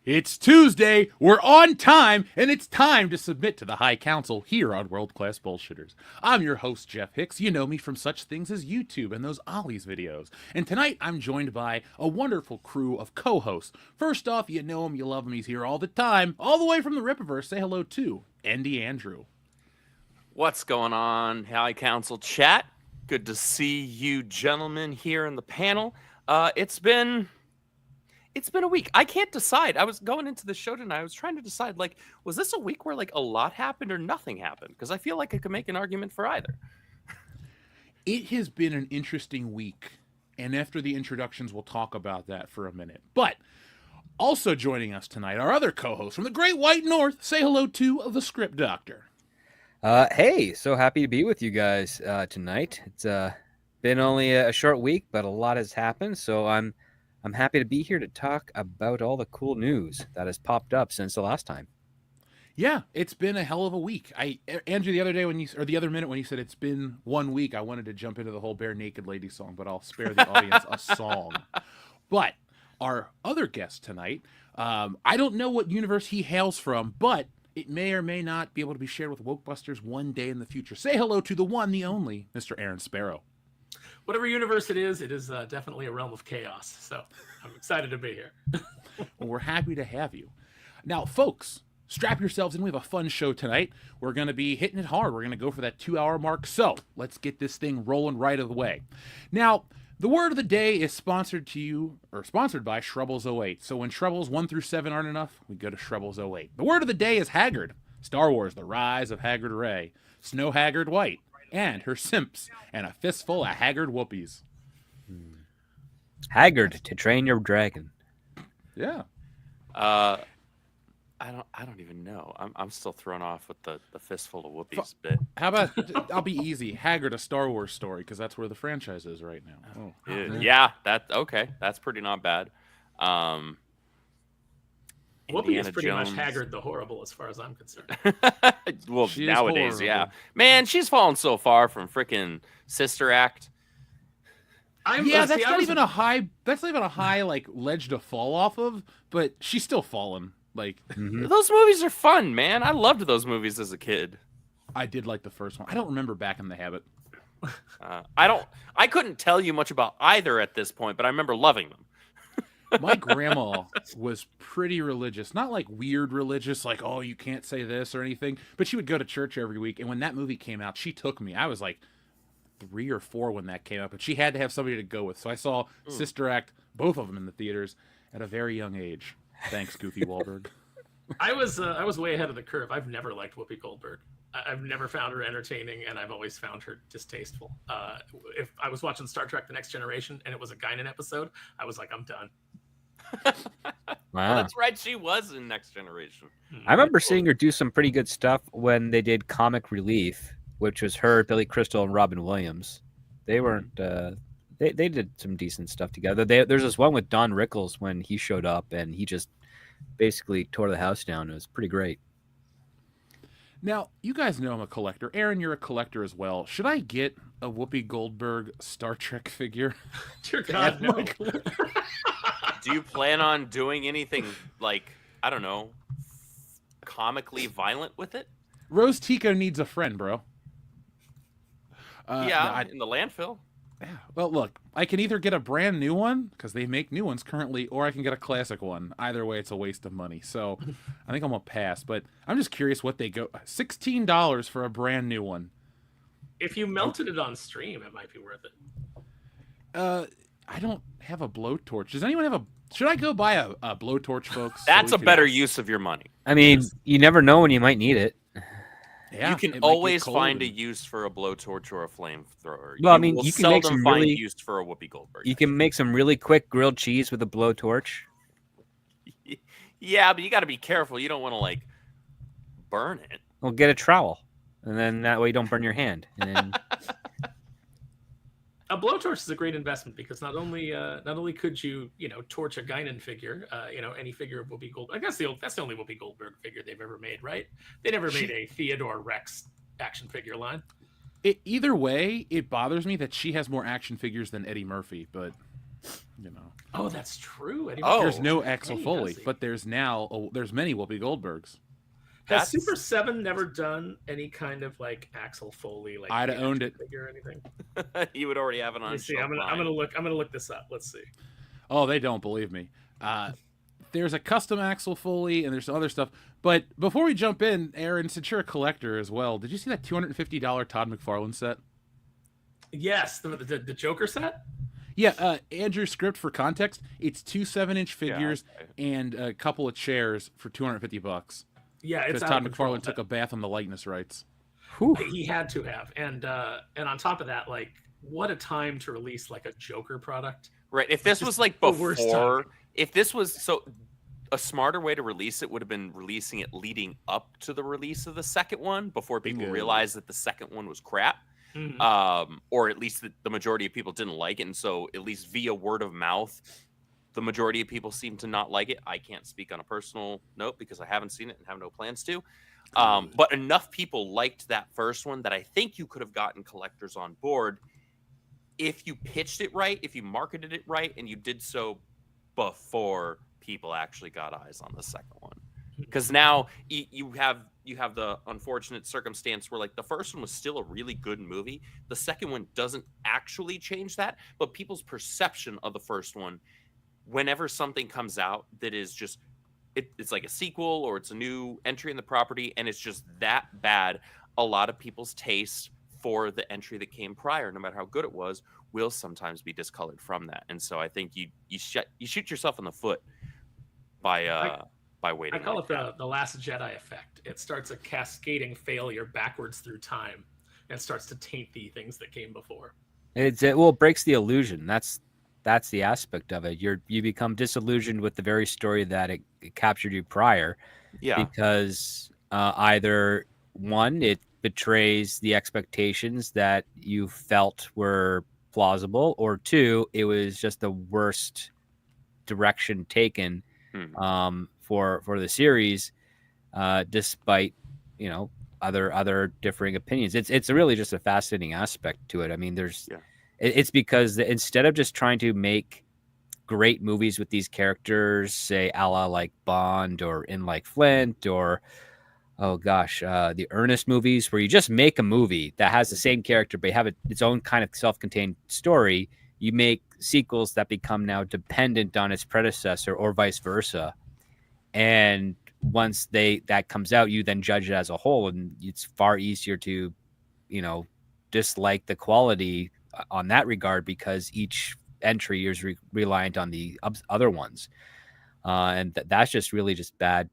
It's Tuesday, we're on time, and it's time to submit to the High Council here on World Class Bullshitters. I'm your host, Jeff Hicks. You know me from such things as YouTube and those Ollie's videos. And tonight, I'm joined by a wonderful crew of co-hosts. First off, you know him, you love him, he's here all the time, all the way from the Rippaverse. Say hello to Andy Andrew. What's going on, High Council chat? Good to see you gentlemen here in the panel. It's been a week. I can't decide. I was going into the show tonight. I was trying to decide, was this a week where, a lot happened or nothing happened? Because I feel like I could make an argument for either. It has been an interesting week. And after the introductions, we'll talk about that for a minute. But also joining us tonight, our other co-host from the Great White North. Say hello to the Script Doctor. Hey, so happy to be with you guys tonight. It's been only a short week, but a lot has happened. So I'm happy to be here to talk about all the cool news that has popped up since the last time. Yeah, it's been a hell of a week. Andrew, the other minute when you said it's been 1 week, I wanted to jump into the whole Bare Naked Lady song, but I'll spare the audience a song. But our other guest tonight, I don't know what universe he hails from, but it may or may not be able to be shared with Wokebusters one day in the future. Say hello to the one, the only, Mr. Aaron Sparrow. Whatever universe it is definitely a realm of chaos. So I'm excited to be here. Well, we're happy to have you. Now, folks, strap yourselves in. We have a fun show tonight. We're going to be hitting it hard. We're going to go for that 2-hour mark. So let's get this thing rolling right away. Now, the word of the day is sponsored by Shrubbles08. So when Shrubbles 1 through 7 aren't enough, we go to Shrubbles08. The word of the day is Haggard. Star Wars, The Rise of Haggard Rey. Snow Haggard White. And her simps, and a fistful of haggard whoopies. Haggard to train your dragon. Yeah. I don't even know. I'm still thrown off with the fistful of whoopies bit. How about I'll be easy. Haggard, a Star Wars story, because that's where the franchise is right now. Yeah, that's pretty not bad. Whoopi is pretty much Haggard the Horrible as far as I'm concerned. Well, nowadays, yeah. Man, she's fallen so far from freaking Sister Act. That's not even a high ledge to fall off of, but she's still fallen. Those movies are fun, man. I loved those movies as a kid. I did like the first one. I don't remember Back in the Habit. I couldn't tell you much about either at this point, but I remember loving them. My grandma was pretty religious, not like weird religious, like, oh, you can't say this or anything, but she would go to church every week. And when that movie came out, she took me. I was like 3 or 4 when that came out, but she had to have somebody to go with. So I saw Sister Act, both of them in the theaters at a very young age. Thanks, Goofy Wahlberg. I was way ahead of the curve. I've never liked Whoopi Goldberg. I've never found her entertaining, and I've always found her distasteful. If I was watching Star Trek The Next Generation and it was a Guinan episode, I was like, I'm done. Wow. Oh, that's right. She was in Next Generation. I remember seeing her do some pretty good stuff when they did Comic Relief, which was her, Billy Crystal, and Robin Williams. They weren't. They did some decent stuff together. There's this one with Don Rickles when he showed up, and he just basically tore the house down. It was pretty great. Now, you guys know I'm a collector. Aaron, you're a collector as well. Should I get a Whoopi Goldberg Star Trek figure? Dear God, no. Do you plan on doing anything I don't know, comically violent with it? Rose Tico needs a friend, bro. In the landfill. Yeah. Well, look, I can either get a brand new one, because they make new ones currently, or I can get a classic one. Either way, it's a waste of money. So I think I'm going to pass. But I'm just curious what they go. $16 for a brand new one. If you melted it on stream, it might be worth it. I don't have a blowtorch. Does anyone have a... Should I go buy a blowtorch, folks? That's a better use of your money. I mean, you never know when you might need it. Yeah, you can always find a use for a blowtorch or a flamethrower. Well, I mean, you can make some find use for a Whoopi Goldberg. You can make some really quick grilled cheese with a blowtorch. Yeah, but you got to be careful. You don't want to burn it. Well, get a trowel, and then that way you don't burn your hand. And then... A blowtorch is a great investment because not only could you torch a Guinan figure, any figure of Whoopi Goldberg. I guess that's the only Whoopi Goldberg figure they've ever made, right? They never made a Theodore Rex action figure line. Either way, it bothers me that she has more action figures than Eddie Murphy, but You know, Oh, that's true. Oh, there's no Hey, Axel does Foley, he? but there's many Whoopi Goldbergs. Has that's Super 7 never done any kind of like Axel Foley like I'd have owned action it. figure or anything? you would already have it Let on me see. shelf I'm mine. gonna look this up. Let's see. Oh, they don't believe me. There's a custom Axel Foley and there's some other stuff. But before we jump in, Aaron, since you're a collector as well, did you see that $250 Todd McFarlane set? Yes, the Joker set. Yeah, Andrew's script for context, it's two 7-inch figures okay. and a couple of chairs for $250. Yeah, it's Because out Todd of control. McFarlane took a bath on the likeness rights. Whew. He had to have, and on top of that, like, what a time to release like a Joker product. Right. If this Just was like the worst before, timing. if this was so, a smarter way to release it would have been releasing it leading up to the release of the second one before people Bingo. realized that the second one was crap. Mhm. Or at least the majority of people didn't like it. And so at least via word of mouth, the majority of people seem to not like it. I can't speak on a personal note because I haven't seen it and have no plans to. But enough people liked that first one that I think you could have gotten collectors on board if you pitched it right, if you marketed it right, and you did so before people actually got eyes on the second one. Because now you have the unfortunate circumstance where like the first one was still a really good movie. The second one doesn't actually change that, but people's perception of the first one, whenever something comes out that is just it's like a sequel or it's a new entry in the property and it's just that bad, a lot of people's taste for the entry that came prior, no matter how good it was, will sometimes be discolored from that. And so I think you shoot yourself in the foot by waiting. I call like it that. the Last Jedi effect. It starts a cascading failure backwards through time, and starts to taint the things that came before. It breaks the illusion. That's the aspect of it. You become disillusioned with the very story that it captured you prior, Yeah. because either one, it betrays the expectations that you felt were plausible, or two, it was just the worst direction taken for the series, despite other differing opinions. It's really just a fascinating aspect to it. I mean, it's because instead of just trying to make great movies with these characters, say a la like Bond or In Like Flint, or the Ernest movies, where you just make a movie that has the same character but have its own kind of self-contained story, you make sequels that become now dependent on its predecessor or vice versa. And once that comes out, you then judge it as a whole, and it's far easier to, dislike the quality on that regard, because each entry is reliant on the other ones, and that's just really just bad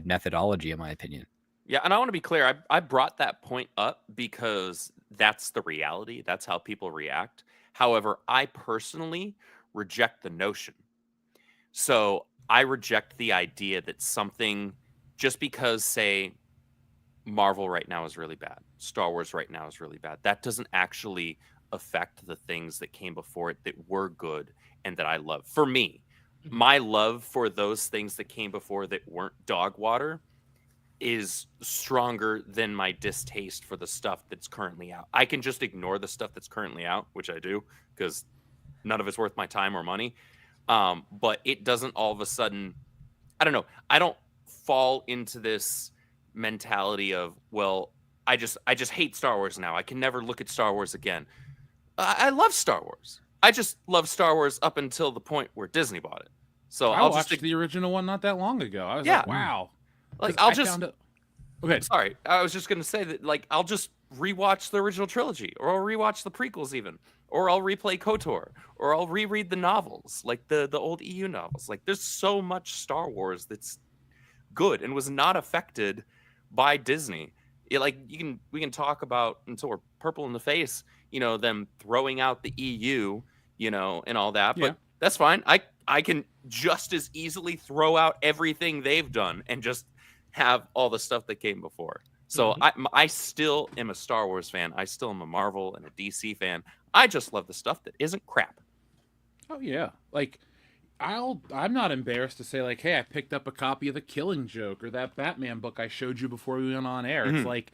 methodology, in my opinion. Yeah, and I want to be clear. I brought that point up because that's the reality. That's how people react. However, I personally reject the notion. So I reject the idea that something, just because, say, Marvel right now is really bad, Star Wars right now is really bad, that doesn't actually affect the things that came before it that were good and that I love. For me, my love for those things that came before that weren't dog water is stronger than my distaste for the stuff that's currently out. I can just ignore the stuff that's currently out, which I do, because none of it's worth my time or money. But it doesn't all of a sudden, I don't know. I don't fall into this mentality of, well, I just hate Star Wars now. I can never look at Star Wars again. I love Star Wars. I just love Star Wars up until the point where Disney bought it. So I watched the original one not that long ago. I was like, wow. Like, 'Cause Okay. Sorry, I was just gonna say that, like, I'll just rewatch the original trilogy, or I'll rewatch the prequels even, or I'll replay KOTOR, or I'll reread the novels, like the old EU novels. Like, there's so much Star Wars that's good and was not affected by Disney. We can talk about until we're purple in the face, them throwing out the EU, and all that, but that's fine. I can just as easily throw out everything they've done and just have all the stuff that came before. So I still am a Star Wars fan. I still am a Marvel and a DC fan. I just love the stuff that isn't crap. Oh yeah, like I'm not embarrassed to say, like, hey, I picked up a copy of The Killing Joke or that Batman book I showed you before we went on air. It's like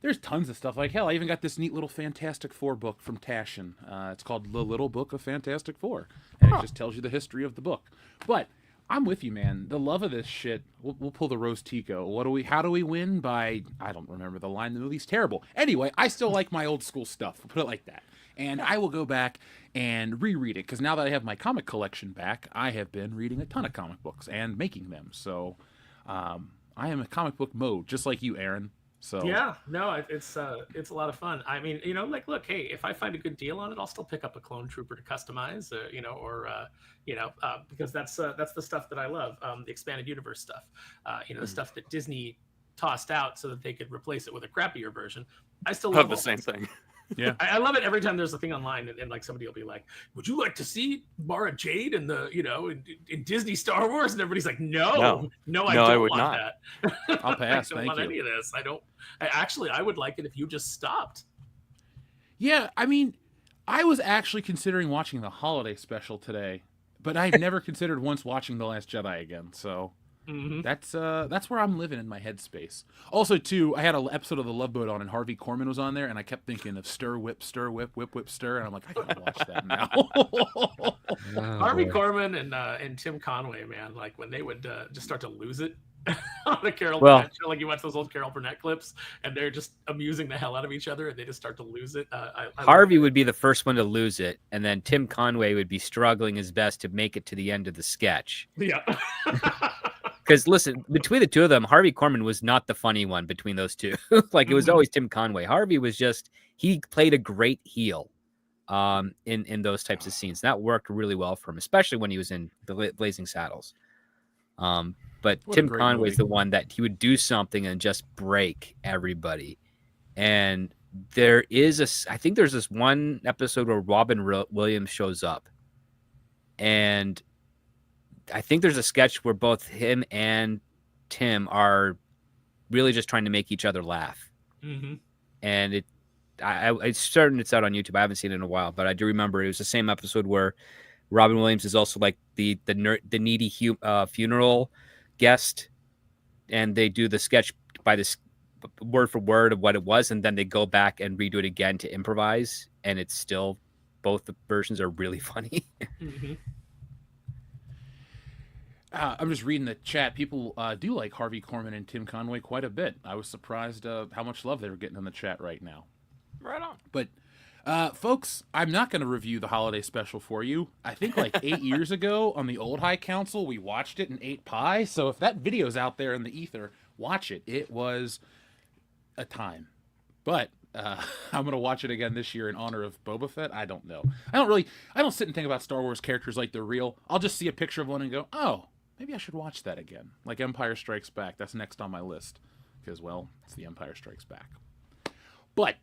there's tons of stuff. Like, hell, I even got this neat little Fantastic Four book from Taschen. It's called The Little Book of Fantastic Four, and it just tells you the history of the book. But I'm with you, man. The love of this shit. We'll pull the Rose Tico. How do we win? By, I don't remember the line. The movie's terrible. Anyway, I still like my old school stuff. We'll put it like that. And I will go back and reread it, because now that I have my comic collection back, I have been reading a ton of comic books and making them. So I am in comic book mode, just like you, Aaron. So Yeah, no, it's a lot of fun. I mean, like, look, hey, if I find a good deal on it, I'll still pick up a clone trooper to customize, because that's the stuff that I love, the expanded universe stuff, the stuff that Disney tossed out so that they could replace it with a crappier version. I still love the all same that stuff. thing. Yeah. I love it every time there's a thing online and like somebody will be like, would you like to see Mara Jade in the, in Disney Star Wars? And everybody's like, no, I don't would want not. that. I'll pass. I don't Thank want you. any of this. I would like it if you just stopped. Yeah, I mean, I was actually considering watching the holiday special today, but I've never considered once watching The Last Jedi again. So that's where I'm living in my headspace. Also, too, I had an episode of The Love Boat on, and Harvey Korman was on there, and I kept thinking of stir, whip, whip, whip, stir, and I'm like, I gotta watch that now. Harvey Korman and Tim Conway, man, like when they would just start to lose it on the Carol Burnett show, like you watch those old Carol Burnett clips, and they're just amusing the hell out of each other, and they just start to lose it. Harvey would be the first one to lose it, and then Tim Conway would be struggling his best to make it to the end of the sketch. Yeah. Because listen, between the two of them, Harvey Korman was not the funny one between those two. Like it was always Tim Conway. Harvey was he played a great heel in those types of scenes. That worked really well for him, especially when he was in the Blazing Saddles. But Tim Conway's the one that he would do something and just break everybody. And I think there's this one episode where Robin Williams shows up, and I think there's a sketch where both him and Tim are really just trying to make each other laugh. And it's out on YouTube. I haven't seen it in a while, but I do remember it was the same episode where Robin Williams is also like the needy funeral guest, and they do the sketch by this word for word of what it was, and then they go back and redo it again to improvise, and it's still, both the versions are really funny. I'm just reading the chat. People do like Harvey Korman and Tim Conway quite a bit. I was surprised how much love they were getting in the chat right now. Right on. But folks, I'm not going to review the holiday special for you. I think like 8 years ago on the Old High Council, we watched it and ate pie. So if that video's out there in the ether, watch it. It was a time. But I'm going to watch it again this year in honor of Boba Fett. I don't know. I don't sit and think about Star Wars characters like they're real. I'll just see a picture of one and go, oh, maybe I should watch that again. Like Empire Strikes Back. That's next on my list. Because, well, it's the Empire Strikes Back. But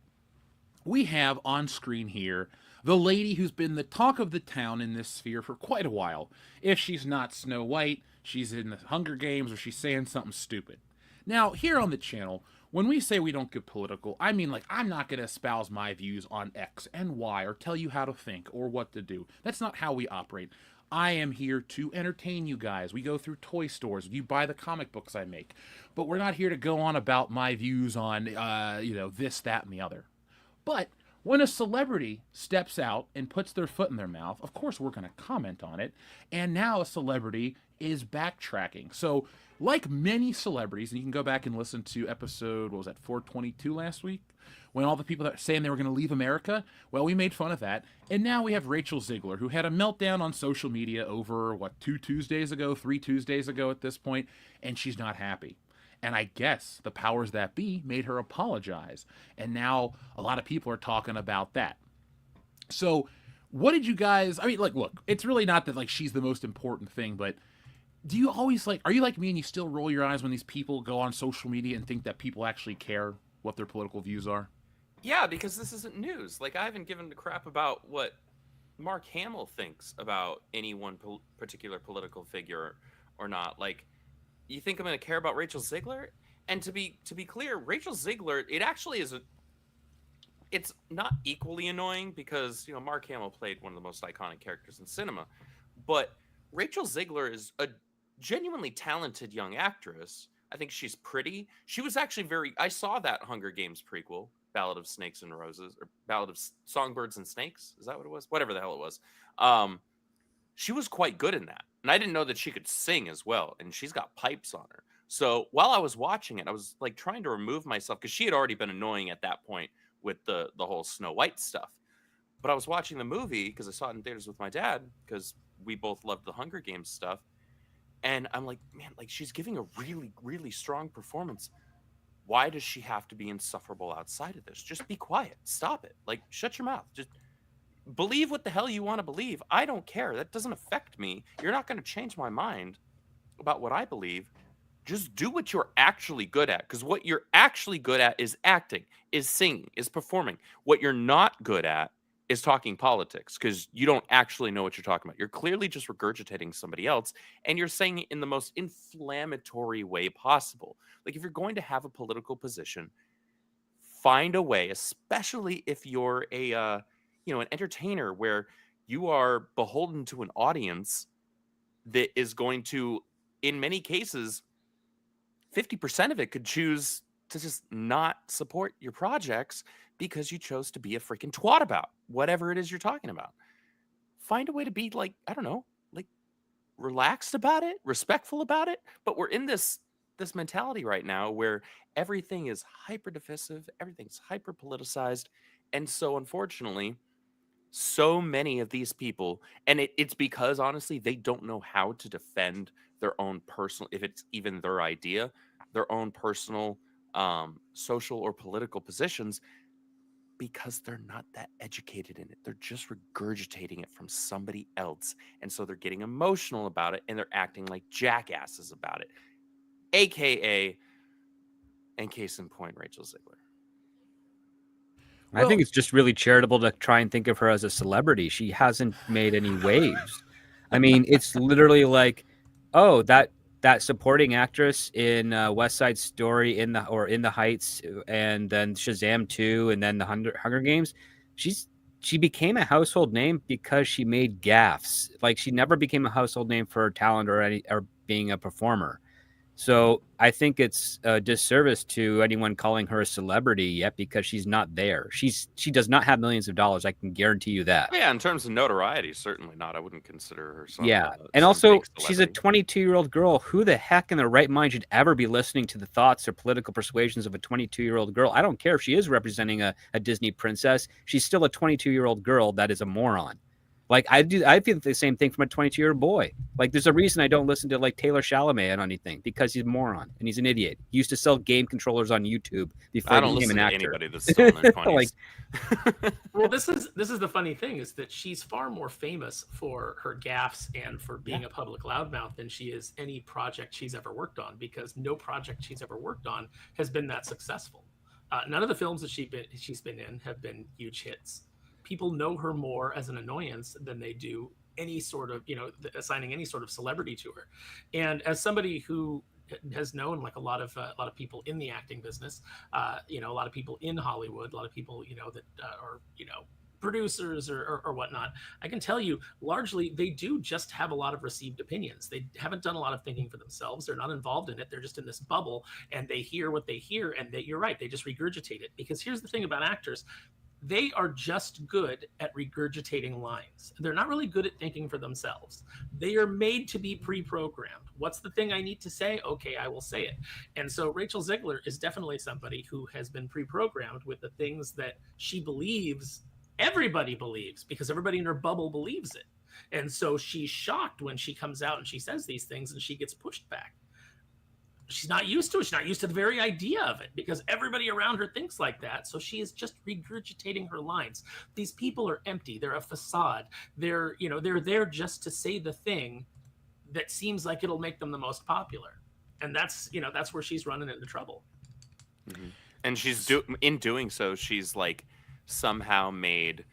we have on screen here the lady who's been the talk of the town in this sphere for quite a while. If she's not Snow White, she's in the Hunger Games, or she's saying something stupid. Now, here on the channel, when we say we don't get political, I mean, like, I'm not going to espouse my views on X and Y or tell you how to think or what to do. That's not how we operate. I am here to entertain you guys. We go through toy stores. You buy the comic books I make. But we're not here to go on about my views on, this, that, and the other. But when a celebrity steps out and puts their foot in their mouth, of course we're going to comment on it. And now a celebrity is backtracking. So, like many celebrities, and you can go back and listen to episode, 422 last week? When all the people that were saying they were going to leave America, well, we made fun of that. And now we have Rachel Ziegler, who had a meltdown on social media over, 3 Tuesdays ago at this point, and she's not happy. And I guess the powers that be made her apologize. And now a lot of people are talking about that. So what did you guys, look, it's really not that, she's the most important thing, but do you always, are you like me and you still roll your eyes when these people go on social media and think that people actually care what their political views are? Yeah, because this isn't news. I haven't given a crap about what Mark Hamill thinks about any one particular political figure or not. You think I'm going to care about Rachel Ziegler? And to be clear, Rachel Ziegler, it actually is it's not equally annoying because, Mark Hamill played one of the most iconic characters in cinema. But Rachel Ziegler is a genuinely talented young actress I think she's pretty. She was actually very. I saw that Hunger Games prequel, Ballad of Snakes and Roses, or Ballad of Songbirds and Snakes. Is that what it was? Whatever the hell it was. She was quite good in that, and I didn't know that she could sing as well. And she's got pipes on her. So while I was watching it, I was like trying to remove myself because she had already been annoying at that point with the whole Snow White stuff. But I was watching the movie because I saw it in theaters with my dad because we both loved the Hunger Games stuff. And I'm like, man, like she's giving a really, really strong performance. Why does she have to be insufferable outside of this? Just be quiet. Stop it. Like, shut your mouth. Just believe what the hell you want to believe. I don't care. That doesn't affect me. You're not going to change my mind about what I believe. Just do what you're actually good at. Because what you're actually good at is acting, is singing, is performing. What you're not good at is talking politics because you don't actually know what you're talking about. You're clearly just regurgitating somebody else and you're saying it in the most inflammatory way possible. Like if you're going to have a political position, find a way, especially if you're an entertainer where you are beholden to an audience that is going to, in many cases, 50% of it could choose to just not support your projects because you chose to be a freaking twat about whatever it is you're talking about. Find a way to be like, I don't know, like relaxed about it, respectful about it. But we're in this mentality right now where everything is hyper divisive, everything's hyper politicized. And so unfortunately, so many of these people, and it's because honestly, they don't know how to defend their own personal, if it's even their idea, their own personal social or political positions, because they're not that educated in it. They're just regurgitating it from somebody else. And so they're getting emotional about it and they're acting like jackasses about it. AKA, and case in point, Rachel Ziegler. I think it's just really charitable to try and think of her as a celebrity. She hasn't made any waves. I mean, it's literally like, oh, that supporting actress in West Side Story in the Heights, and then Shazam 2, and then the Hunger Games. She became a household name because she made gaffes. Like she never became a household name for her talent or being a performer. So I think it's a disservice to anyone calling her a celebrity yet because she's not there. She does not have millions of dollars. I can guarantee you that. Yeah, in terms of notoriety, certainly not. I wouldn't consider her and also she's a 22-year-old girl. Who the heck in their right mind should ever be listening to the thoughts or political persuasions of a 22-year-old girl? I don't care if she is representing a Disney princess. She's still a 22-year-old girl that is a moron. Like I feel the same thing from a 22-year-old boy. Like there's a reason I don't listen to like Taylor Chalamet on anything because he's a moron and he's an idiot. He used to sell game controllers on YouTube before he became an actor. Anybody that's still in their 20s. Well, this is the funny thing is that she's far more famous for her gaffes and for being a public loudmouth than she is any project she's ever worked on, because no project she's ever worked on has been that successful. None of the films that she's been in have been huge hits. People know her more as an annoyance than they do any sort of, assigning any sort of celebrity to her. And as somebody who has known like a lot of people in the acting business, a lot of people in Hollywood, a lot of people, that are, producers or whatnot, I can tell you largely they do just have a lot of received opinions. They haven't done a lot of thinking for themselves. They're not involved in it. They're just in this bubble and they hear what they hear, and you're right, they just regurgitate it. Because here's the thing about actors. They are just good at regurgitating lines. They're not really good at thinking for themselves. They are made to be pre-programmed. What's the thing I need to say? Okay, I will say it. And so Rachel Ziegler is definitely somebody who has been pre-programmed with the things that she believes everybody believes, because everybody in her bubble believes it. And so she's shocked when she comes out and she says these things and she gets pushed back. She's not used to it. She's not used to the very idea of it because everybody around her thinks like that. So she is just regurgitating her lines. These people are empty. They're a facade. They're there just to say the thing that seems like it'll make them the most popular. And that's where she's running into trouble. Mm-hmm. And she's in doing so, she's like somehow made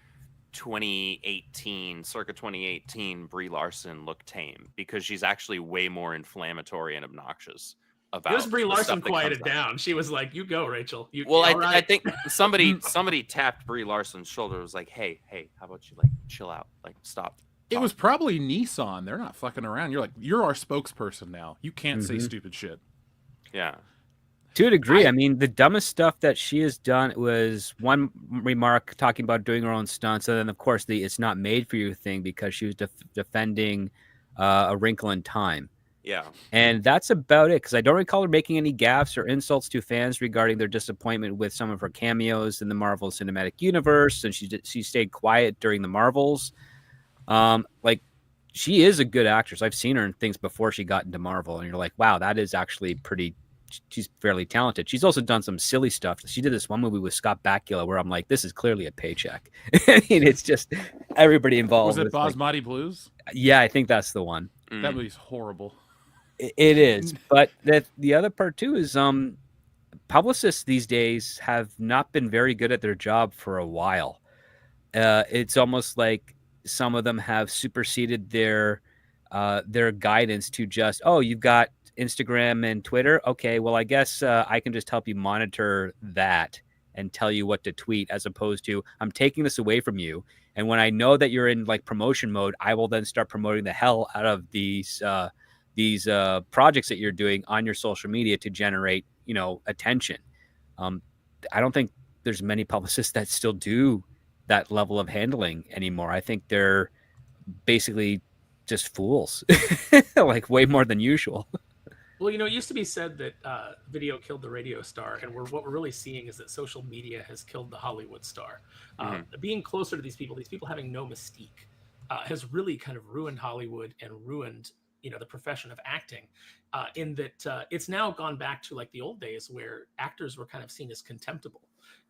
circa 2018 Brie Larson look tame because she's actually way more inflammatory and obnoxious. Because Brie Larson quieted down. She was like, "You go, Rachel." I think somebody tapped Brie Larson's shoulder. Was like, "Hey, how about you like chill out, like stop." It was probably Nissan. They're not fucking around. You're our spokesperson now. You can't say stupid shit. Yeah. To a degree, I mean, the dumbest stuff that she has done was one remark talking about doing her own stunts, and then of course the "it's not made for you" thing because she was defending A Wrinkle in Time, Yeah. and that's about it. Because I don't recall her making any gaffes or insults to fans regarding their disappointment with some of her cameos in the Marvel Cinematic Universe, and she stayed quiet during the Marvels. Like, she is a good actress. I've seen her in things before she got into Marvel, and you're like, wow, that is actually pretty. She's fairly talented. She's also done some silly stuff. She did this one movie with Scott Bakula where I'm like, this is clearly a paycheck. I mean, it's just everybody involved. Was it Like, Basmati Blues? yeah, I think that's the one. That movie's horrible. It is, but the other part too is publicists these days have not been very good at their job for a while. It's almost like some of them have superseded their guidance to just, oh, you've got Instagram and Twitter. Okay, well, I guess I can just help you monitor that and tell you what to tweet, as opposed to I'm taking this away from you. And when I know that you're in like promotion mode, I will then start promoting the hell out of these projects that you're doing on your social media to generate, attention. I don't think there's many publicists that still do that level of handling anymore. I think they're basically just fools, like way more than usual. Well, it used to be said that video killed the radio star, and what we're really seeing is that social media has killed the Hollywood star. Being closer to these people having no mystique, has really kind of ruined Hollywood and ruined the profession of acting. In that it's now gone back to like the old days where actors were kind of seen as contemptible.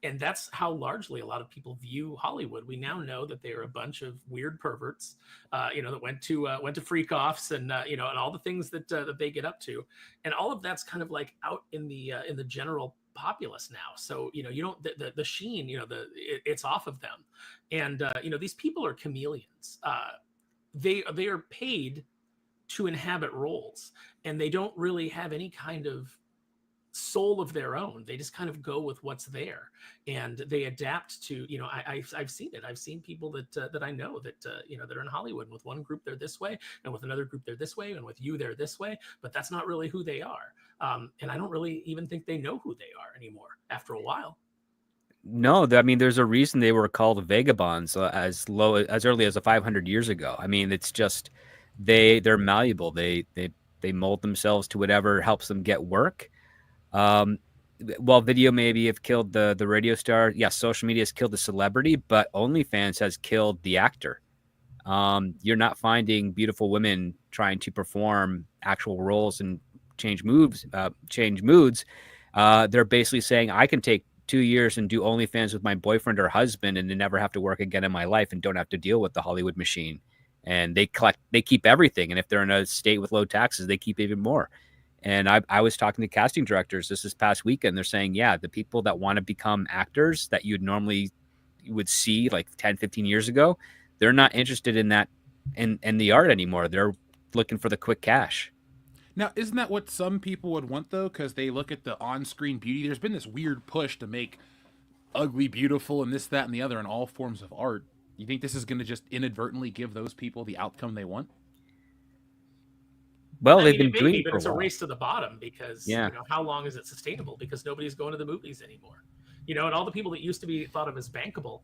And that's how largely a lot of people view Hollywood. We now know that they are a bunch of weird perverts, that went to freak offs and and all the things that they get up to, and all of that's kind of like out in the general populace now. So you don't the sheen, it's off of them, and these people are chameleons. They are paid to inhabit roles, and they don't really have any kind of soul of their own. They just kind of go with what's there, and they adapt to. I've seen it. I've seen people that I know that that are in Hollywood. And with one group they're this way, and with another group they're this way, and with you they're this way. But that's not really who they are. And I don't really even think they know who they are anymore after a while. No, I mean, there's a reason they were called vagabonds as early as 500 years ago. I mean, it's just they're malleable. They mold themselves to whatever helps them get work. While video maybe have killed the radio star, yes, social media has killed the celebrity, but OnlyFans has killed the actor. You're not finding beautiful women trying to perform actual roles and change moods. They're basically saying, I can take 2 years and do OnlyFans with my boyfriend or husband and then never have to work again in my life and don't have to deal with the Hollywood machine. And they keep everything. And if they're in a state with low taxes, they keep even more. And I was talking to casting directors this past weekend. They're saying, yeah, the people that want to become actors that you would see like 10, 15 years ago, they're not interested in that in the art anymore. They're looking for the quick cash. Now, isn't that what some people would want, though? Because they look at the on-screen beauty. There's been this weird push to make ugly beautiful and this, that, and the other in all forms of art. You think this is going to just inadvertently give those people the outcome they want? Well, they've been doing it but for it's a a while. race to the bottom because how long is it sustainable? Because nobody's going to the movies anymore. And all the people that used to be thought of as bankable,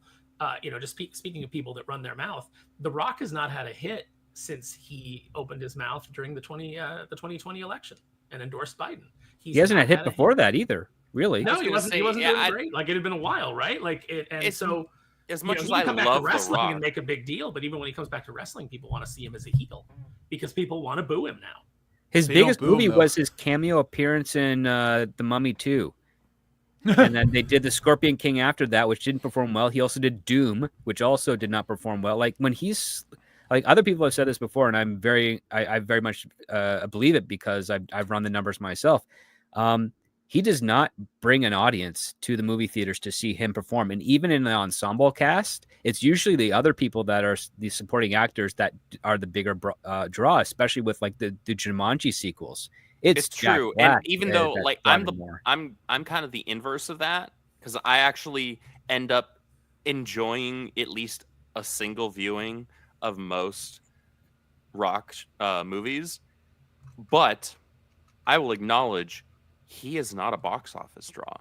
just speaking of people that run their mouth, The Rock has not had a hit since he opened his mouth during the 2020 election and endorsed Biden. He hasn't had a hit before that either, really. No, he wasn't doing great. Like, it had been a while, right? Like it, and so as much he as can I come back to love The wrestling Rock and make a big deal, but even when he comes back to wrestling, people want to see him as a heel because people want to boo him now. His biggest movie was his cameo appearance in The Mummy 2. And then they did The Scorpion King after that, which didn't perform well. He also did Doom, which also did not perform well. Like, when he's like, other people have said this before, and I very much believe it because I've run the numbers myself. He does not bring an audience to the movie theaters to see him perform. And even in the ensemble cast, it's usually the other people that are the supporting actors that are the bigger draw, especially with like the Jumanji sequels. It's true. And even though like I'm kind of the inverse of that, because I actually end up enjoying at least a single viewing of most Rock movies. But I will acknowledge he is not a box office draw.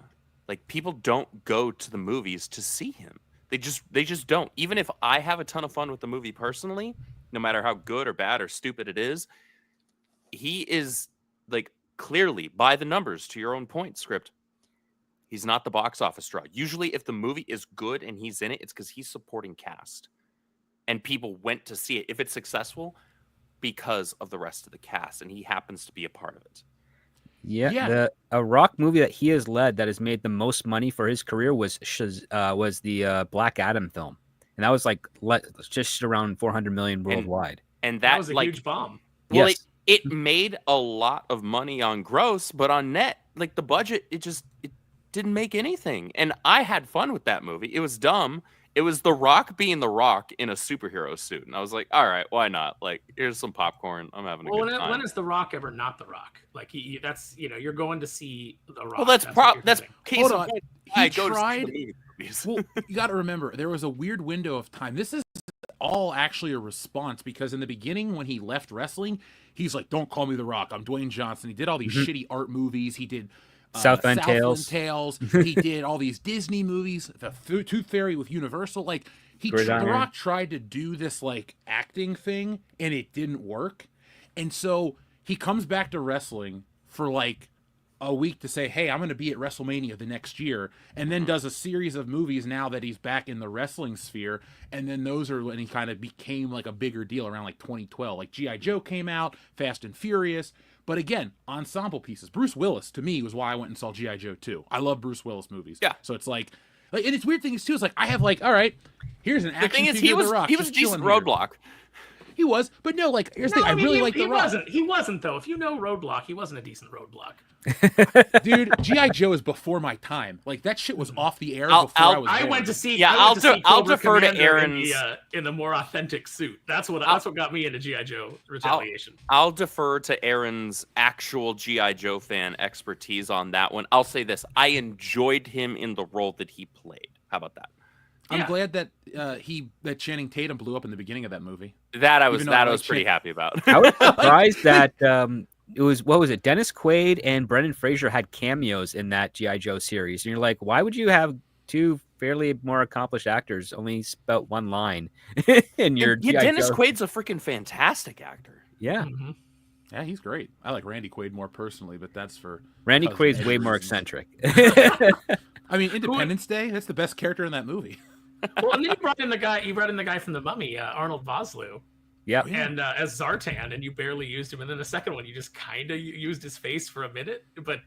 Like, people don't go to the movies to see him. They just don't. Even if I have a ton of fun with the movie personally, no matter how good or bad or stupid it is, he is, like, clearly, by the numbers, to your own point, Script, he's not the box office draw. Usually, if the movie is good and he's in it, it's because he's supporting cast. And people went to see it, if it's successful, because of the rest of the cast. And he happens to be a part of it. Yeah. A Rock movie that he has led that has made the most money for his career was the Black Adam film. And that was like just around 400 million worldwide. And That was a like, huge bomb. well, Yes. it made a lot of money on gross, but on net, like, the budget, it didn't make anything. And I had fun with that movie. It was dumb. It was The Rock being The Rock in a superhero suit. And I was like, all right, why not? Like, here's some popcorn. I'm having a good time. When is The Rock ever not The Rock? Like, that's, you're going to see The Rock. Well, that's what you're doing. case Hold in on. point. He I go to see tried- the movies. Well, you got to remember, there was a weird window of time. This is all actually a response because in the beginning, when he left wrestling, he's like, "Don't call me The Rock. I'm Dwayne Johnson." He did all these shitty art movies. He did Southland Tales. He did all these Disney movies. The Tooth Fairy with Universal. Like, The Rock tried to do this like acting thing, and it didn't work. And so he comes back to wrestling for like a week to say, "Hey, I'm going to be at WrestleMania the next year," and then does a series of movies now that he's back in the wrestling sphere. And then those are when he kind of became like a bigger deal around like 2012. Like G.I. Joe came out, Fast and Furious. But again, ensemble pieces. Bruce Willis, to me, was why I went and saw G.I. Joe 2. I love Bruce Willis movies. Yeah. So it's like, and it's weird thing is too, is like, I have like, all right, here's an action The thing is, figure of The Rock. he was just decent chilling here. Roadblock. He was, but no, like, here's the thing. I mean, really like he The Rock. He wasn't, though. If you know Roadblock, he wasn't a decent Roadblock. Dude, G.I. Joe is before my time. Like, that shit was off the air I'll- before I was I born. went to see. Yeah, I went to see I'll Cobra defer to Commander Aaron's- in the more authentic suit. That's what got me into GI Joe Retaliation. I'll defer to Aaron's actual G.I. Joe fan expertise on that one. I'll say this. I enjoyed him in the role that he played. How about that? I'm glad that that Channing Tatum blew up in the beginning of that movie. That I Even though I was like pretty Chan- happy about. I was surprised that it was, what was it? Dennis Quaid and Brendan Fraser had cameos in that G.I. Joe series. And you're like, why would you have two fairly more accomplished actors only spout one line in your yeah, G.I. Dennis Joe? Quaid's a freaking fantastic actor. Yeah. Mhm. Yeah, he's great. I like Randy Quaid more personally, but that's for Randy because of Quaid's edge way more reasons. eccentric. I mean, Independence Day, that's the best character in that movie. Well, and then you brought in the guy from The Mummy, Arnold Vosloo, Yep. Yeah. and as Zartan, and you barely used him. And then the second one, you just kind of used his face for a minute. But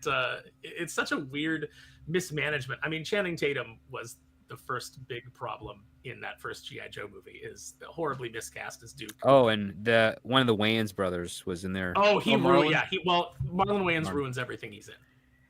it's such a weird mismanagement. I mean, Channing Tatum was the first big problem in that first G.I. Joe movie, is horribly miscast as Duke. Oh, and one of the Wayans brothers was in there. Oh, he ruined. Marlon? Yeah, Marlon Wayans Marlon. ruins everything he's in.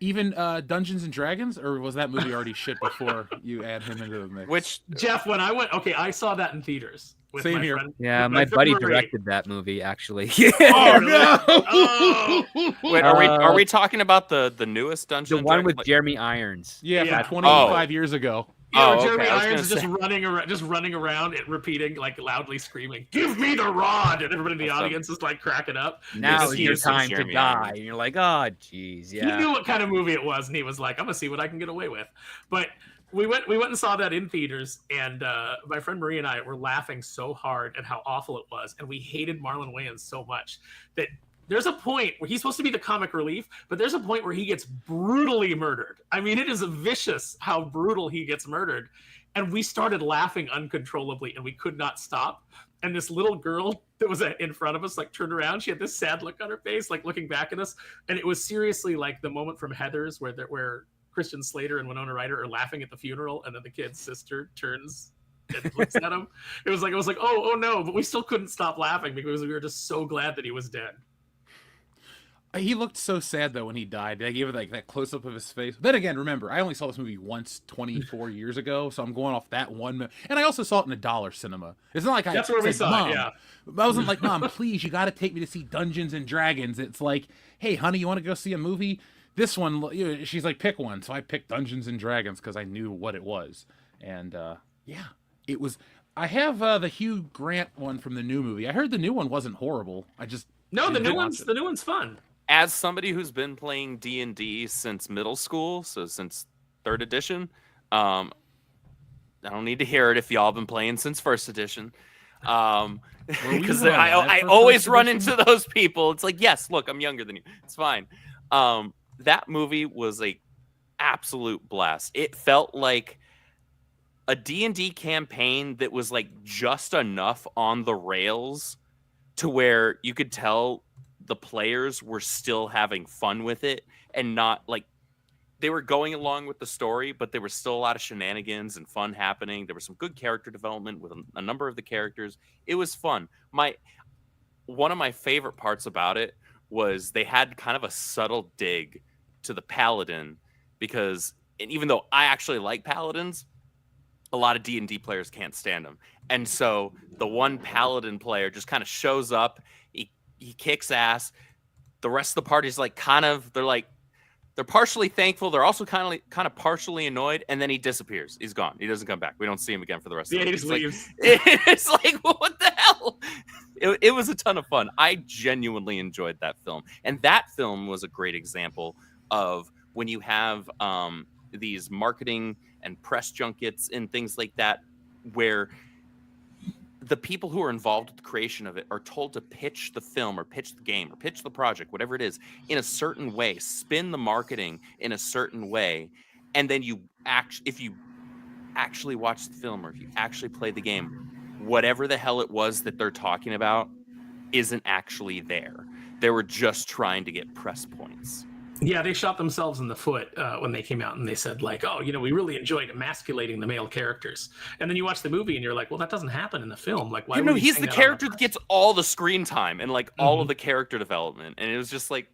Even Dungeons and Dragons, or was that movie already shit before you add him into the mix? Which Jeff, when I went, I saw that in theaters with Same my here. friend. Yeah, with my buddy February. directed that movie, actually. Oh really? no! Oh! wait, are we talking about the newest Dungeon? the and one Dragons? with Like- Jeremy Irons. Yeah, Yeah. from 25 years ago. Yeah, Oh, Jeremy okay, I was Irons is gonna just running around and repeating, like, loudly screaming, "Give me the rod!" And everybody in the That's audience is like cracking up. Now Yes, is he your is some time to Jeremy die. Irons. And you're like, oh, jeez, He yeah. knew what kind of movie it was, and he was like, "I'm gonna see what I can get away with." But we went and saw that in theaters, and my friend Marie and I were laughing so hard at how awful it was, and we hated Marlon Wayans so much that there's a point where he's supposed to be the comic relief, but there's a point where he gets brutally murdered. I mean, it is vicious how brutal he gets murdered. And we started laughing uncontrollably, and we could not stop. And this little girl that was in front of us, like, turned around. She had this sad look on her face, like, looking back at us. And it was seriously like the moment from Heathers where Christian Slater and Winona Ryder are laughing at the funeral, and then the kid's sister turns and looks at him. It was like, oh no, but we still couldn't stop laughing because we were just so glad that he was dead. He looked so sad though when he died. They gave it like that close up of his face. Then again, remember, I only saw this movie once 24 years ago, so I'm going off that one. And I also saw it in a dollar cinema. It's not like That's where we said, saw Mom. it. Yeah. I wasn't like, Mom, please, you got to take me to see Dungeons and Dragons. It's like, hey, honey, you want to go see a movie? This one, she's like, pick one. So I picked Dungeons and Dragons because I knew what it was. And yeah, it was. I have the Hugh Grant one from the new movie. I heard the new one wasn't horrible. I just No, the didn't new watch one's it. the new one's fun. as somebody who's been playing D&D since middle school, so since 3rd edition, I don't need to hear it if y'all been playing since 1st edition. Because I always run into those people. It's like, yes, look, I'm younger than you. It's fine. That movie was a absolute blast. It felt like a D&D campaign that was like just enough on the rails to where you could tell the players were still having fun with it, and not like they were going along with the story, but there was still a lot of shenanigans and fun happening. There was some good character development with a number of the characters. It was fun. One of my favorite parts about it was they had kind of a subtle dig to the paladin, because even though I actually like paladins, a lot of D&D players can't stand them. And so the one paladin player just kind of shows up, he kicks ass. The rest of the party's like they're partially thankful. They're also kind of partially annoyed, and then he disappears. He's gone. He doesn't come back. We don't see him again for the rest of the He day. just leaves. It's like, what the hell? It was a ton of fun. I genuinely enjoyed that film. And that film was a great example of when you have these marketing and press junkets and things like that, where the people who are involved with the creation of it are told to pitch the film or pitch the game or pitch the project, whatever it is, in a certain way, spin the marketing in a certain way. And then if you actually watch the film or if you actually play the game, whatever the hell it was that they're talking about isn't actually there. They were just trying to get press points. Yeah, they shot themselves in the foot when they came out and they said, like, oh, we really enjoyed emasculating the male characters. And then you watch the movie and you're like, well, that doesn't happen in the film. Like, why? He's the character that gets all the screen time and like all of the character development. And it was just like,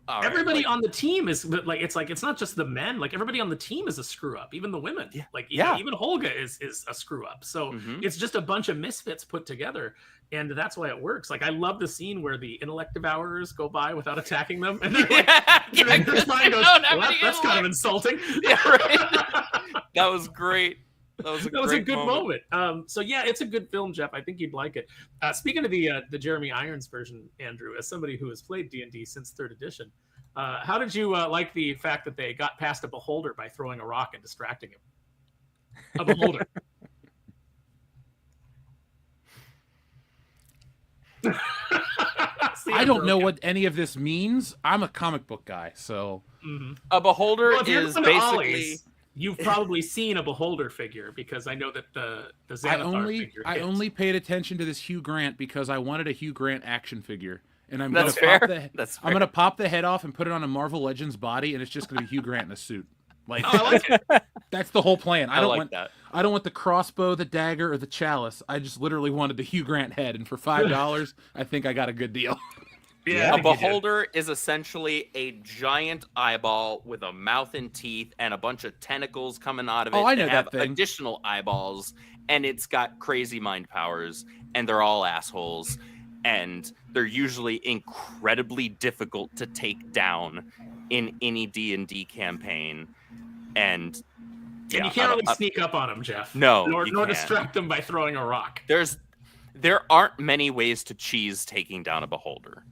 everybody on the team is like, it's not just the men. Like, everybody on the team is a screw up. Even the women. Yeah. Like, even Holga is a screw up. So it's just a bunch of misfits put together. And that's why it works. Like, I love the scene where the intellect devourers go by without attacking them. And they're like, goes, well, that's kind of insulting. Yeah, right. That was great. That was a good moment. So yeah, it's a good film, Jeff. I think you'd like it. Speaking of the Jeremy Irons version, Andrew, as somebody who has played D&D since 3rd edition, how did you like the fact that they got past a beholder by throwing a rock and distracting him? A beholder. I don't know what any of this means. I'm a comic book guy, so a beholder is basically. Ollie's, you've probably seen a beholder figure, because I know that the Xanathar figure. I only paid attention to this Hugh Grant because I wanted a Hugh Grant action figure, and I'm That's gonna fair. I'm gonna pop the head off and put it on a Marvel Legends body, and it's just gonna be Hugh Grant in a suit. Like, I like it. That's the whole plan. I don't want that. I don't want the crossbow, the dagger, or the chalice. I just literally wanted the Hugh Grant head, and for $5, I think I got a good deal. Yeah, a beholder is essentially a giant eyeball with a mouth and teeth and a bunch of tentacles coming out of it. Oh, I know that have that thing. Additional eyeballs, and it's got crazy mind powers, and they're all assholes, and they're usually incredibly difficult to take down in any D&D campaign. And you can't really sneak up on them, Jeff. No, nor distract them by throwing a rock. There aren't many ways to cheese taking down a beholder.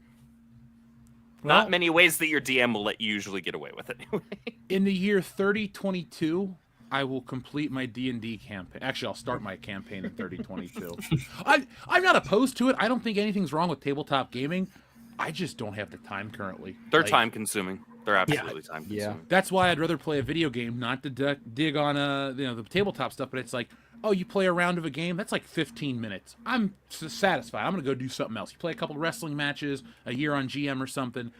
Well, not many ways that your DM will let you usually get away with it anyway. In the year 3022, I will complete my D&D campaign. Actually, I'll start my campaign in 3022. I'm not opposed to it. I don't think anything's wrong with tabletop gaming. I just don't have the time currently. They're time consuming. They're absolutely time consuming. Yeah. That's why I'd rather play a video game, not to dig on the tabletop stuff. But it's like, oh, you play a round of a game, that's like 15 minutes. I'm satisfied. I'm gonna go do something else. You play a couple of wrestling matches, a year on GM or something.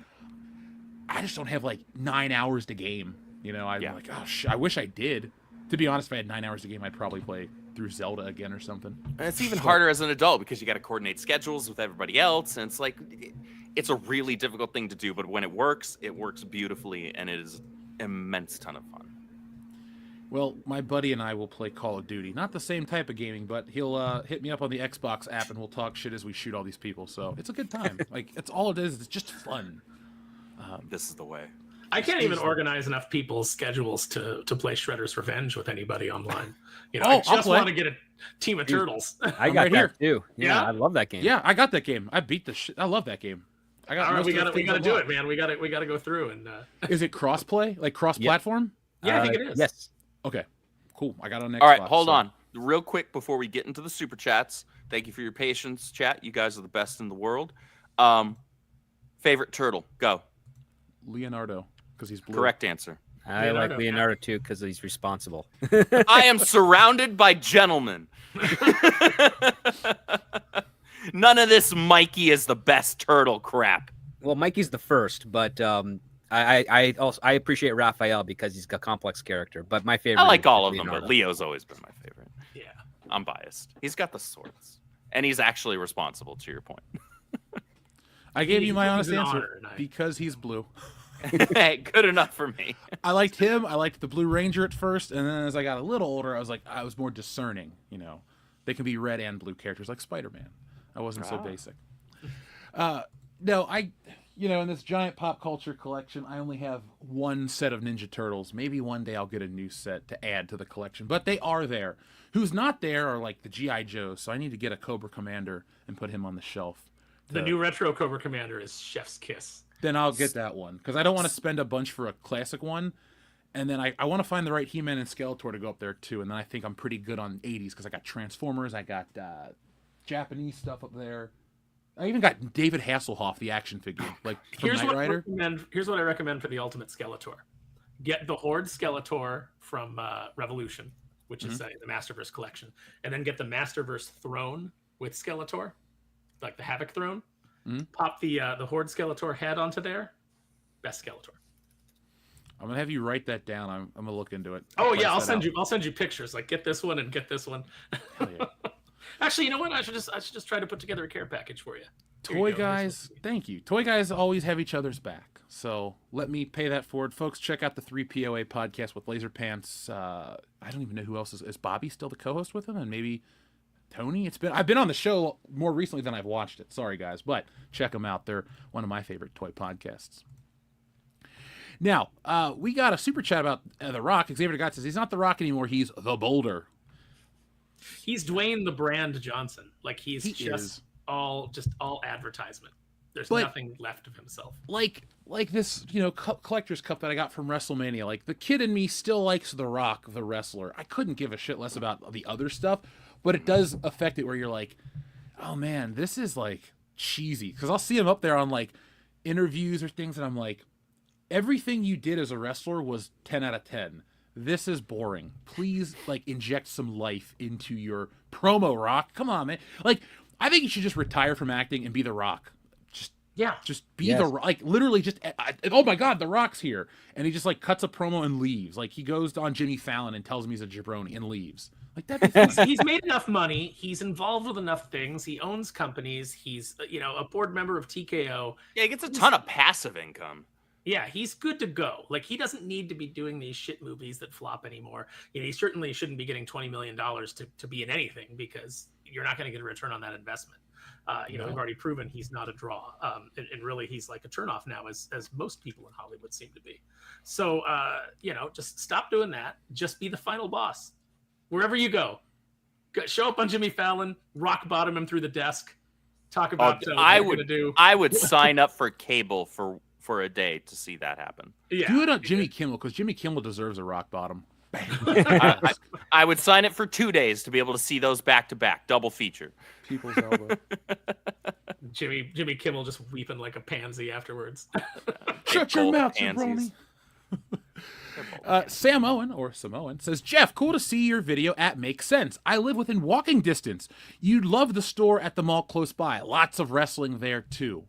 I just don't have like 9 hours to game. I'm like, oh, I wish I did. To be honest, if I had 9 hours a game, I'd probably play through Zelda again or something. And it's even harder as an adult because you got to coordinate schedules with everybody else, and it's like it's a really difficult thing to do. But when it works beautifully, and it is an immense ton of fun. Well, my buddy and I will play Call of Duty. Not the same type of gaming, but he'll hit me up on the Xbox app, and we'll talk shit as we shoot all these people. So it's a good time. Like, it's all it is. It's just fun. This is the way. I can't even organize enough people's schedules to play Shredder's Revenge with anybody online. I just want to get a team of turtles. I got right that here too. Yeah? I love that game. Yeah, I got that game. I beat the shit. I love that game. I got All right, most we of the got to things do unlocked. it, man. We got to go through and. Is it cross-play? Like cross-platform? Yeah, I think it is. Yes. Okay, cool. I got on Xbox. All right, hold so- on. Real quick before we get into the super chats. Thank you for your patience, chat. You guys are the best in the world. Favorite turtle? Go. Leonardo, because he's blue. Correct answer. I like Leonardo too because he's responsible. I am surrounded by gentlemen. None of this Mikey is the best turtle crap. Well, Mikey's the first, but I also appreciate Raphael because he's got complex character. But my favorite. I like is all of them, Leonardo. but Leo's always been my favorite. Yeah. I'm biased. He's got the swords. And he's actually responsible, to your point. I gave you my He's honest an answer honor knight. because he's blue. Hey, good enough for me. I liked him. I liked the Blue Ranger at first, and then as I got a little older, I was more discerning. You know, they can be red and blue characters like Spider-Man. I wasn't so basic. No, in this giant pop culture collection, I only have one set of Ninja Turtles. Maybe one day I'll get a new set to add to the collection, but they are there. Who's not there are like the G.I. Joes, so I need to get a Cobra Commander and put him on the shelf. The new retro Cobra Commander is Chef's Kiss. Then I'll get that one because I don't want to spend a bunch for a classic one, and then I want to find the right He-Man and Skeletor to go up there too. And then I think I'm pretty good on 80s because I got Transformers, I got Japanese stuff up there. I even got David Hasselhoff, the action figure, like from Knight Rider. Here's what I recommend for the Ultimate Skeletor: get the Horde Skeletor from Revolution, which is the Masterverse collection, and then get the Masterverse Throne with Skeletor, like the Havoc Throne. Pop the Horde Skeletor head onto there. Best Skeletor. I'm gonna have you write that down. I'm gonna look into it. Oh yeah, I'll send you pictures. Like get this one and get this one. Hell yeah. Actually, you know what? I should just try to put together a care package for you. Here you Toy go. guys, thank you. Toy guys always have each other's back. So let me pay that forward. Folks, check out the 3POA podcast with Laser Pants. I don't even know who else is Bobby still the co-host with him? And maybe Tony? I've been on the show more recently than I've watched it. Sorry guys, but check them out. They're one of my favorite toy podcasts. Now, we got a super chat about The Rock. Xavier Gott says he's not The Rock anymore. He's the Boulder. He's Dwayne the Brand Johnson. Like he is. all advertisement. There's nothing left of himself. Like this, collector's cup that I got from WrestleMania. Like the kid in me still likes The Rock, the wrestler. I couldn't give a shit less about the other stuff, but it does affect it where you're like, oh man, this is like cheesy. Because I'll see him up there on like interviews or things, and I'm like, everything you did as a wrestler was 10 out of 10. This is boring. Please, like, inject some life into your promo, Rock. Come on, man. Like, I think you should just retire from acting and be The Rock. Just be the Rock. Like, literally just, oh my God, The Rock's here. And he just, like, cuts a promo and leaves. Like, he goes on Jimmy Fallon and tells him he's a jabroni and leaves. Like, that'd be fun. He's made enough money. He's involved with enough things. He owns companies. He's, a board member of TKO. Yeah, he gets a ton of passive income. Yeah, he's good to go. Like, he doesn't need to be doing these shit movies that flop anymore. He certainly shouldn't be getting $20 million to be in anything because you're not going to get a return on that investment. We've already proven he's not a draw. And really, he's like a turnoff now, as most people in Hollywood seem to be. So, just stop doing that. Just be the final boss. Wherever you go, show up on Jimmy Fallon, rock bottom him through the desk, talk about what you're going to do. I would sign up for cable for a day to see that happen. Yeah, do it on Jimmy Kimmel because Jimmy Kimmel deserves a rock bottom. I would sign it for 2 days to be able to see those back to back, double feature. People's elbow. Jimmy Kimmel just weeping like a pansy afterwards. Shut your mouth, jabroni. Sam Owen, or Samoan, says, Jeff, cool to see your video at Make Sense. I live within walking distance. You'd love the store at the mall close by. Lots of wrestling there, too.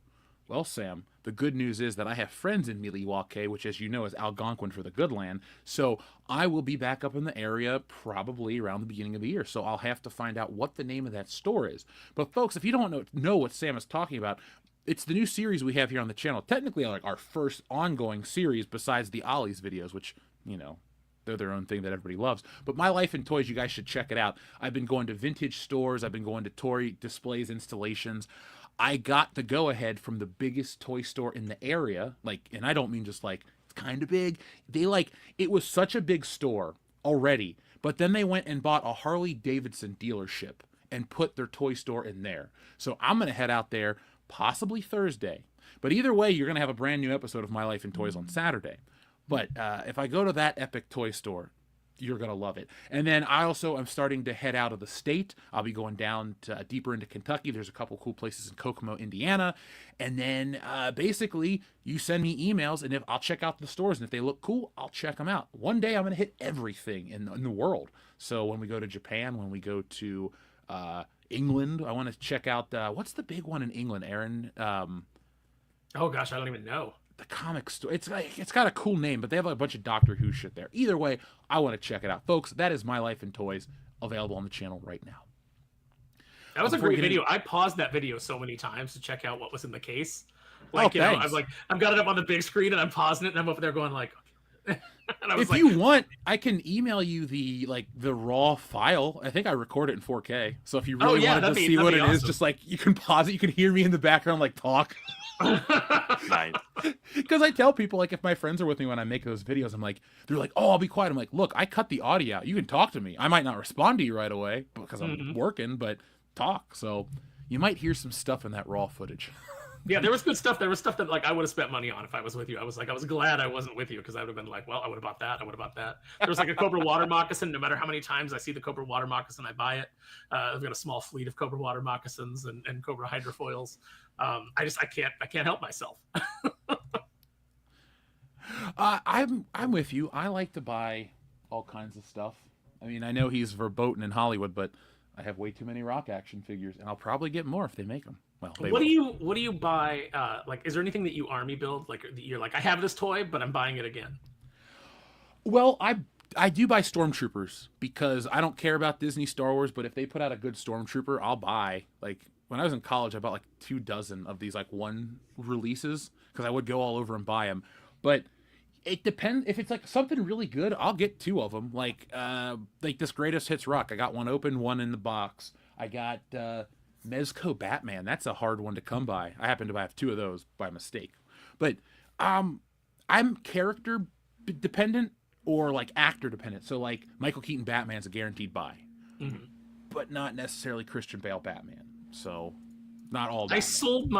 Well, Sam, the good news is that I have friends in Milwaukee, which, as you know, is Algonquin for the good land. So I will be back up in the area probably around the beginning of the year. So I'll have to find out what the name of that store is. But, folks, if you don't know what Sam is talking about, it's the new series we have here on the channel. Technically, like our first ongoing series besides the Ollie's videos, which, they're their own thing that everybody loves. But My Life in Toys, you guys should check it out. I've been going to vintage stores. I've been going to toy displays, installations. I got the go-ahead from the biggest toy store in the area. And I don't mean just it's kind of big. It was such a big store already. But then they went and bought a Harley Davidson dealership and put their toy store in there. So I'm going to head out there possibly Thursday. But either way, you're going to have a brand new episode of My Life in Toys on Saturday. But if I go to that epic toy store, you're going to love it. And then I also am starting to head out of the state. I'll be going down to, deeper into Kentucky. There's a couple cool places in Kokomo, Indiana. And then basically you send me emails, and if I'll check out the stores, and if they look cool, I'll check them out. One day I'm going to hit everything in the world. So when we go to Japan, when we go to England, I want to check out what's the big one in England, Aaron? Oh gosh, I don't even know. The comic store. It's got a cool name, but they have a bunch of Doctor Who shit there. Either way, I want to check it out, folks. That is My Life in Toys, available on the channel right now. That was a great video. I paused that video so many times to check out what was in the case. Like, you know, I'm like, I've got it up on the big screen and I'm pausing it, and I'm over there going like, okay. And I was if you want, I can email you the raw file. I think I recorded it in 4K. So if you really wanted to see what it is, just like you can pause it. You can hear me in the background like talk. Nice. Because I tell people, like, if my friends are with me when I make those videos, I'm like, they're like, oh, I'll be quiet. I'm like, look, I cut the audio out. You can talk to me. I might not respond to you right away because I'm working, but talk. So you might hear some stuff in that raw footage. Yeah, there was good stuff. There was stuff that like I would have spent money on if I was with you. I was glad I wasn't with you, because I would have been like, well, I would have bought that. I would have bought that. There was like a Cobra water moccasin. No matter how many times I see the Cobra water moccasin, I buy it. I've got a small fleet of Cobra water moccasins and Cobra hydrofoils. I can't help myself. I'm with you. I like to buy all kinds of stuff. I mean, I know he's verboten in Hollywood, but I have way too many Rock action figures, and I'll probably get more if they make them. Well, what do you buy? Like, is there anything that you army build? Like, you're like, I have this toy, but I'm buying it again. Well, I do buy Stormtroopers because I don't care about Disney Star Wars, but if they put out a good Stormtrooper, I'll buy. Like, when I was in college, I bought like 24 of these like one releases because I would go all over and buy them. But it depends. If it's like something really good, I'll get 2 of them. Like this Greatest Hits Rock. I got one open, one in the box. I got Mezco Batman. That's a hard one to come by. I happen to have 2 of those by mistake. But I'm character dependent or like actor dependent. So like Michael Keaton Batman's a guaranteed buy, but not necessarily Christian Bale Batman. So not all Batman. I sold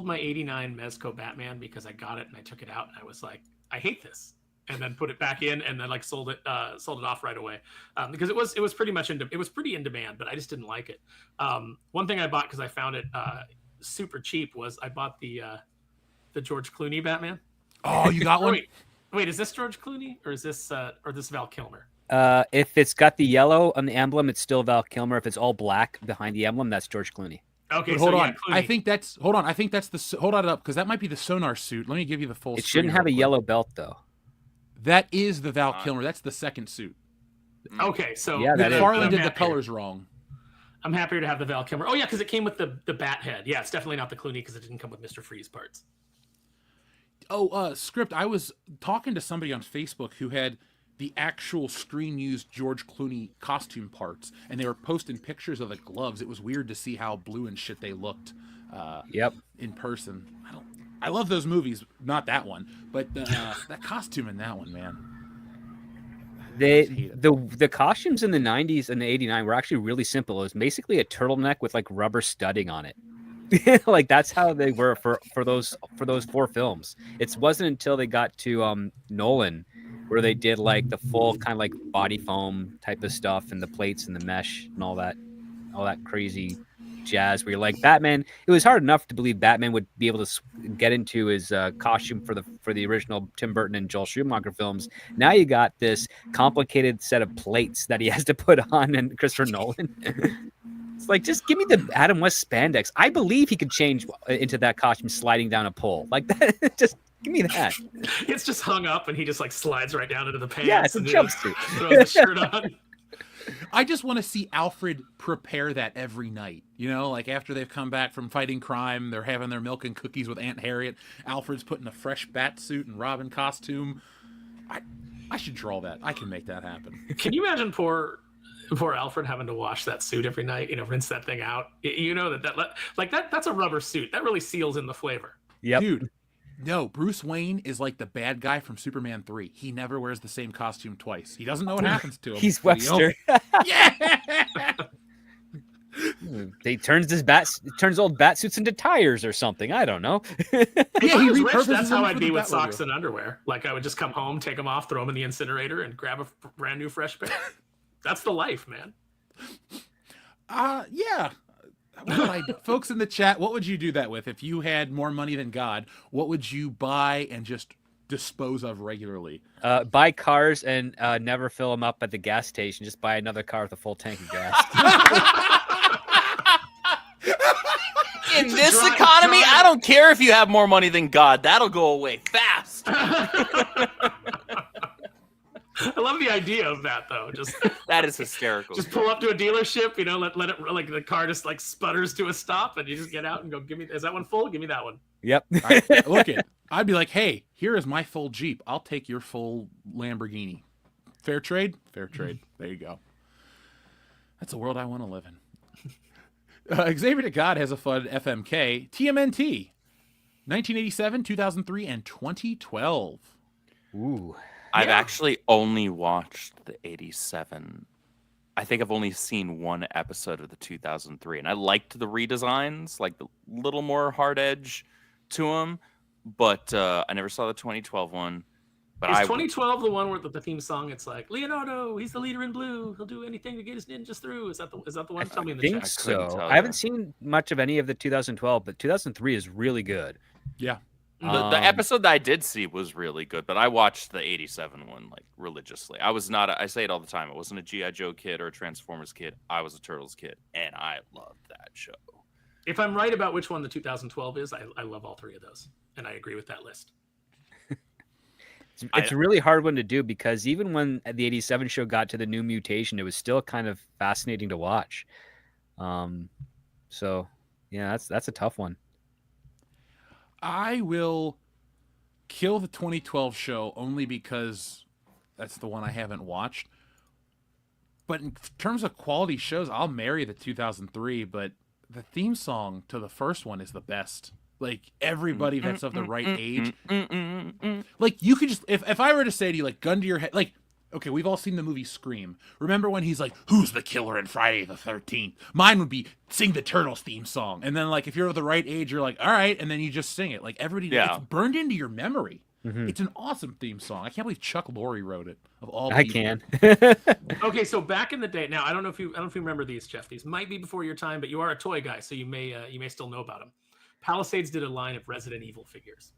my '89 Mezco Batman because I got it and I took it out and I was like, I hate this, and then put it back in and then like sold it off right away because it was pretty much pretty in demand, but I just didn't like it. One thing I bought because I found it super cheap was I bought the George Clooney Batman. Oh, you got one? Wait, is this George Clooney or is this Val Kilmer? If it's got the yellow on the emblem, it's still Val Kilmer. If it's all black behind the emblem, that's George Clooney. Okay, but hold on. I think that's hold on it up because that might be the Sonar suit. Let me give you the full. It shouldn't have a yellow belt though. That is the Val Kilmer. That's the second suit. Okay, so yeah, McFarlane did the colors wrong. I'm happier to have the Val Kilmer. Oh yeah, because it came with the bat head. Yeah, it's definitely not the Clooney because it didn't come with Mr. Freeze parts. Oh, Script. I was talking to somebody on Facebook who had the actual screen-used George Clooney costume parts, and they were posting pictures of the gloves. It was weird to see how blue and shit they looked. In person. I love those movies. Not that one, but that costume in that one, man. The costumes in the 90s and the 89 were actually really simple. It was basically a turtleneck with like rubber studding on it. Like that's how they were for those 4 films. It wasn't until they got to Nolan where they did like the full kind of like body foam type of stuff and the plates and the mesh and all that crazy jazz where you're like Batman. It was hard enough to believe Batman would be able to get into his costume for the original Tim Burton and Joel Schumacher films. Now you got this complicated set of plates that he has to put on, and Christopher Nolan. It's like, just give me the Adam West spandex. I believe he could change into that costume sliding down a pole like that. Just give me that. It's just hung up and he just like slides right down into the pants. Yeah, it's a jumpsuit. Throws the shirt on. I just want to see Alfred prepare that every night. You know, like after they've come back from fighting crime, they're having their milk and cookies with Aunt Harriet. Alfred's putting a fresh bat suit and Robin costume. I should draw that. I can make that happen. Can you imagine poor Alfred having to wash that suit every night? You know, rinse that thing out. You know that's a rubber suit. That really seals in the flavor. Yep. Dude. No, Bruce Wayne is like the bad guy from Superman 3. He never wears the same costume twice. He doesn't know what happens to him. He's Webster. Yeah. He turns old bat suits into tires or something. I don't know. Yeah, he rich. repurposes That's how them I'd for be the with Bat socks Rodeo. and underwear. Like I would just come home, take them off, throw them in the incinerator, and grab a brand new fresh pair. That's the life, man. Yeah. Folks in the chat, what would you do that with if you had more money than God? What would you buy and just dispose of regularly? Buy cars and never fill them up at the gas station. Just buy another car with a full tank of gas. In this economy, I don't care if you have more money than God. That'll go away fast. I love the idea of that, though. Just That is hysterical. just pull up to a dealership, let it like the car just like sputters to a stop, and you just get out and go, "Give me, is that one full? Give me that one." Yep. I'd be like, hey, here is my full Jeep. I'll take your full Lamborghini. Fair trade? Fair trade. There you go. That's a world I want to live in. Xavier to God has a fun FMK. TMNT. 1987, 2003, and 2012. Ooh. I've actually only watched the 87. I think I've only seen one episode of the 2003, and I liked the redesigns, like the little more hard edge to them, but I never saw the 2012 one. But Is 2012 the one where the theme song? It's like Leonardo, he's the leader in blue. He'll do anything to get his ninjas through. Is that the one? Tell me in the think chat. so. tell I haven't you. seen much of any of the 2012, but 2003 is really good. Yeah. The episode that I did see was really good, but I watched the 87 one like religiously. I was not, I say it all the time, I wasn't a G.I. Joe kid or a Transformers kid. I was a Turtles kid, and I loved that show. If I'm right about which one the 2012 is, I love all three of those, and I agree with that list. It's a really hard one to do because even when the 87 show got to the New Mutation, it was still kind of fascinating to watch. So yeah, that's a tough one. I will kill the 2012 show only because that's the one I haven't watched. But in terms of quality shows, I'll marry the 2003, but the theme song to the first one is the best. Like, everybody that's of the right age. Like, you could just... If I were to say to you, like, gun to your head... Like, okay, we've all seen the movie Scream. Remember when he's like, who's the killer in Friday the 13th? Mine would be sing the Turtles theme song. And then, like, if you're of the right age, you're like, all right, and then you just sing it. Like, everybody... Yeah. It's burned into your memory. Mhm. It's an awesome theme song. I can't believe Chuck Lorre wrote it. Of all I people. can. Okay, so back in the day, now I don't know if you remember these, Jeff. These might be before your time, but you are a toy guy, so you may still know about them. Palisades did a line of Resident Evil figures.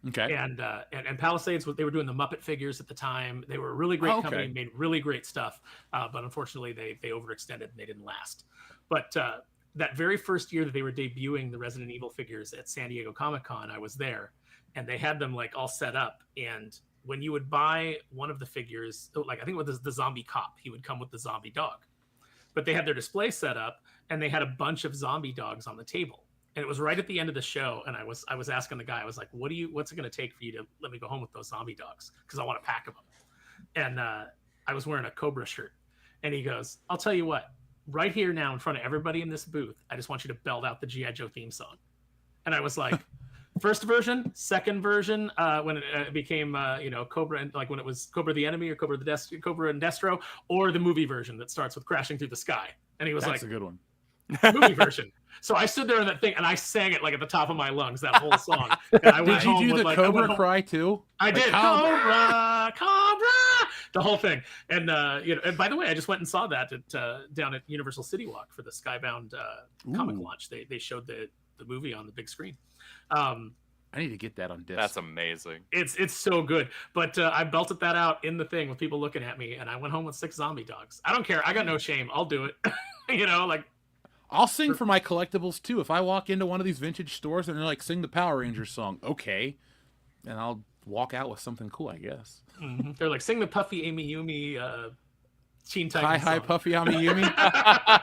Okay. And Palisades, they were doing the Muppet figures at the time. They were a really great company, made really great stuff. But unfortunately, they overextended and they didn't last. But that very first year that they were debuting the Resident Evil figures at San Diego Comic-Con, I was there, and they had them like all set up. And when you would buy one of the figures, like I think it was the zombie cop, he would come with the zombie dog. But they had their display set up, and they had a bunch of zombie dogs on the table. And it was right at the end of the show, and I was asking the guy, I was like, what's it going to take for you to let me go home with those zombie dogs? Because I want a pack of them. And I was wearing a Cobra shirt. And he goes, I'll tell you what, right here now in front of everybody in this booth, I just want you to belt out the G.I. Joe theme song. And I was like, first version, second version, when it became, Cobra, and like when it was Cobra the Enemy or Cobra and Destro, or the movie version that starts with Crashing Through the Sky. And he was That's like, a good one. movie version. So I stood there in that thing and I sang it like at the top of my lungs, that whole song. And I went Did you home do with, the like, Cobra cry too? I Like, did. Cobra, the whole thing. And and by the way, I just went and saw that down at Universal City Walk for the Skybound comic Ooh. launch. They showed the movie on the big screen. I need to get that on disc. That's amazing. It's so good. But I belted that out in the thing with people looking at me, and I went home with 6 zombie dogs. I don't care. I got no shame. I'll do it. Like. I'll sing for my collectibles too. If I walk into one of these vintage stores and they're like, sing the Power Rangers song, okay. And I'll walk out with something cool, I guess. Mm-hmm. They're like, sing the Puffy Amy Yumi Teen Titans Hi, song. Puffy Amiyumi.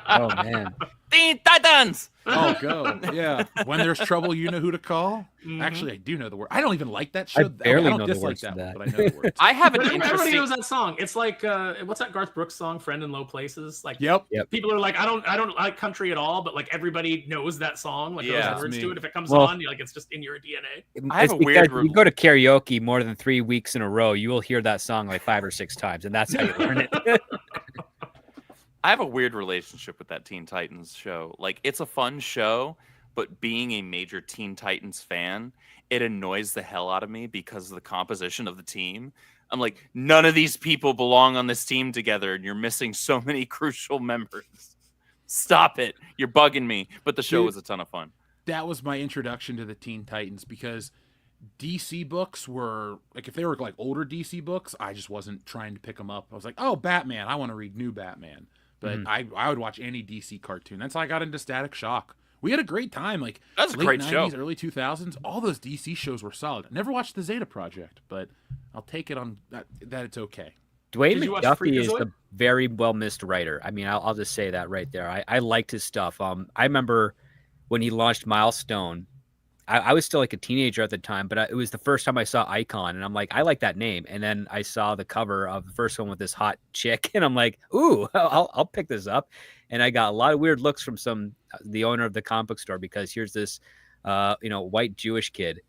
Oh man. Teen Titans! Oh, go. Yeah. When there's trouble, you know who to call. Mhm. Actually, I do know the word. I don't even like that show. I barely don't know the dislike words to one, that. but I know the words. I have an But everybody interesting... knows that song. It's like what's that Garth Brooks song, "Friend in Low Places"? Like, Yep. people are like, I don't like country at all, but like everybody knows that song. Like, Yeah. knows the words Me. to it. If it comes Well- on, like it's just in your DNA. I have It's a weird because you go to karaoke more than 3 weeks in a row, you will hear that song like 5 or 6 times, and that's how you learn it. I have a weird relationship with that Teen Titans show. Like, it's a fun show, but being a major Teen Titans fan, it annoys the hell out of me because of the composition of the team. I'm like, none of these people belong on this team together, and you're missing so many crucial members. Stop it. You're bugging me. But the show was a ton of fun. That was my introduction to the Teen Titans because DC books were like, if they were like older DC books, I just wasn't trying to pick them up. I was like, oh, Batman, I want to read new Batman. But I would watch any DC cartoon. That's how I got into Static Shock. We had a great time. Like, that's a late great 90s, show. Early 2000s, all those DC shows were solid. Never watched the Zeta Project, but I'll take it on that it's okay. Dwayne Did you watch McDuffie is Freakazoid? a very well missed writer. I mean, I'll just say that right there. I liked his stuff. I remember when he launched Milestone. I was still like a teenager at the time, but it was the first time I saw Icon, and I'm like, I like that name. And then I saw the cover of the first one with this hot chick, and I'm like, ooh, I'll pick this up. And I got a lot of weird looks from the owner of the comic book store, because here's this white Jewish kid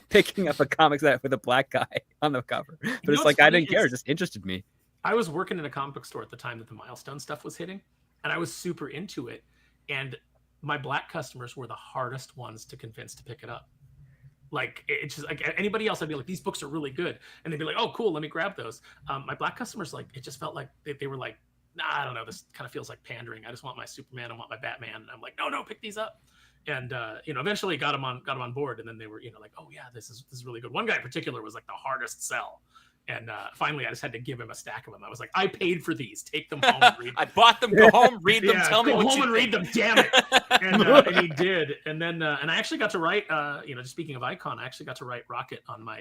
picking up a comic set with a black guy on the cover. But it's like, I didn't care. It just interested me. I was working in a comic book store at the time that the Milestone stuff was hitting, and I was super into it. And my black customers were the hardest ones to convince to pick it up. Like, it's just like anybody else, I'd be like, these books are really good. And they'd be like, oh, cool, let me grab those. My black customers, like, it just felt like they were like, nah, I don't know, this kind of feels like pandering. I just want my Superman, I want my Batman. And I'm like, no, pick these up. And eventually got them on board. And then they were, like, oh yeah, this is really good. One guy in particular was like the hardest sell. And finally, I just had to give him a stack of them. I was like, I paid for these. Take them home and read them. I bought them. Go home, read them. Tell me go what home you and think. read them. Damn it! And he did. And then and I actually got to write. Just speaking of Icon, I actually got to write Rocket on my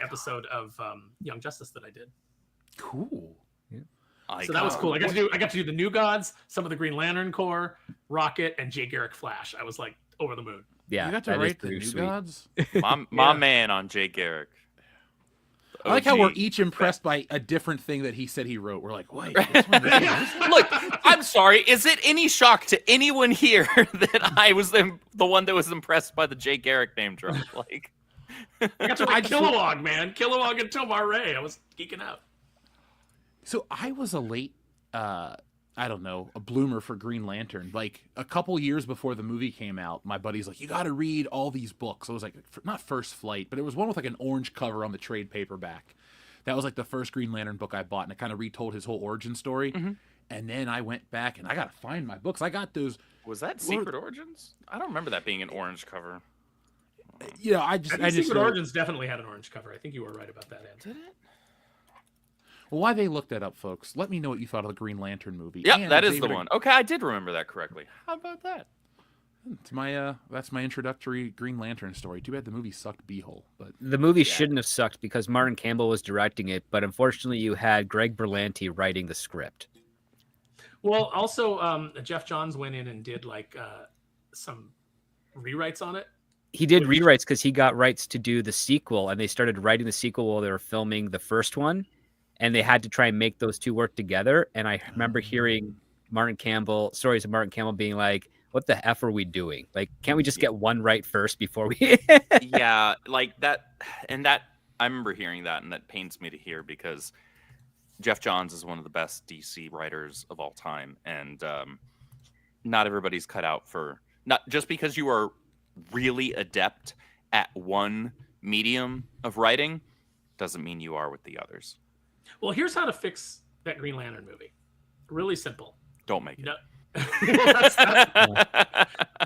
episode of Young Justice that I did. Cool. So that was cool. I got to do the New Gods, some of the Green Lantern Corps, Rocket, and Jay Garrick Flash. I was like over the moon. Yeah, you got to write the New Gods. My man on Jay Garrick. I like how we're each impressed by a different thing that he said he wrote. We're like, wait, this one Look, I'm sorry. Is it any shock to anyone here that I was the one that was impressed by the Jay Garrick name drop? Like, I got to write Kilowog, man. Kilowog and Tomar Ray. I was geeking out. So I was a late, a bloomer for Green Lantern. Like, a couple years before the movie came out, my buddy's like, you got to read all these books. I was like, not First Flight, but it was one with like an orange cover on the trade paperback. That was like the first Green Lantern book I bought, and it kind of retold his whole origin story. Mm-hmm. And then I went back, and I got to find my books. I got those. Was that Secret Origins? I don't remember that being an orange cover. I think Secret Origins definitely had an orange cover. I think you were right about that, Ed. Did it? Well, while they looked that up, folks, let me know what you thought of the Green Lantern movie. Yeah, that is the one. Okay, I did remember that correctly. How about that? It's that's my introductory Green Lantern story. Too bad the movie sucked b-hole. But the movie shouldn't have sucked because Martin Campbell was directing it, but unfortunately you had Greg Berlanti writing the script. Well, also Jeff Johns went in and did like some rewrites on it. He did rewrites because he got rights to do the sequel, and they started writing the sequel while they were filming the first one. And they had to try and make those two work together. And I remember hearing stories of Martin Campbell being like, what the F are we doing? Like, can't we just get one right first before we... Yeah, like that. And that, I remember hearing that, and that pains me to hear because Jeff Johns is one of the best DC writers of all time. And not everybody's cut out for... Not just because you are really adept at one medium of writing doesn't mean you are with the others. Well, here's how to fix that Green Lantern movie. Really simple. Don't make it. No.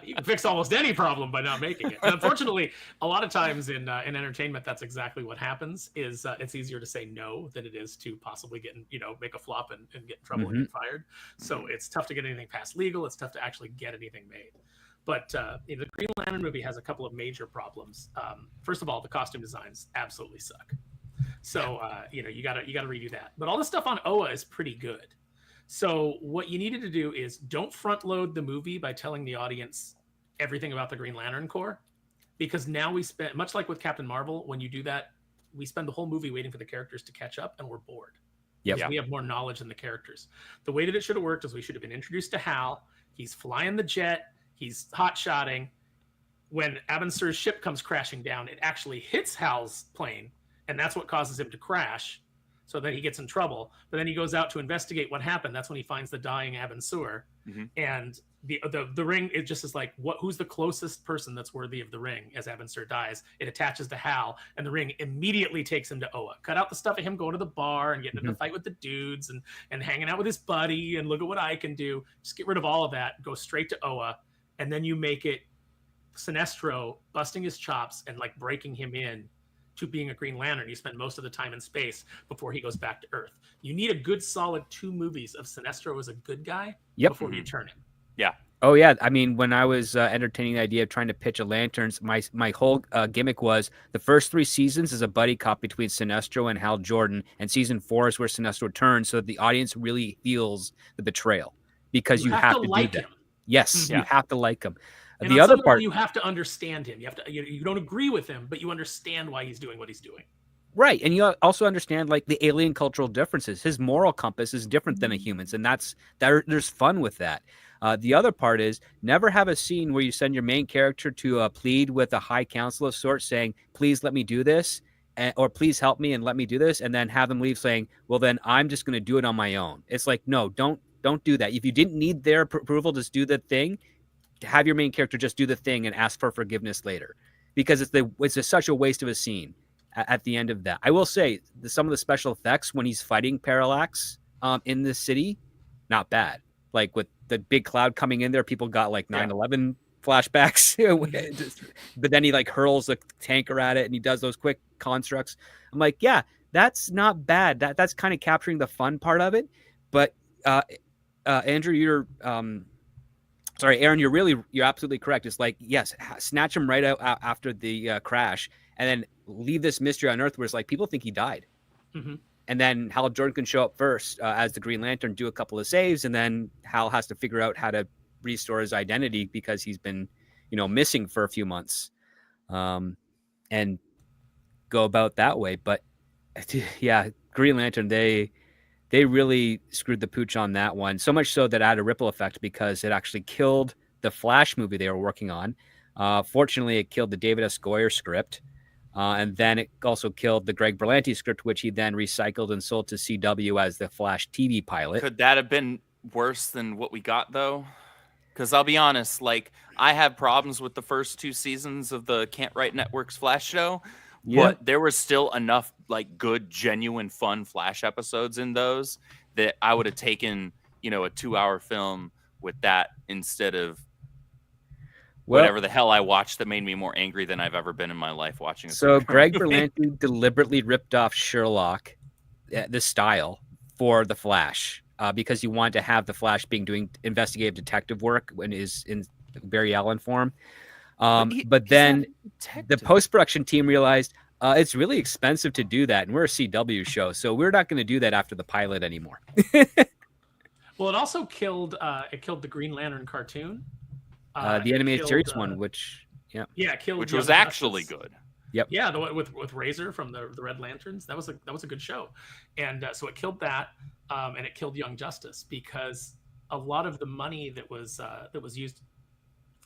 You can fix almost any problem by not making it. And unfortunately, a lot of times in entertainment, that's exactly what happens. Is it's easier to say no than it is to possibly make a flop and get in trouble and get fired. So it's tough to get anything past legal. It's tough to actually get anything made. But the Green Lantern movie has a couple of major problems. First of all, the costume designs absolutely suck. So you gotta redo that. But all the stuff on OA is pretty good. So what you needed to do is don't front load the movie by telling the audience everything about the Green Lantern Corps, because now we spend, much like with Captain Marvel, when you do that, we spend the whole movie waiting for the characters to catch up, and we're bored. Yep. We have more knowledge than the characters. The way that it should have worked is we should have been introduced to Hal. He's flying the jet. He's hot-shotting. When Abin Sur's ship comes crashing down, it actually hits Hal's plane, and that's what causes him to crash. So then he gets in trouble. But then he goes out to investigate what happened. That's when he finds the dying Abin Sur. Mhm. And the ring, it just is like, who's the closest person that's worthy of the ring as Abin Sur dies? It attaches to Hal, and the ring immediately takes him to Oa. Cut out the stuff of him going to the bar and getting into a fight with the dudes and hanging out with his buddy and look at what I can do. Just get rid of all of that. Go straight to Oa. And then you make it Sinestro busting his chops and like breaking him in to being a Green Lantern. You spend most of the time in space before he goes back to Earth. You need a good solid 2 movies of Sinestro as a good guy before you turn him. Yeah. Oh yeah, I mean, when I was entertaining the idea of trying to pitch a Lanterns, my whole gimmick was the first 3 seasons is a buddy cop between Sinestro and Hal Jordan, and season 4 is where Sinestro turns, so that the audience really feels the betrayal, because you have to like do that. him. Yes, you have to like him. And the on other some part, level, you have to understand him. You have to. You don't agree with him, but you understand why he's doing what he's doing. right? And you also understand like the alien cultural differences. His moral compass is different than a human's, and there's fun with that. The other part is never have a scene where you send your main character to plead with a high council of sorts, saying, "Please let me do this," or "Please help me and let me do this," and then have them leave saying, "Well, then I'm just going to do it on my own." It's like, no, don't do that. If you didn't need their approval, just do the thing. Have your main character just do the thing and ask for forgiveness later, because it's such a waste of a scene at the end of that. I will say some of the special effects when he's fighting Parallax in the city, not bad. Like with the big cloud coming in there, people got like 9/11 flashbacks. But then he like hurls a tanker at it and he does those quick constructs. I'm like, yeah, that's not bad. That's kind of capturing the fun part of it. But Andrew, Aaron, you're absolutely correct. It's like, yes, snatch him right out after the crash, and then leave this mystery on Earth where it's like people think he died. Mm-hmm. And then Hal Jordan can show up first as the Green Lantern, do a couple of saves, and then Hal has to figure out how to restore his identity because he's been, missing for a few months, and go about that way. But yeah, Green Lantern, they really screwed the pooch on that one. So much so that it had a ripple effect because it actually killed the Flash movie they were working on. Fortunately, it killed the David S. Goyer script. And then it also killed the Greg Berlanti script, which he then recycled and sold to CW as the Flash TV pilot. Could that have been worse than what we got, though? Because I'll be honest, like, I have problems with the first 2 seasons of the Can't Write Network's Flash show. Yeah. But there was still enough like good, genuine, fun Flash episodes in those that I would have taken, a 2-hour film with that instead of whatever the hell I watched that made me more angry than I've ever been in my life watching. So Greg Berlanti deliberately ripped off Sherlock, the style, for the Flash because he wanted to have the Flash doing investigative detective work when is in Barry Allen form. But then the post-production team realized it's really expensive to do that, and we're a CW show, so we're not going to do that after the pilot anymore. Well, it also killed the Green Lantern cartoon, the animated series one, which killed, which was actually good. Yep. Yeah, the one with Razor from the Red Lanterns. That was a good show, and so it killed that, and it killed Young Justice because a lot of the money that was used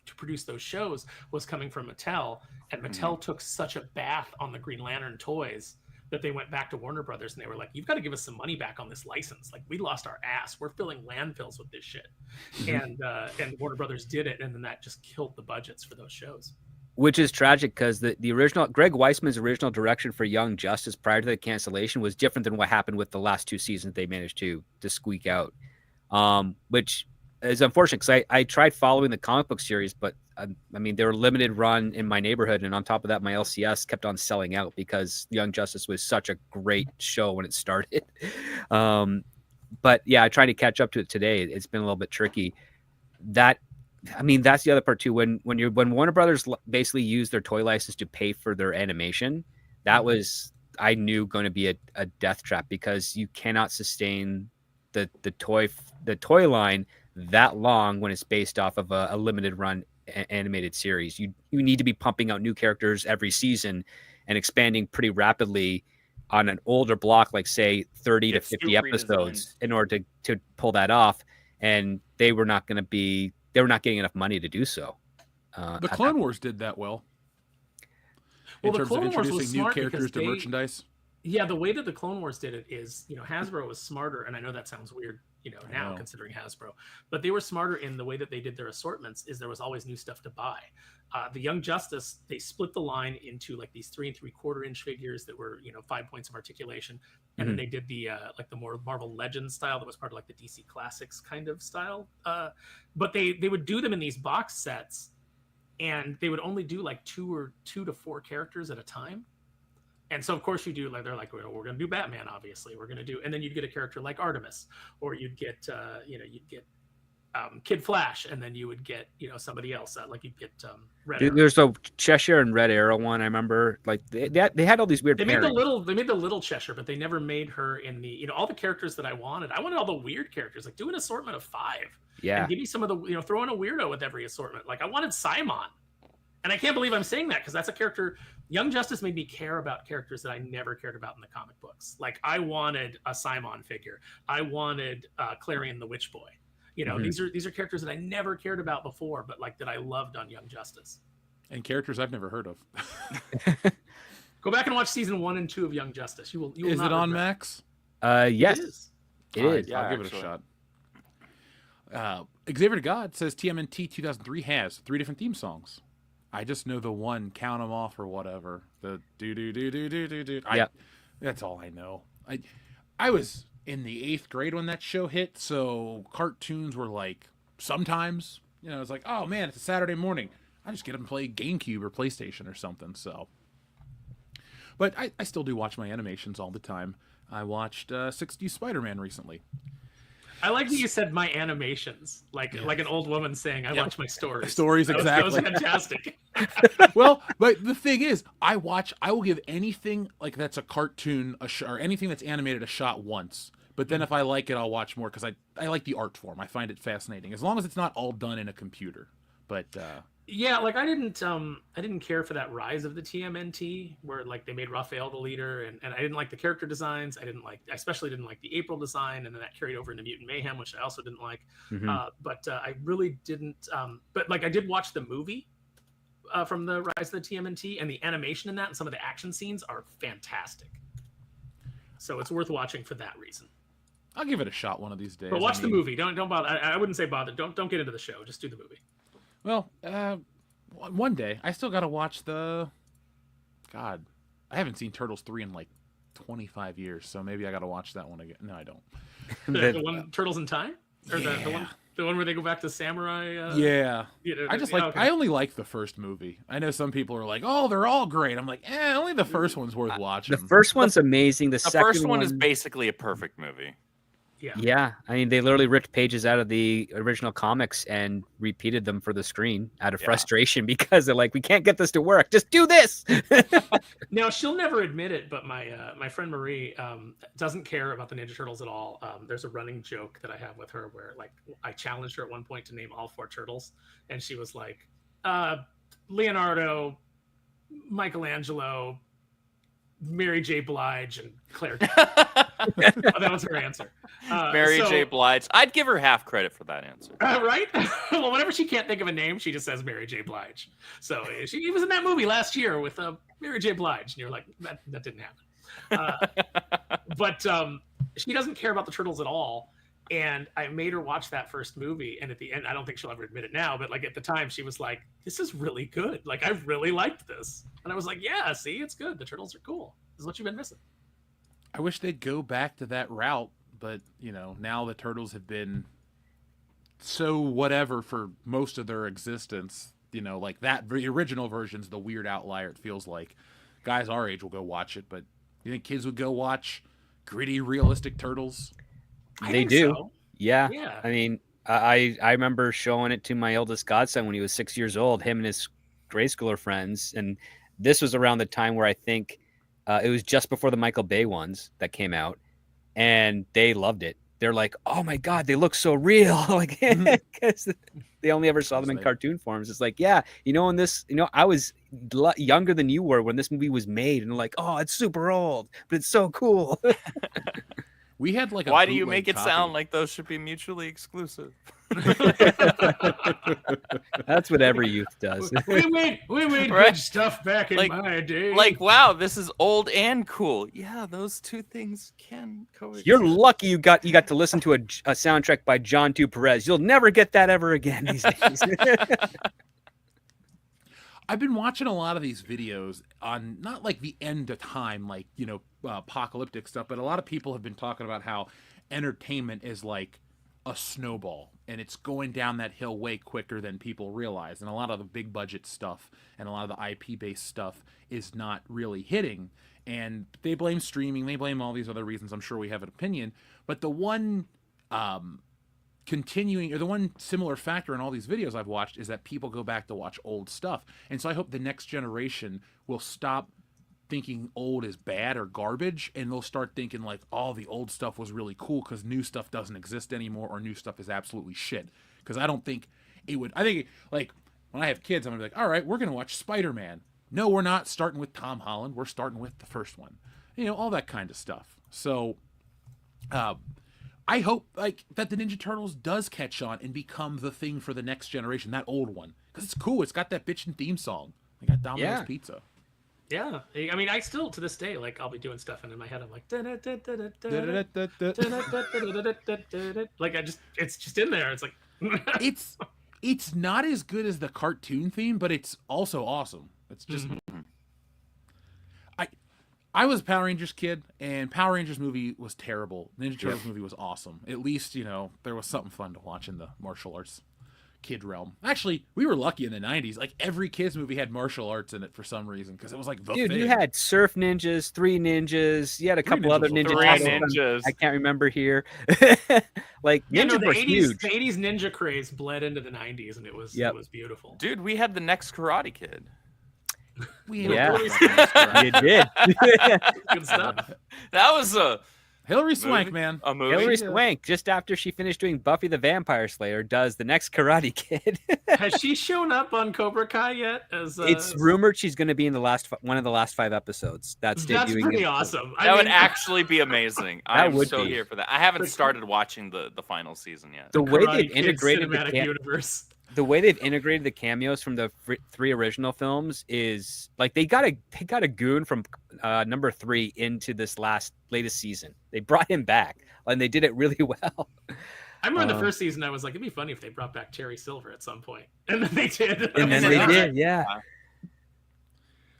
to produce those shows was coming from Mattel, and Mattel took such a bath on the Green Lantern toys that they went back to Warner Brothers and they were like, "You've got to give us some money back on this license. Like, we lost our ass. We're filling landfills with this shit." And Warner Brothers did it, and then that just killed the budgets for those shows. Which is tragic because the original Greg Weisman's original direction for Young Justice prior to the cancellation was different than what happened with the last 2 seasons they managed to squeak out, which is unfortunate because I tried following the comic book series, but I mean, they were limited run in my neighborhood, and on top of that, my LCS kept on selling out because Young Justice was such a great show when it started. But yeah, I tried to catch up to it today. It's been a little bit tricky. That's the other part too. When Warner Brothers basically used their toy license to pay for their animation, that was, I knew, going to be a death trap because you cannot sustain the toy line that long when it's based off of a limited run animated series. You need to be pumping out new characters every season and expanding pretty rapidly on an older block, like say 30 to 50 episodes, in order to pull that off. And they were not getting enough money to do so. The Clone Wars did that well. Well, In the terms of Clone Wars was introducing new smart characters because to merchandise. Yeah, the way that the Clone Wars did it is, Hasbro was smarter, and I know that sounds weird, now know. considering Hasbro, but they were smarter in the way that they did their assortments. Is there was always new stuff to buy. The Young Justice, they split the line into like these 3 3/4 inch figures that were 5 points of articulation, and then they did the like the more Marvel Legends style that was part of like the DC Classics kind of style. But they would do them in these box sets, and they would only do like 2 to 4 characters at a time. And so, of course, you do like they're like, well, we're going to do Batman, obviously. We're going to do, and then you'd get a character like Artemis, or you'd get, Kid Flash, and then you would get, somebody else. Like you'd get Red Arrow. There's a Cheshire and Red Arrow one. I remember, like they had all these weird. They made the little Cheshire, but they never made her in the, all the characters that I wanted. I wanted all the weird characters. Like do an assortment of 5. Yeah. And give me some of the, throw in a weirdo with every assortment. Like I wanted Simon. And I can't believe I'm saying that because that's a character. Young Justice made me care about characters that I never cared about in the comic books. Like I wanted a Simon figure. I wanted Clarion the Witch Boy. These are characters that I never cared about before, but like that I loved on Young Justice. And characters I've never heard of. Go back and watch season 1 and 2 of Young Justice. You will. Is it on Max? Yes, it is. It is. I'll give it a shot. Xavier to God says TMNT 2003 has 3 different theme songs. I just know the one, count them off or whatever. The do. Yeah. That's all I know. I was in the 8th grade when that show hit, so cartoons were like sometimes, it's like, oh man, it's a Saturday morning. I just get them to play GameCube or PlayStation or something. So, but I still do watch my animations all the time. I watched 60 Spider-Man recently. I like that you said my animations, like an old woman saying, I watch my stories. Stories, exactly. That was fantastic. Well, but the thing is, I will give anything like that's a cartoon or anything that's animated a shot once. But then if I like it, I'll watch more because I like the art form. I find it fascinating, as long as it's not all done in a computer. But yeah, like I didn't care for that rise of the TMNT where like they made Raphael the leader, and I didn't like the character designs. I especially didn't like the April design, and then that carried over into Mutant Mayhem, which I also didn't like. But I really didn't. But like I did watch the movie from the rise of the TMNT, and the animation in that and some of the action scenes are fantastic. So it's worth watching for that reason. I'll give it a shot one of these days. But watch the movie. Don't bother. I wouldn't say bother. Don't get into the show. Just do the movie. Well, one day I still got to watch the. God, I haven't seen Turtles 3 in like 25 years, so maybe I got to watch that one again. No, I don't. The one Turtles in Time, or the one where they go back to samurai. Yeah, I only like the first movie. I know some people are like, "Oh, they're all great." I'm like, only the first one's worth watching. The first one's amazing. The second first one is basically a perfect movie. Yeah. I mean, they literally ripped pages out of the original comics and repeated them for the screen out of frustration because they're like, we can't get this to work. Just do this. Now, she'll never admit it, but my friend Marie doesn't care about the Ninja Turtles at all. There's a running joke that I have with her where like I challenged her at one point to name all 4 turtles, and she was like, Leonardo, Michelangelo, Mary J. Blige, and Claire. That was her answer. Mary J. Blige. I'd give her half credit for that answer. Right? Well, whenever she can't think of a name, she just says Mary J. Blige. So she was in that movie last year with Mary J. Blige, and you're like, that didn't happen. But she doesn't care about the Turtles at all. And I made her watch that first movie, and at the end, I don't think she'll ever admit it now, but like at the time, she was like, "This is really good. Like I really liked this." And I was like, "Yeah, see, it's good. The Turtles are cool. This is what you've been missing." I wish they'd go back to that route, but now the Turtles have been so whatever for most of their existence. Like that the original version's the weird outlier. It feels like guys our age will go watch it, but you think kids would go watch gritty, realistic Turtles? They do. So. Yeah. Yeah. I mean, I remember showing it to my eldest godson when he was 6 years old, him and his grade schooler friends. And this was around the time where I think it was just before the Michael Bay ones that came out, and they loved it. They're like, "Oh my God, they look so real!" Like, because they only ever saw them in cartoon forms. It's like, yeah, in this, I was younger than you were when this movie was made, and they're like, "Oh, it's super old, but it's so cool." We had like Why do you make it sound like those should be mutually exclusive? That's what every youth does. We made Right. good stuff back in Like- my day. Like, wow, this is old and cool. Yeah, those two things can coexist. You're lucky you got to listen to a soundtrack by John 2 Perez. You'll never get that ever again these days. I've been watching a lot of these videos on not like the end of time, like, you know, apocalyptic stuff, but a lot of people have been talking about how entertainment is like a snowball and it's going down that hill way quicker than people realize. And a lot of the big budget stuff and a lot of the IP based stuff is not really hitting. And they blame streaming, they blame all these other reasons. I'm sure we have an opinion, but the one continuing, or the one similar factor in all these videos I've watched is that people go back to watch old stuff. And so I hope the next generation will stop thinking old is bad or garbage, and they'll start thinking like, oh, the old stuff was really cool because new stuff doesn't exist anymore, or new stuff is absolutely shit. Because I don't think it would. I think like when I have kids, I'm gonna be like, all right, we're gonna watch Spider-Man. No, we're not starting with Tom Holland. We're starting with the first one. You know, all that kind of stuff. So I hope like that the Ninja Turtles does catch on and become the thing for the next generation, that old one, because it's cool. It's got that bitchin' theme song. They got Domino's Pizza. Yeah, I mean, I still to this day, like, I'll be doing stuff and in my head I'm like, like it's just in there. It's like it's not as good as the cartoon theme, but it's also awesome. It's just I was a Power Rangers kid, and Power Rangers movie was terrible. Ninja Turtles movie was awesome. At least, you know, there was something fun to watch in the martial arts kid realm. Actually, we were lucky in the 90s. Like, every kids movie had martial arts in it for some reason, because it was like the Dude, thing. you had Surf Ninjas, Three Ninjas, you had a couple other ninja Three titles ninjas. I can't remember here. Like, yeah, no, ninjas the were 80s, huge. the 80s ninja craze bled into the 90s, and it was beautiful. Dude, we had the next Karate Kid. Yeah. You You did. Good stuff. That was a Hillary Swank, movie. man. A movie. Hillary Swank, just after she finished doing Buffy the Vampire Slayer, does the next Karate Kid. Has she shown up on Cobra Kai yet? As It's rumored she's going to be in one of the last 5 episodes. That's pretty debuting. awesome. That would actually be amazing. I'm would so be. here for that. I haven't started watching the final season yet. The way Karate they've Kid integrated cinematic universe. the way they've integrated the cameos from the 3 original films is like they got a goon from number 3 into this latest season. They brought him back and they did it really well. I remember the first season. I was like, it'd be funny if they brought back Terry Silver at some point, and then they did. And then they did, yeah.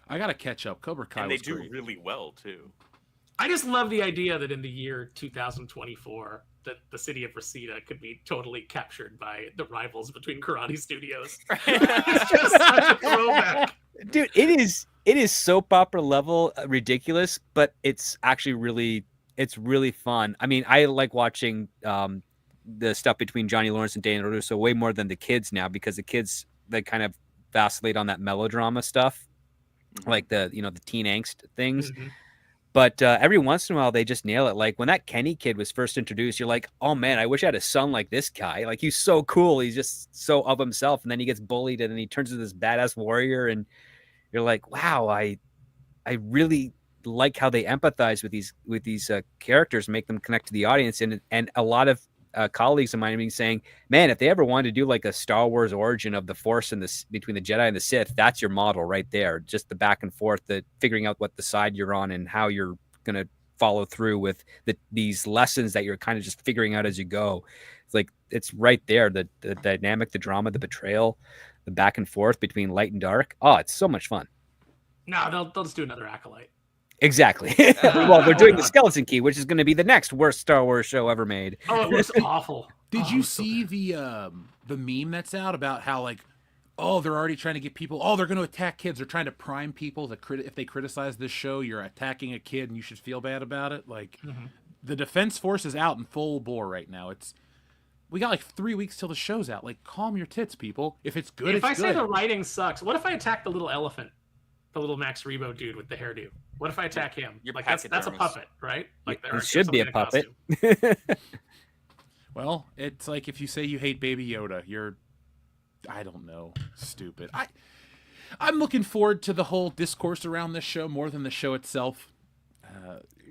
I gotta catch up. Cobra Kai And they was do great. really well too. I just love the idea that in the year 2024, that the city of Reseda could be totally captured by the rivals between karate studios. It's just such a throwback. Dude, it is soap opera level ridiculous, but it's actually really fun. I mean, I like watching the stuff between Johnny Lawrence and Daniel Russo way more than the kids now, because the kids, they kind of vacillate on that melodrama stuff, like the teen angst things. Mhm. But every once in a while, they just nail it. Like when that Kenny kid was first introduced, you're like, oh man, I wish I had a son like this guy. Like, he's so cool. He's just so of himself. And then he gets bullied and then he turns into this badass warrior. And you're like, wow, I really like how they empathize with these characters and make them connect to the audience. And a lot of colleagues of mine have been saying, man, if they ever wanted to do like a Star Wars origin of the Force and between the Jedi and the Sith, that's your model right there. Just the back and forth, the figuring out what the side you're on and how you're going to follow through with these lessons that you're kind of just figuring out as you go. It's like, it's right there. The dynamic, the drama, the betrayal, the back and forth between light and dark. Oh, it's so much fun. No, they'll just do another Acolyte. Exactly. Well, they're doing the Skeleton Key, which is going to be the next worst Star Wars show ever made. Oh, it was awful. Did Oh, you it was so see bad. the meme that's out about how, like, oh, they're already trying to get people, oh, they're going to attack kids. They're trying to prime people that if they criticize this show, you're attacking a kid and you should feel bad about it. Like, the Defense Force is out in full bore right now. We got like 3 weeks till the show's out. Like, calm your tits, people. If it's good, If it's I say good. the writing sucks, what if I attack the little elephant, the little Max Rebo dude with the hairdo? What if I attack him? Your Like, that's a pachydermis. puppet, right? Like, It should be a puppet. Well, it's like if you say you hate Baby Yoda, you're, I don't know, stupid. I'm looking forward to the whole discourse around this show more than the show itself.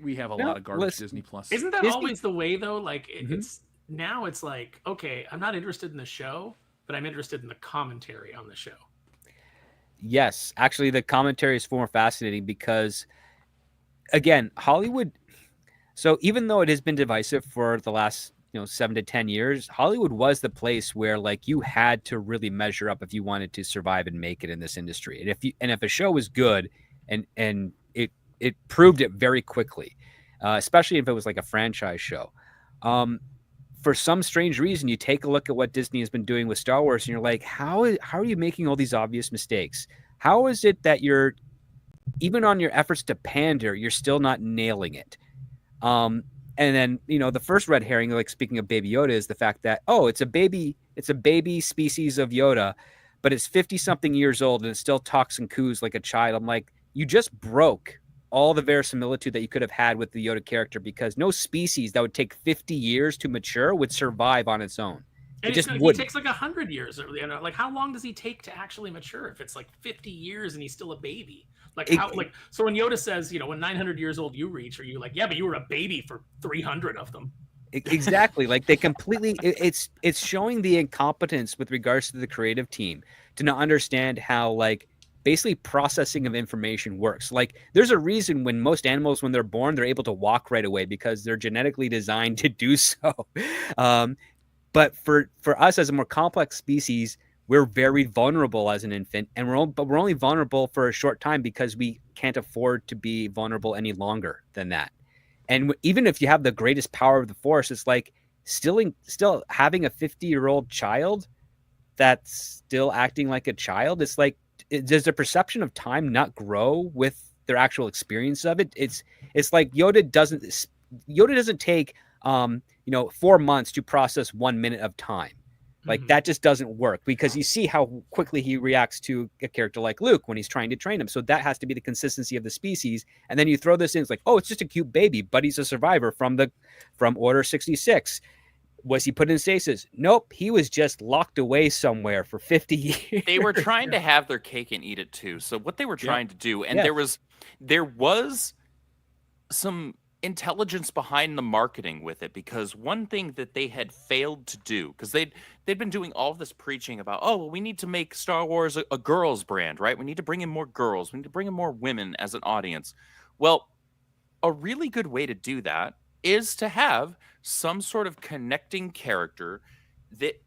We have a lot of garbage Disney Plus. Isn't that Disney- always the way though? Like it's now it's like, okay, I'm not interested in the show, but I'm interested in the commentary on the show. Yes, actually, the commentary is more fascinating because, again, Hollywood. So even though it has been divisive for the last 7 to 10 years, Hollywood was the place where like you had to really measure up if you wanted to survive and make it in this industry. And if a show was good and it proved it very quickly, especially if it was like a franchise show. For some strange reason, you take a look at what Disney has been doing with Star Wars, and you're like, how are you making all these obvious mistakes? How is it that you're even on your efforts to pander, you're still not nailing it? And then, the first red herring, like speaking of Baby Yoda, is the fact that, it's a baby species of Yoda, but it's 50 something years old and it still talks and coos like a child. I'm like, you just broke all the verisimilitude that you could have had with the Yoda character, because no species that would take 50 years to mature would survive on its own. And it just he wouldn't. takes like 100 years. Like, how long does he take to actually mature if it's like 50 years and he's still a baby? Like, so when Yoda says, when 900 years old you reach, are you like, yeah, but you were a baby for 300 of them? Exactly. Like they completely, it's showing the incompetence with regards to the creative team to not understand how like basically processing of information works. Like there's a reason when most animals, when they're born, they're able to walk right away because they're genetically designed to do so. But for us as a more complex species, we're very vulnerable as an infant, and we're only vulnerable for a short time because we can't afford to be vulnerable any longer than that. And even if you have the greatest power of the Force, it's like still having a 50-year-old child that's still acting like a child. It's like, does the perception of time not grow with their actual experience of it? It's like Yoda doesn't take 4 months to process 1 minute of time. Like that just doesn't work, because you see how quickly he reacts to a character like Luke when he's trying to train him. So that has to be the consistency of the species. And then you throw this in, it's like, it's just a cute baby, but he's a survivor from Order 66. Was he put in stasis? Nope. He was just locked away somewhere for 50 years. They were trying to have their cake and eat it too. So what they were trying to do, and there was some intelligence behind the marketing with it, because one thing that they had failed to do, because they'd been doing all of this preaching about, we need to make Star Wars a girls brand, right? We need to bring in more girls. We need to bring in more women as an audience. Well, a really good way to do that is to have some sort of connecting character that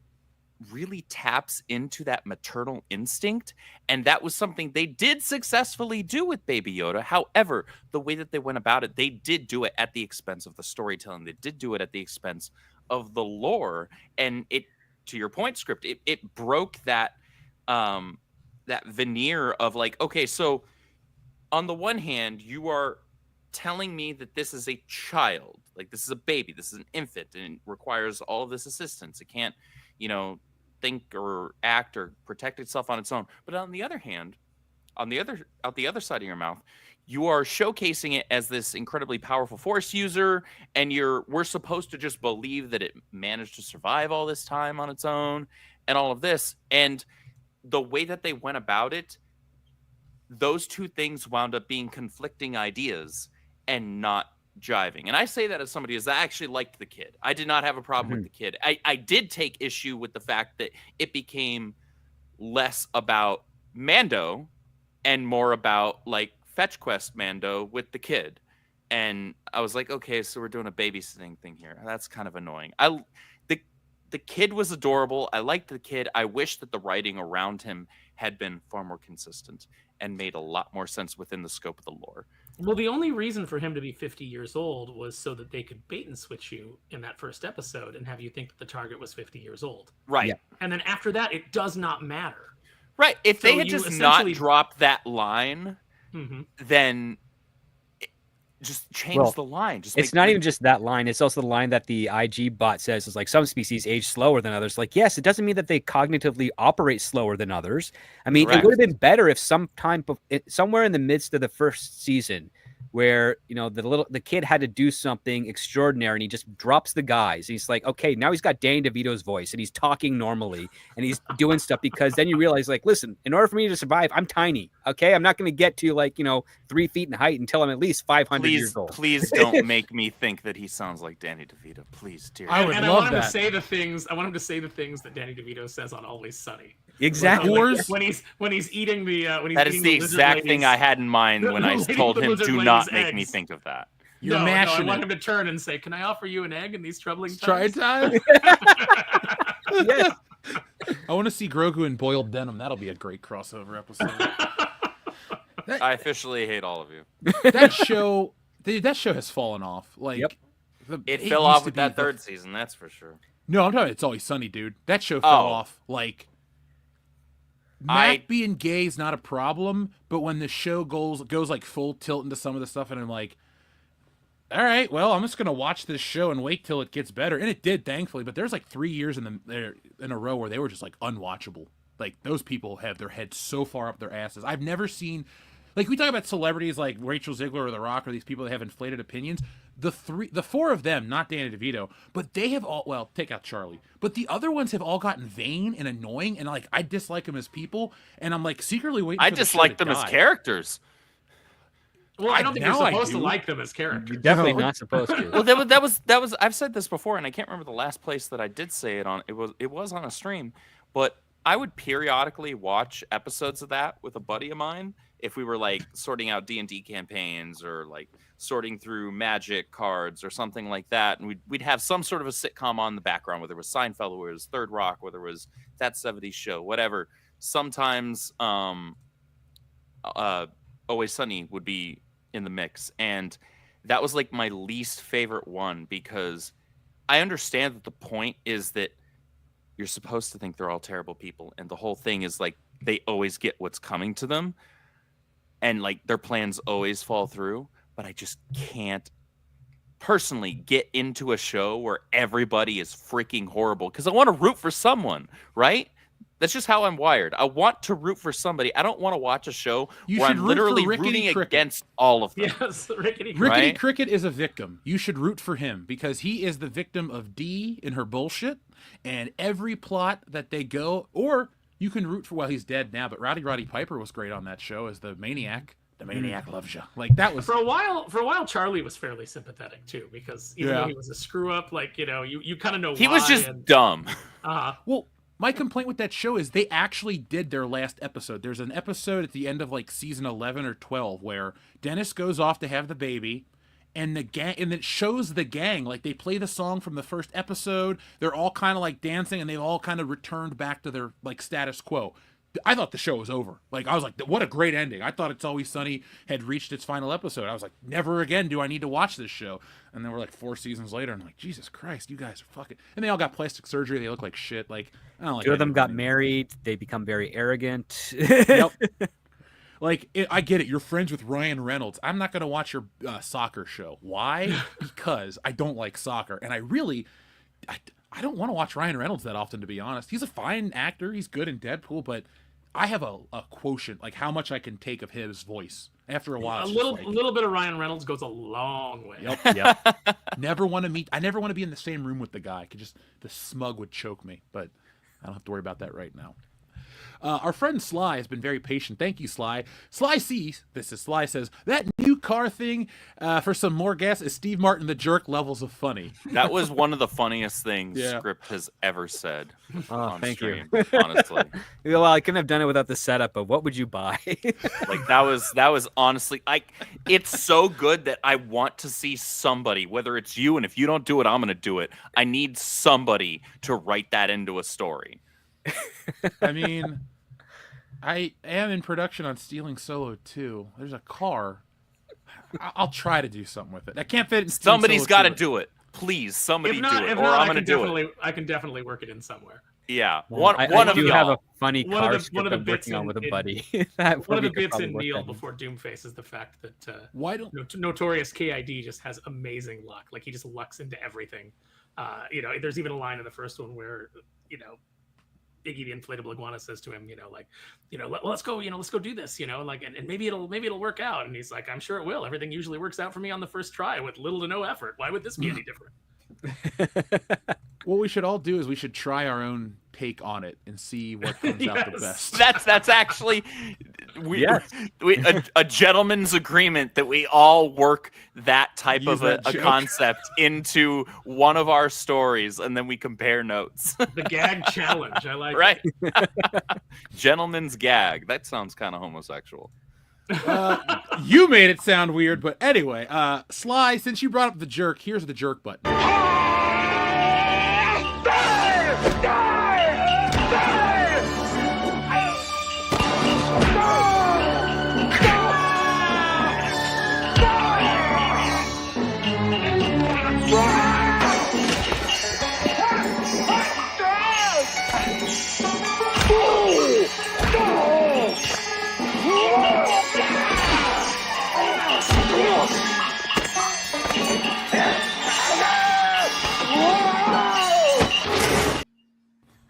really taps into that maternal instinct. And that was something they did successfully do with Baby Yoda. However, the way that they went about it, they did do it at the expense of the storytelling. They did do it at the expense of the lore. And it, to your point, Script, it broke that that veneer of like, okay, so on the one hand, you are telling me that this is a child, like this is a baby, this is an infant, and it requires all of this assistance. It can't, think or act or protect itself on its own. But on the other hand, out the other side of your mouth, you are showcasing it as this incredibly powerful Force user, and we're supposed to just believe that it managed to survive all this time on its own and all of this. And the way that they went about it, those two things wound up being conflicting ideas and not jiving. And I say that as somebody I actually liked the kid. I did not have a problem with the kid. I did take issue with the fact that it became less about Mando and more about like Fetch Quest Mando with the kid. And I was like, okay, so we're doing a babysitting thing here. That's kind of annoying. The kid was adorable. I liked the kid. I wish that the writing around him had been far more consistent and made a lot more sense within the scope of the lore. Well, the only reason for him to be 50 years old was so that they could bait and switch you in that first episode and have you think that the target was 50 years old. Right. Yeah. And then after that, it does not matter. Right. If they had just not dropped that line, then just change the line. It's not even just that line. It's also the line that the IG bot says is like some species age slower than others. Like, yes, it doesn't mean that they cognitively operate slower than others. I mean, It would have been better if somewhere in the midst of the first season, where the kid had to do something extraordinary and he just drops the guys. He's like, okay, now he's got Danny DeVito's voice and he's talking normally and he's doing stuff, because then you realize, like, listen, in order for me to survive, I'm tiny. Okay, I'm not going to get to 3 feet in height until I'm at least 500 years old. Please don't make me think that he sounds like Danny DeVito. Please, dear. I would and love I want him that. to say the things. I want him to say the things that Danny DeVito says on Always Sunny. Exactly. When he's eating the That is the exact thing I had in mind when I told him, do not make me eggs. think of that. You're No, mashing I want it. him to turn and say, "Can I offer you an egg in these troubling Try times?" time. Yes. I want to see Grogu in boiled denim. That'll be a great crossover episode. I officially hate all of you. That show has fallen off. Like, Yep. It it fell used off to with be that the- third season, that's for sure. No, I'm talking. It's Always Sunny, dude. That show fell Oh. off. Like, Mac being gay is not a problem, but when the show goes like full tilt into some of the stuff, and I'm like, all right, well, I'm just gonna watch this show and wait till it gets better, and it did, thankfully. But there's like 3 years in a row where they were just like unwatchable. Like, those people have their heads so far up their asses. I've never seen, like, we talk about celebrities like Rachel Ziegler or The Rock or these people that have inflated opinions. The four of them, not Danny DeVito, but they have all, well, take out Charlie, but the other ones have all gotten vain and annoying, and like, I dislike them as people, and I'm like secretly waiting. I for the show dislike to them as die. characters. Well, I don't think you're now I supposed to do. like them as characters. You're definitely No. not supposed to. Well, that was. I've said this before, and I can't remember the last place that I did say it on. It was on a stream, but I would periodically watch episodes of that with a buddy of mine if we were like sorting out D&D campaigns or like sorting through Magic cards or something like that, and we'd have some sort of a sitcom on the background, whether it was Seinfeld, whether it was Third Rock, whether it was That 70s Show, whatever. Sometimes Always Sunny would be in the mix, and that was like my least favorite one, because I understand that the point is that you're supposed to think they're all terrible people, and the whole thing is like they always get what's coming to them, and like their plans always fall through. But I just can't personally get into a show where everybody is freaking horrible, because I want to root for someone, right? That's just how I'm wired. I want to root for somebody. I don't want to watch a show You where should I'm root for literally Rickety rooting Cricket. against all of them. Yes, Rickety. Rickety Right? Cricket is a victim. You should root for him because he is the victim of Dee and her bullshit, and every plot that they go, or you can root for, well, he's dead now, but Roddy Piper was great on that show as the maniac. The maniac loves you. Like, that was For a while, Charlie was fairly sympathetic too, because even Yeah. though he was a screw up, like, you kind of know He why. was just dumb. Well, my complaint with that show is they actually did their last episode. There's an episode at the end of like season 11 or 12 where Dennis goes off to have the baby, and the gang, and it shows the gang, like they play the song from the first episode. They're all kind of like dancing, and they've all kind of returned back to their like status quo. I thought the show was over. Like, I was like, what a great ending. I thought It's Always Sunny had reached its final episode. I was like, never again do I need to watch this show. And then we're like 4 seasons later, and I'm like, Jesus Christ, you guys are fucking. And they all got plastic surgery. They look like shit. Like, I don't like. Two of them any got them. married. They become very arrogant. Yep. Like, I get it. You're friends with Ryan Reynolds. I'm not going to watch your soccer show. Why? Because I don't like soccer. And I don't want to watch Ryan Reynolds that often, to be honest. He's a fine actor. He's good in Deadpool, but I have a quotient, like how much I can take of his voice. After a while, A it's little just like, little bit of Ryan Reynolds goes a long way. Yep. Never want to meet. I never want to be in the same room with the guy. The smug would choke me, but I don't have to worry about that right now. Our friend Sly has been very patient. Thank you, Sly. Sly sees, this is Sly says, that new car thing for some more gas is Steve Martin the jerk levels of funny. That was one of the funniest things Yeah. Script has ever said. Oh, on thank you. stream, honestly. Well, I couldn't have done it without the setup, but what would you buy? Like, that was honestly, like, it's so good that I want to see somebody, whether it's you, and if you don't do it, I'm going to do it. I need somebody to write that into a story. I mean, I am in production on Stealing Solo 2. There's a car. I'll try to do something with it. I can't fit it in Stealing Somebody's Solo got to 2. do it. Please, somebody If not, do it, if or not, I'm going to do it. I can definitely work it in somewhere. Yeah, I one of do have y'all. a funny One of car the- script one of the I'm bits working on in- with a in- buddy. One of the bits in Neil before Doomface is the fact that Why don't Notorious KID just has amazing luck. Like, he just lucks into everything. There's even a line in the first one where, Iggy the inflatable iguana says to him, let's go, let's go do this, and maybe it'll work out. And he's like, I'm sure it will. Everything usually works out for me on the first try with little to no effort. Why would this be any different? What we should all do is we should try our own take on it and see what comes out the best. That's actually a gentleman's agreement that we all work that type of a concept into one of our stories, and then we compare notes. The gag challenge, I like. Right. Gentleman's gag. That sounds kind of homosexual. You made it sound weird, but anyway, Sly, since you brought up the jerk, here's the jerk button.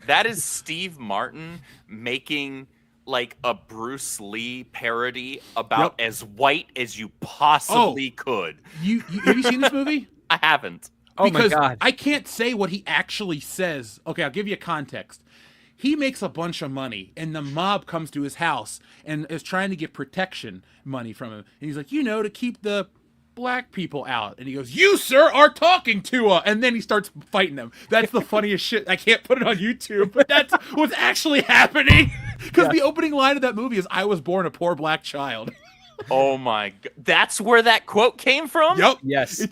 That is Steve Martin making like a Bruce Lee parody about as white as you possibly could. Have you seen this movie? I haven't. Because my God. I can't say what he actually says. Okay, I'll give you a context. He makes a bunch of money, and the mob comes to his house and is trying to get protection money from him. And he's like, to keep the black people out. And he goes, you, sir, are talking to her. And then he starts fighting them. That's the funniest shit. I can't put it on YouTube, but that's what's actually happening. Because the opening line of that movie is, I was born a poor black child. Oh, my God. That's where that quote came from? Yep. Yes.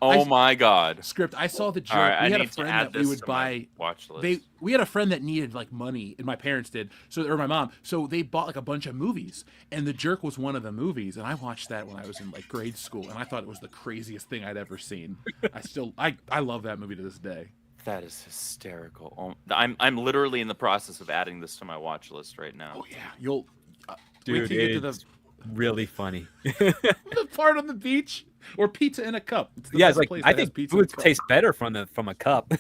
Oh my God. Script. I saw the joke. Right, we had a friend that we would buy. Watch list. We had a friend that needed like money, and my parents did. Or my mom. So they bought like a bunch of movies, and The Jerk was one of the movies. And I watched that when I was in like grade school, and I thought it was the craziest thing I'd ever seen. I love that movie to this day. That is hysterical. Oh, I'm literally in the process of adding this to my watch list right now. Oh yeah, you'll. Dude, wait till you get to it's really funny. the part on the beach. Or pizza in a cup. It's like I think food tastes better from a cup.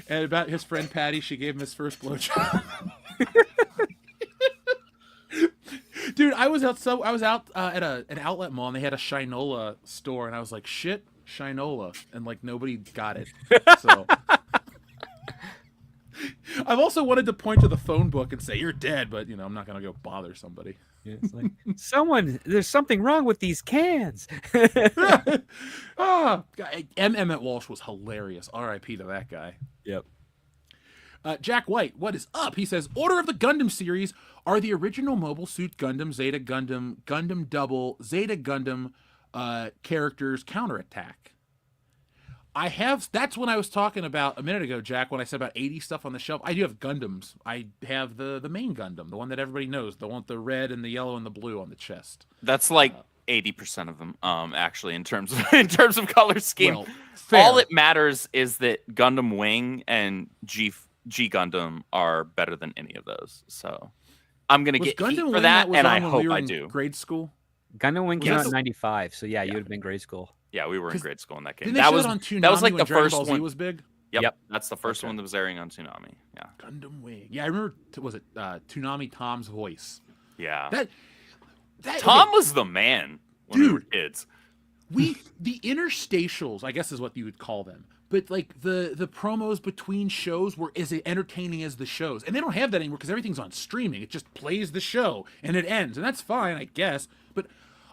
And about his friend Patty, she gave him his first blowjob. Dude, I was out at an outlet mall, and they had a Shinola store, and I was like, shit, Shinola, and like nobody got it. So I've also wanted to point to the phone book and say you're dead, but I'm not gonna go bother somebody. Yeah, it's like, there's something wrong with these cans. Emmett Walsh was hilarious. R.I.P. to that guy. Yep. Jack White, what is up? He says, Order of the Gundam series are the original Mobile Suit Gundam, Zeta Gundam, Gundam Double, Zeta Gundam characters counterattack. That's when I was talking about a minute ago, Jack, when I said about 80 stuff on the shelf. I do have Gundams. I have the main Gundam, the one that everybody knows, the one with the red and the yellow and the blue on the chest. That's like 80% of them, actually, in terms of color scheme. Well, fair. All it matters is that Gundam Wing and G Gundam are better than any of those. So I'm gonna get heat for that, and I hope I do. Grade school. Gundam Wing came out in '95, so yeah, you would have been grade school. Yeah, we were in grade school in that game. Didn't they show it on Toonami that was like when the Dragon first Ball Z one. was big? Yep, that's the first one that was airing on Toonami. Yeah, Gundam Wing. Yeah, I remember. Was it Toonami Tom's voice? Yeah, that Tom was the man when we were kids. The interstitials, I guess, is what you would call them. But like the promos between shows were as entertaining as the shows, and they don't have that anymore because everything's on streaming. It just plays the show and it ends, and that's fine, I guess. But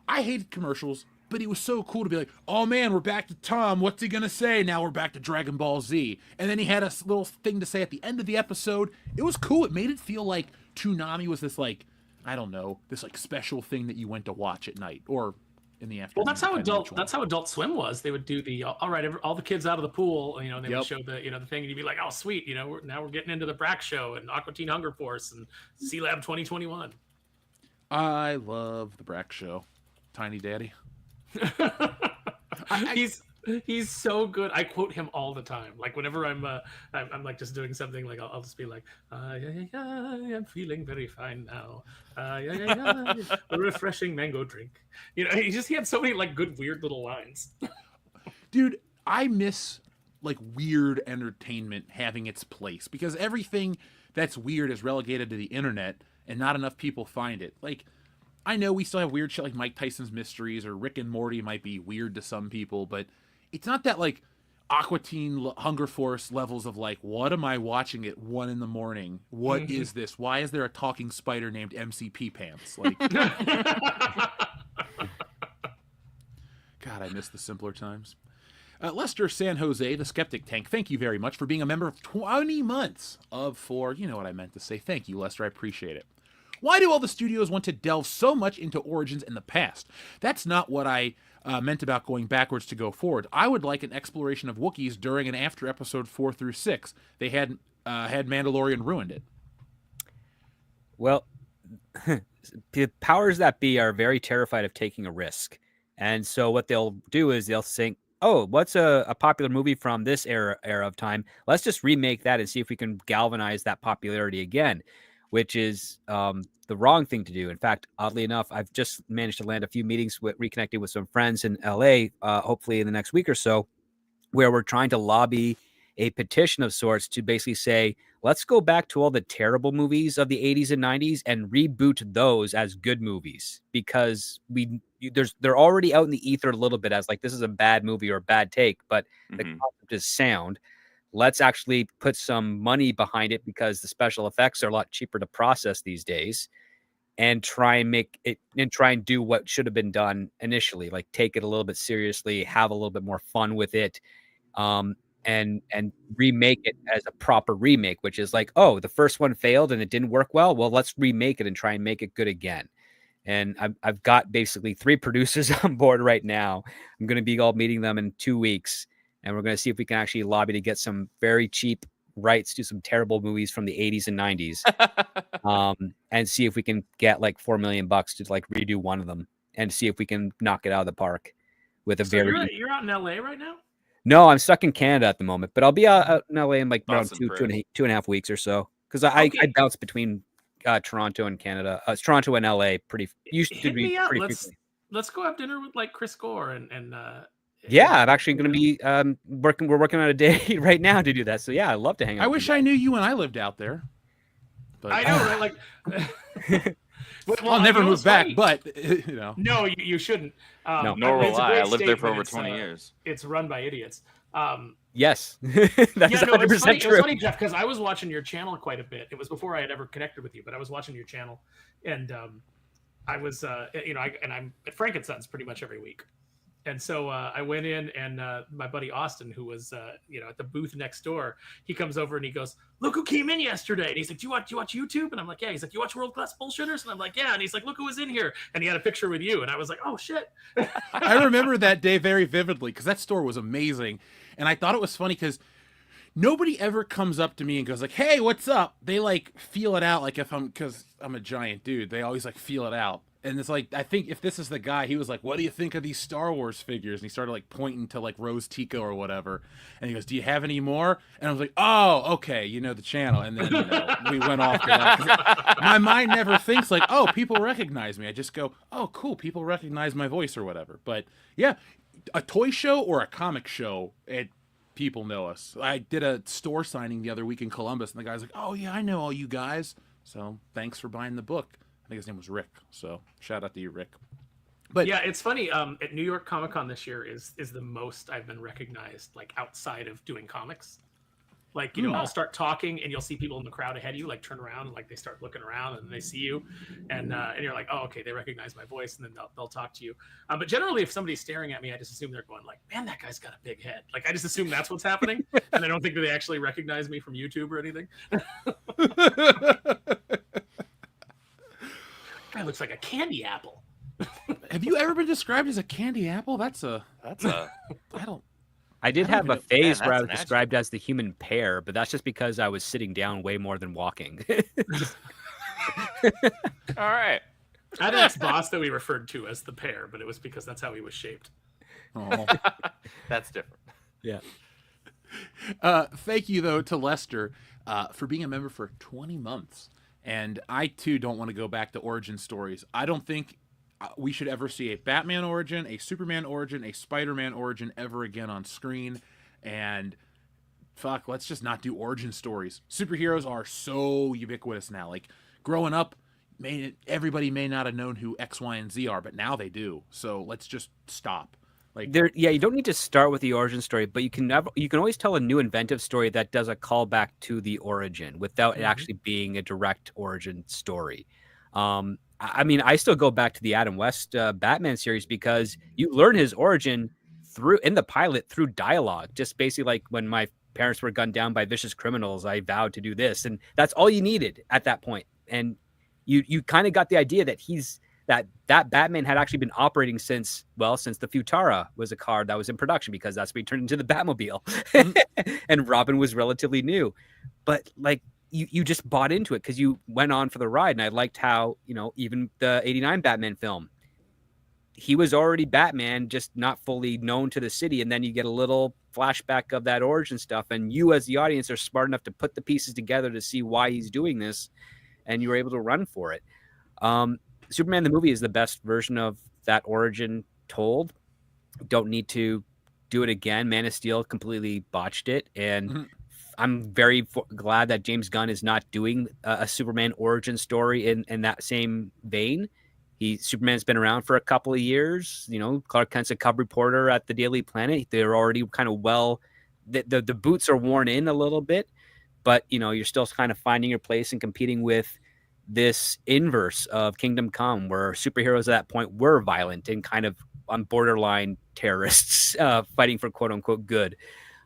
I hated commercials. But it was so cool to be like, oh man, we're back to Tom. What's he gonna say? Now we're back to Dragon Ball Z. And then he had a little thing to say at the end of the episode. It was cool. It made it feel like Toonami was this like, I don't know, this like special thing that you went to watch at night or in the afternoon. Well, that's how Adult Swim was. They would do the all right, all the kids out of the pool. They would show the the thing, and you'd be like, oh sweet, now we're getting into the Brack Show and Aqua Teen Hunger Force and C Lab 2021. I love the Brack Show, Tiny Daddy. He's so good. I quote him all the time. Like whenever I'm like just doing something, like I'll just be like, I'm feeling very fine now. A refreshing mango drink. He had so many like good weird little lines. Dude, I miss like weird entertainment having its place, because everything that's weird is relegated to the internet and not enough people find it. Like, I know we still have weird shit like Mike Tyson's Mysteries or Rick and Morty might be weird to some people, but it's not that like Aqua Teen Hunger Force levels of like, what am I watching at 1 a.m? What is this? Why is there a talking spider named MCP Pants? Like, God, I miss the simpler times. Lester San Jose, the Skeptic Tank, thank you very much for being a member of 20 months of 4. You know what I meant to say. Thank you, Lester. I appreciate it. Why do all the studios want to delve so much into origins in the past? That's not what I meant about going backwards to go forward. I would like an exploration of Wookiees during and after episode 4 through 6. They had Mandalorian ruined it. Well, the powers that be are very terrified of taking a risk. And so what they'll do is they'll think, oh, what's a popular movie from this era of time? Let's just remake that and see if we can galvanize that popularity again, which is the wrong thing to do. In fact, oddly enough, I've just managed to land a few meetings reconnecting with some friends in LA, hopefully in the next week or so, where we're trying to lobby a petition of sorts to basically say, let's go back to all the terrible movies of the 80s and 90s and reboot those as good movies, because they're already out in the ether a little bit as like, this is a bad movie or a bad take, but the concept is sound. Let's actually put some money behind it because the special effects are a lot cheaper to process these days, and try and do what should have been done initially, like take it a little bit seriously, have a little bit more fun with it, and remake it as a proper remake, which is like, oh, the first one failed and it didn't work well. Well, let's remake it and try and make it good again. And I've got basically 3 producers on board right now. I'm going to be all meeting them in 2 weeks, and we're going to see if we can actually lobby to get some very cheap rights to some terrible movies from the 80s and 90s, and see if we can get like $4 million to like redo one of them and see if we can knock it out of the park with a So very. you're out in LA right now? No, I'm stuck in Canada at the moment, but I'll be out in LA in like around Awesome, two and a half weeks or so, because I bounce between Toronto and Canada, Toronto and LA used to Hit be me up. pretty Let's frequently. let's go have dinner with like Chris Gore and Yeah, I'm actually going to be working. We're working on a day right now to do that. So yeah, I'd love to hang out. I wish I knew you when I lived out there. But I know, right? Like, I'll never move back, but you know. No, you shouldn't. No. Nor it's will a I. great I lived there state, for but over it's, 20 years. It's run by idiots. Yes, that is 100% true. It's funny, Jeff, because I was watching your channel quite a bit. It was before I had ever connected with you, but I was watching your channel, and I was, I'm at Frankenson's pretty much every week. And so I went in, and my buddy Austin, who was at the booth next door, he comes over and he goes, "Look who came in yesterday." And he's like, "Do you watch YouTube?" And I'm like, "Yeah." He's like, "You watch World Class Bullshitters?" And I'm like, "Yeah." And he's like, "Look who was in here." And he had a picture with you, and I was like, "Oh shit." I remember that day very vividly because that store was amazing, and I thought it was funny because nobody ever comes up to me and goes like, "Hey, what's up?" They like feel it out, like because I'm a giant dude. They always like feel it out. And it's like, I think if this is the guy, he was like, "What do you think of these Star Wars figures?" And he started like pointing to like Rose Tico or whatever. And he goes, "Do you have any more?" And I was like, "Oh, okay, you know the channel." And then we went off to that. My mind never thinks like, "Oh, people recognize me." I just go, "Oh, cool, people recognize my voice or whatever." But yeah, a toy show or a comic show, people know us. I did a store signing the other week in Columbus, and the guy's like, "Oh yeah, I know all you guys. So thanks for buying the book." I think his name was Rick. So shout out to you, Rick. But yeah, it's funny. At New York Comic Con this year is the most I've been recognized, like outside of doing comics. Like, I'll start talking and you'll see people in the crowd ahead of you, like turn around, and like they start looking around and they see you, and you're like, "Oh, okay, they recognize my voice," and then they'll talk to you. But generally, if somebody's staring at me, I just assume they're going like, "Man, that guy's got a big head." Like I just assume that's what's happening, and I don't think that they actually recognize me from YouTube or anything. Guy looks like a candy apple. Have you ever been described as a candy apple? I don't. I did have a phase where I was that's described as the human pear, but that's just because I was sitting down way more than walking. All right. I had an ex-boss that we referred to as the pear, but it was because that's how he was shaped. Oh. That's different. Yeah. Thank you though to Lester for being a member for 20 months. And I, too, don't want to go back to origin stories. I don't think we should ever see a Batman origin, a Superman origin, a Spider-Man origin ever again on screen. And fuck, let's just not do origin stories. Superheroes are so ubiquitous now. Like growing up, everybody may not have known who X, Y, and Z are, but now they do. So let's just stop. Like, You don't need to start with the origin story, but you can always tell a new inventive story that does a callback to the origin without it actually being a direct origin story. I mean, I still go back to the Adam West Batman series because you learn his origin in the pilot through dialogue. Just basically like when my parents were gunned down by vicious criminals, I vowed to do this, and that's all you needed at that point. And you kind of got the idea that that Batman had actually been operating since the Futara was a car that was in production, because that's when he turned into the Batmobile. And Robin was relatively new. But like you just bought into it because you went on for the ride. And I liked how, even the 89 Batman film, he was already Batman, just not fully known to the city. And then you get a little flashback of that origin stuff. And you as the audience are smart enough to put the pieces together to see why he's doing this. And you were able to run for it. Superman the movie is the best version of that origin told. Don't need to do it again. Man of Steel completely botched it, and I'm very glad that James Gunn is not doing a Superman origin story in that same vein. Superman's been around for a couple of years. Clark Kent's a cub reporter at the Daily Planet. They're already kind of the boots are worn in a little bit, but you're still kind of finding your place and competing with this inverse of Kingdom Come, where superheroes at that point were violent and kind of on borderline terrorists fighting for quote unquote good.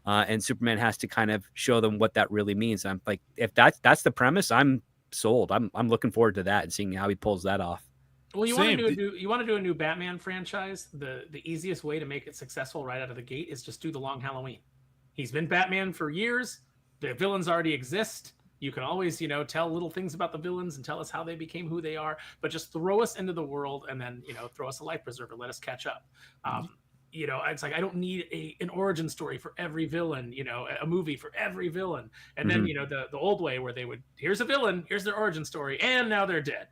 And Superman has to kind of show them what that really means. I'm like, if that's the premise, I'm sold. I'm looking forward to that and seeing how he pulls that off. Well, you want to do a new Batman franchise. The easiest way to make it successful right out of the gate is just do the Long Halloween. He's been Batman for years. The villains already exist. You can always, tell little things about the villains and tell us how they became who they are, but just throw us into the world and then, throw us a life preserver. Let us catch up. It's like, I don't need an origin story for every villain, a movie for every villain. And then, the old way where here's a villain, here's their origin story, and now they're dead.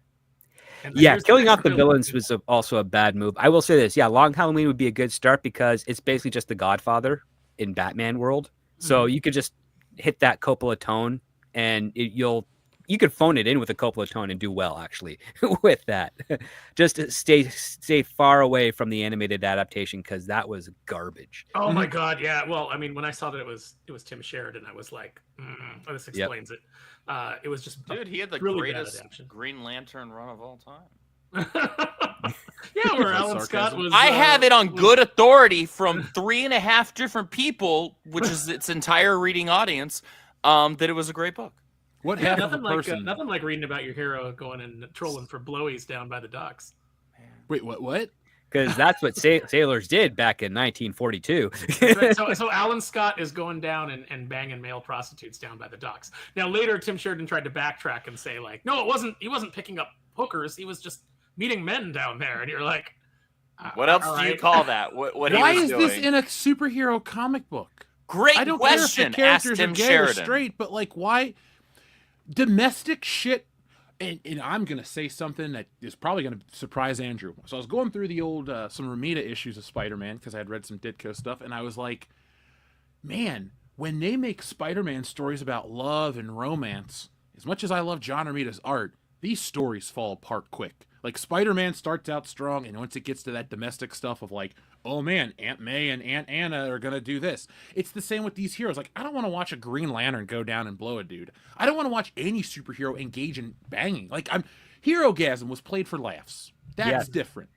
Yeah, killing off the villains was also a bad move. I will say this. Yeah, Long Halloween would be a good start because it's basically just the Godfather in Batman world. So you could just hit that Coppola tone. And you could phone it in with a Coppola tone and do well, actually, with that. Just to stay far away from the animated adaptation because that was garbage. Oh my God, yeah. Well, I mean, when I saw that it was Tim Sheridan, I was like, this explains it. It was just he had the really greatest Green Lantern run of all time. Yeah, where Alan Scott was. I have it on good authority from 3.5 different people, which is its entire reading audience. That it was a great book. What half of a person? Nothing like reading about your hero going and trolling for blowies down by the docks. Wait, what? Because that's what sailors did back in 1942. Right. So Alan Scott is going down and banging male prostitutes down by the docks. Now later, Tim Sheridan tried to backtrack and say like, no, it wasn't. He wasn't picking up hookers. He was just meeting men down there. And you're like, what else do you call that? What Why he was is doing? this in a superhero comic book? Great I don't question. care if the characters Asked are Tim gay Sheridan. or straight, but like, why domestic shit? And I'm gonna say something that is probably gonna surprise Andrew. So I was going through the old some Romita issues of Spider-Man because I had read some Ditko stuff, and I was like, man, when they make Spider-Man stories about love and romance, as much as I love John Romita's art, these stories fall apart quick. Like Spider-Man starts out strong, and once it gets to that domestic stuff of like, oh man, Aunt May and Aunt Anna are gonna do this. It's the same with these heroes. Like, I don't want to watch a Green Lantern go down and blow a dude. I don't want to watch any superhero engage in banging. Like, Herogasm was played for laughs. That's different.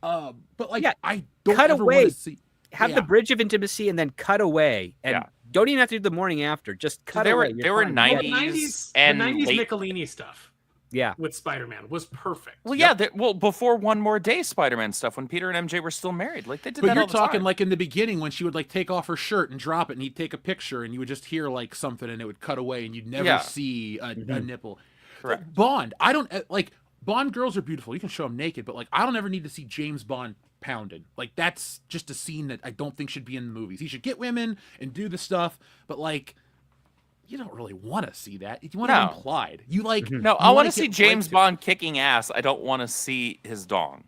But like, I don't cut ever away. want to see. Have the bridge of intimacy and then cut away. And don't even have to do the morning after. Just cut away. They were 90s and the 90s late... Michelini stuff. Yeah, with Spider-Man was perfect. Well, yeah, before One More Day Spider-Man stuff, when Peter and MJ were still married, like they did that all the time. But you're talking like in the beginning when she would like take off her shirt and drop it, and he'd take a picture, and you would just hear like something, and it would cut away, and you'd never see a nipple. Correct. Like, Bond, I don't like Bond girls are beautiful. You can show them naked, but like I don't ever need to see James Bond pounded. Like that's just a scene that I don't think should be in the movies. He should get women and do the stuff, but like. You don't really want to see that. You want it implied. You like No, I want to see James Bond kicking ass. I don't want to see his dong.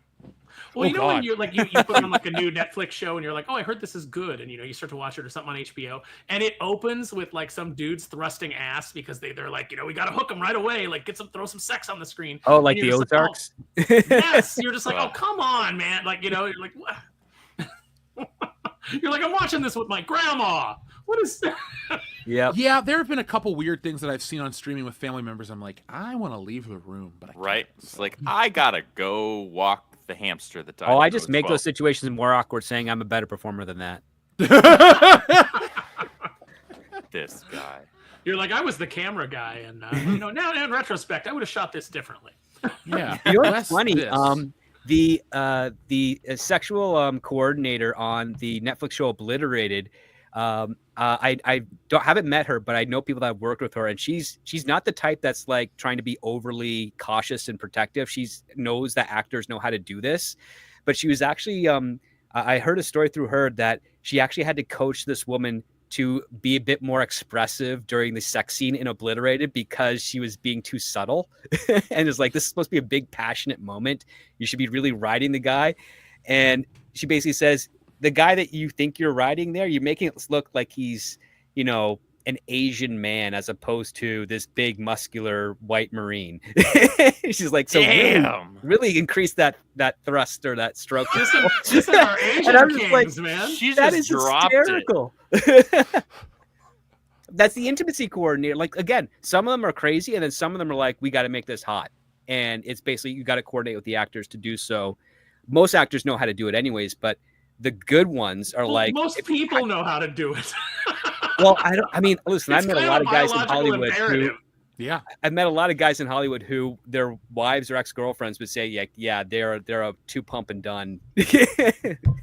Well, Oh, you know when God. you're like you put on like a new Netflix show and you're like, oh, I heard this is good, and you start to watch it or something on HBO, and it opens with like some dudes thrusting ass because they're like, we got to hook them right away, like throw some sex on the screen. Oh, like And the you're just like, Ozarks. yes, you're just like, oh, come on, man, like you're like, what? You're like, I'm watching this with my grandma. What is that? Yep. Yeah, there have been a couple weird things that I've seen on streaming with family members. I'm like, I want to leave the room, but I can't. Right? It's So- like I gotta go walk the hamster that died. Oh, I when just was make 12. those situations more awkward, saying I'm a better performer than that. This guy. You're like, I was the camera guy, and now in retrospect, I would have shot this differently. Yeah. You know what's less funny? this. The sexual coordinator on the Netflix show Obliterated. I haven't met her, but I know people that have worked with her, and she's not the type that's like trying to be overly cautious and protective. She knows that actors know how to do this, but she was actually I heard a story through her that she actually had to coach this woman to be a bit more expressive during the sex scene in Obliterated because she was being too subtle. And it's like, this is supposed to be a big passionate moment. You should be really riding the guy. And she basically says, the guy that you think you're riding there, you're making it look like he's, an Asian man as opposed to this big muscular white Marine. She's like, so Damn. really increase that thrust or that stroke. Just our Asian And I'm just kings, like, man. She That just is dropped hysterical. That's the intimacy coordinator. Like, again, some of them are crazy, and then some of them are like, we got to make this hot. And it's basically, you got to coordinate with the actors to do so. Most actors know how to do it anyways, but the good ones are like, most people know how to do it. well, listen, It's I've met a kind lot of of guys in biological Hollywood imperative. Yeah. I've met a lot of guys in Hollywood who their wives or ex-girlfriends would say, yeah, they're a 2 pump and done,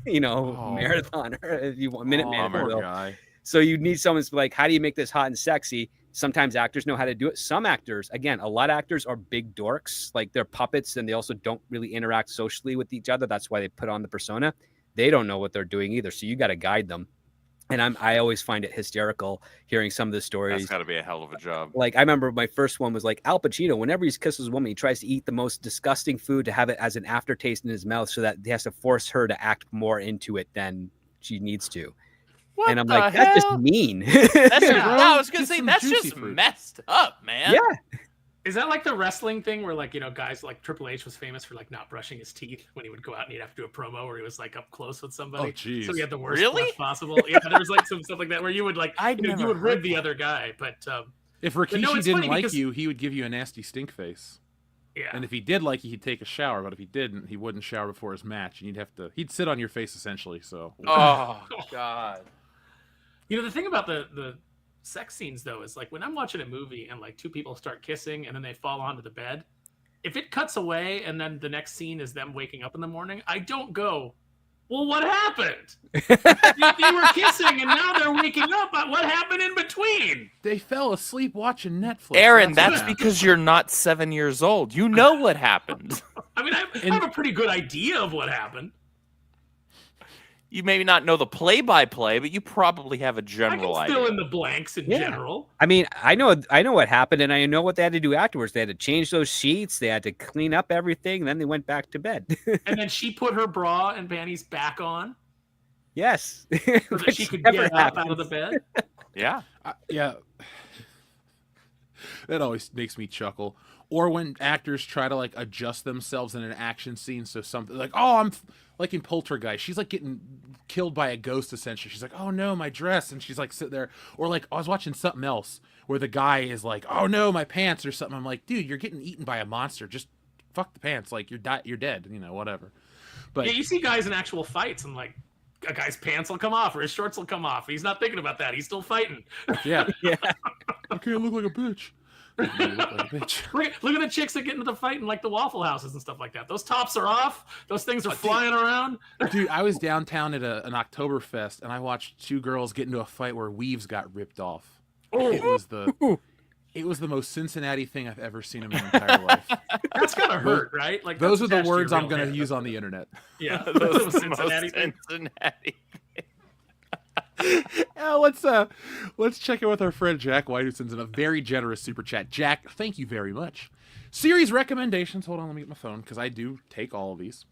marathoner, if you want, minute man. if you Poor will. guy. So you need someone to be like, how do you make this hot and sexy? Sometimes actors know how to do it. Some actors, again, a lot of actors are big dorks, like they're puppets, and they also don't really interact socially with each other. That's why they put on the persona. They don't know what they're doing either. So you got to guide them. And I always find it hysterical hearing some of the stories. That's got to be a hell of a job. Like, I remember my first one was like Al Pacino. Whenever he kisses a woman, he tries to eat the most disgusting food to have it as an aftertaste in his mouth, so that he has to force her to act more into it than she needs to. What and I'm the like, hell? that's just mean. That's just, Yeah. I was gonna Get say some that's juicy just fruit. messed up, man. Yeah. Is that like the wrestling thing where like, guys like Triple H was famous for like not brushing his teeth when he would go out and he'd have to do a promo where he was like up close with somebody. Oh, jeez. So he had the worst Really? breath possible. Yeah, there was like some stuff like that where you would like, I'd you never would rib heard the that. other guy. But If But no, Rikishi it's didn't funny like because- you, he would give you a nasty stink face. yeah. And if he did like you, he'd take a shower. But if he didn't, he wouldn't shower before his match, and he'd sit on your face essentially. So Oh God. The thing about the sex scenes though is like when I'm watching a movie and like two people start kissing and then they fall onto the bed, if it cuts away and then the next scene is them waking up in the morning, I don't go, well, what happened? They were kissing and now they're waking up. But what happened in between? they fell asleep watching Netflix. Aaron, what that's happened. because you're not 7 years old. You know what happened. I mean, I have a pretty good idea of what happened. You maybe not know the play-by-play, but you probably have a I general can idea. fill in the blanks in Yeah. general. I mean, I know what happened, and I know what they had to do afterwards. They had to change those sheets. They had to clean up everything. And then they went back to bed. And then she put her bra and panties back on Yes. so that she could get up out of the bed. Yeah. Yeah. That always makes me chuckle. Or when actors try to like adjust themselves in an action scene, so something like, oh, like in Poltergeist, she's like getting killed by a ghost essentially. She's like, oh no, my dress, and she's like sitting there. Or like I was watching something else where the guy is like, oh no, my pants or something. I'm like, dude, you're getting eaten by a monster. Just fuck the pants. Like you're dead. Whatever. But Yeah, you see guys in actual fights and like a guy's pants will come off or his shorts will come off. He's not thinking about that. He's still fighting. yeah, Yeah. I can't look like a bitch. You look like a bitch. Look at the chicks that get into the fight in like the Waffle Houses and stuff like that. Those tops are off. Those things are dude. flying around. Dude, I was downtown at an Oktoberfest, and I watched two girls get into a fight where weaves got ripped off. It was the most Cincinnati thing I've ever seen in my entire life. That's gonna hurt, right? Like Those are that's the attached to words your I'm real going to hair. use on the internet. Yeah, Those those are the Cincinnati most thing. Cincinnati. Let's check in with our friend Jack White, who sends in a very generous super chat. Jack, thank you very much. Series recommendations. Hold on, let me get my phone because I do take all of these.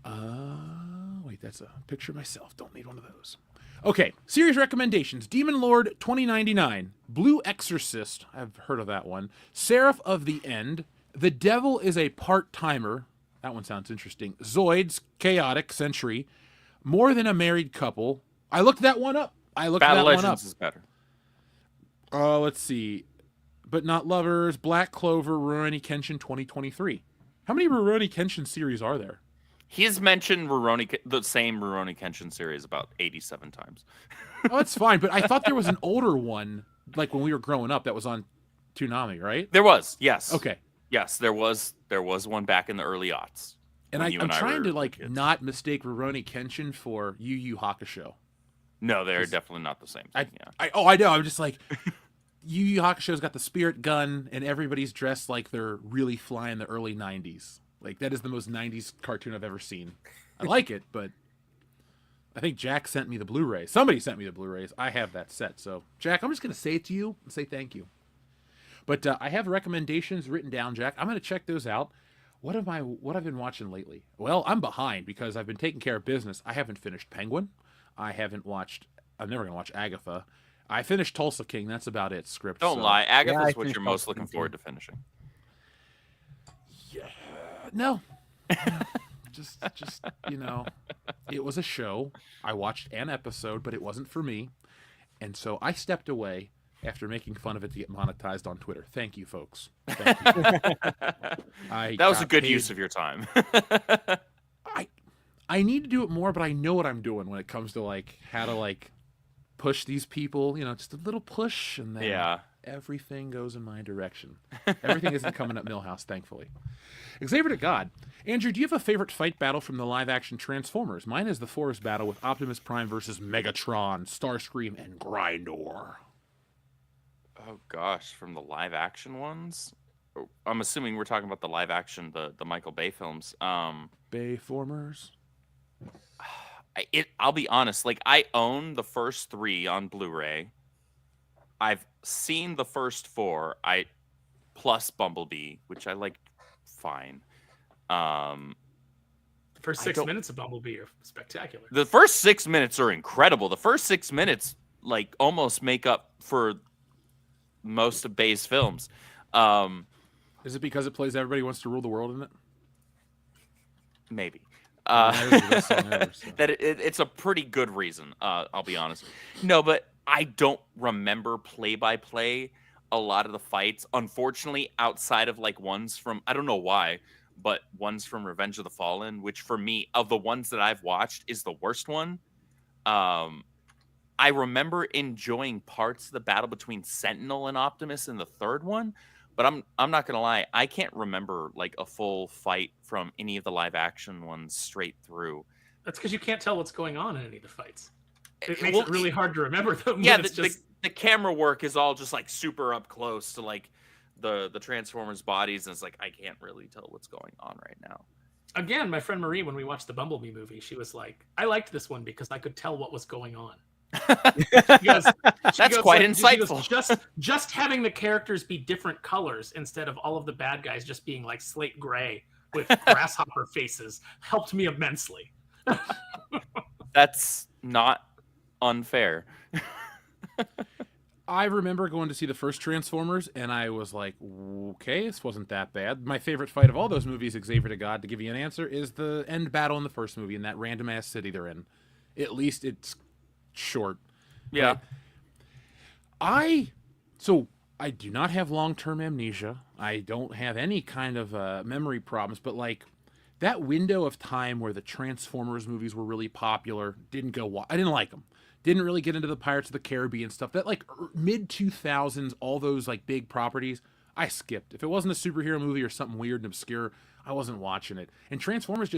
Wait, that's a picture of myself. Don't need one of those. Okay, series recommendations. Demon Lord 2099, Blue Exorcist, I've heard of that one. Seraph of the End, The Devil is a Part-Timer, that one sounds interesting. Zoids, Chaotic Century, More Than a Married Couple. I looked that one up. Battle Legends is better. Let's see. But Not Lovers, Black Clover, Rurouni Kenshin 2023. How many Rurouni Kenshin series are there? He's mentioned the same Rurouni Kenshin series about 87 times. Oh, that's fine. But I thought there was an older one, like when we were growing up, that was on Toonami, right? There was, yes. Okay. Yes, there was one back in the early aughts. And I'm trying to like not mistake Rurouni Kenshin for Yu Yu Hakusho. No, they're definitely not the same thing. I know. I'm just like, Yu Yu Hakusho's got the spirit gun, and everybody's dressed like they're really flying the early 90s. Like, that is the most 90s cartoon I've ever seen. I like it, but I think Jack sent me the Blu-ray. Somebody sent me the Blu-rays. I have that set. So, Jack, I'm just going to say it to you and say thank you. But I have recommendations written down, Jack. I'm going to check those out. What I've been watching lately? Well, I'm behind because I've been taking care of business. I haven't finished Penguin. I'm never going to watch Agatha. I finished Tulsa King. That's about it. Script. Don't lie. Agatha's what finished you're most Tulsa looking King, forward to finishing. Yeah. No. just it was a show. I watched an episode, but it wasn't for me. And so I stepped away after making fun of it to get monetized on Twitter. Thank you, folks. Thank you. That was a good use of your time. I need to do it more, but I know what I'm doing when it comes to like how to like push these people, just a little push, and then everything goes in my direction. Everything isn't coming up Millhouse, thankfully. Xavier to God. Andrew, do you have a favorite fight battle from the live-action Transformers? Mine is the forest battle with Optimus Prime versus Megatron, Starscream, and Grindor. Oh, gosh, from the live-action ones? I'm assuming we're talking about the live-action, the Michael Bay films. Bayformers? I'll be honest, like, I own the first 3 on Blu-ray. I've seen the first 4, plus Bumblebee, which I like fine. The first 6 minutes of Bumblebee are spectacular. The first 6 minutes are incredible. The first 6 minutes, like, almost make up for most of Bay's films. Is it because it plays Everybody Wants to Rule the World in it? Maybe. That it's a pretty good reason, I'll be honest. No, but I don't remember play-by-play a lot of the fights. Unfortunately, outside of like ones from, I don't know why, but ones from Revenge of the Fallen, which for me, of the ones that I've watched, is the worst one. I remember enjoying parts of the battle between Sentinel and Optimus in the third one, but I'm not gonna lie, I can't remember like a full fight from any of the live action ones straight through. That's because you can't tell what's going on in any of the fights. It makes it really hard to remember them. Yeah, the camera work is all just like super up close to like the Transformers bodies, and it's like I can't really tell what's going on right now. Again, my friend Marie, when we watched the Bumblebee movie, she was like, I liked this one because I could tell what was going on. That's quite insightful. Just having the characters be different colors instead of all of the bad guys just being like slate gray with grasshopper faces helped me immensely. That's not unfair. I remember going to see the first Transformers, and I was like, okay, this wasn't that bad. My favorite fight of all those movies, Xavier to God, to give you an answer, is the end battle in the first movie in that random-ass city they're in. At least it's short. Yeah. I do not have long-term amnesia. I don't have any kind of memory problems, but like that window of time where the Transformers movies were really popular, I didn't like them. Didn't really get into the Pirates of the Caribbean stuff. That like mid-2000s, all those like big properties, I skipped. If it wasn't a superhero movie or something weird and obscure, I wasn't watching it. And Transformers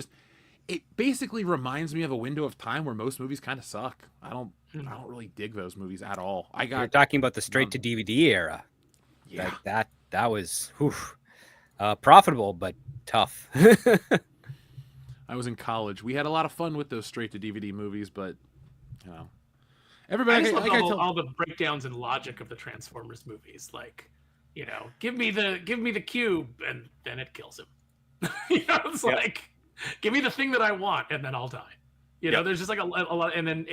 it basically reminds me of a window of time where most movies kind of suck. I don't really dig those movies at all. You're talking about the straight to DVD era. Yeah. Like that was profitable but tough. I was in college. We had a lot of fun with those straight to DVD movies, but everybody all the breakdowns and logic of the Transformers movies. Like, give me the cube and then it kills him. It's like Give me the thing that I want, and then I'll die. You know, Yep. there's just like a lot, and then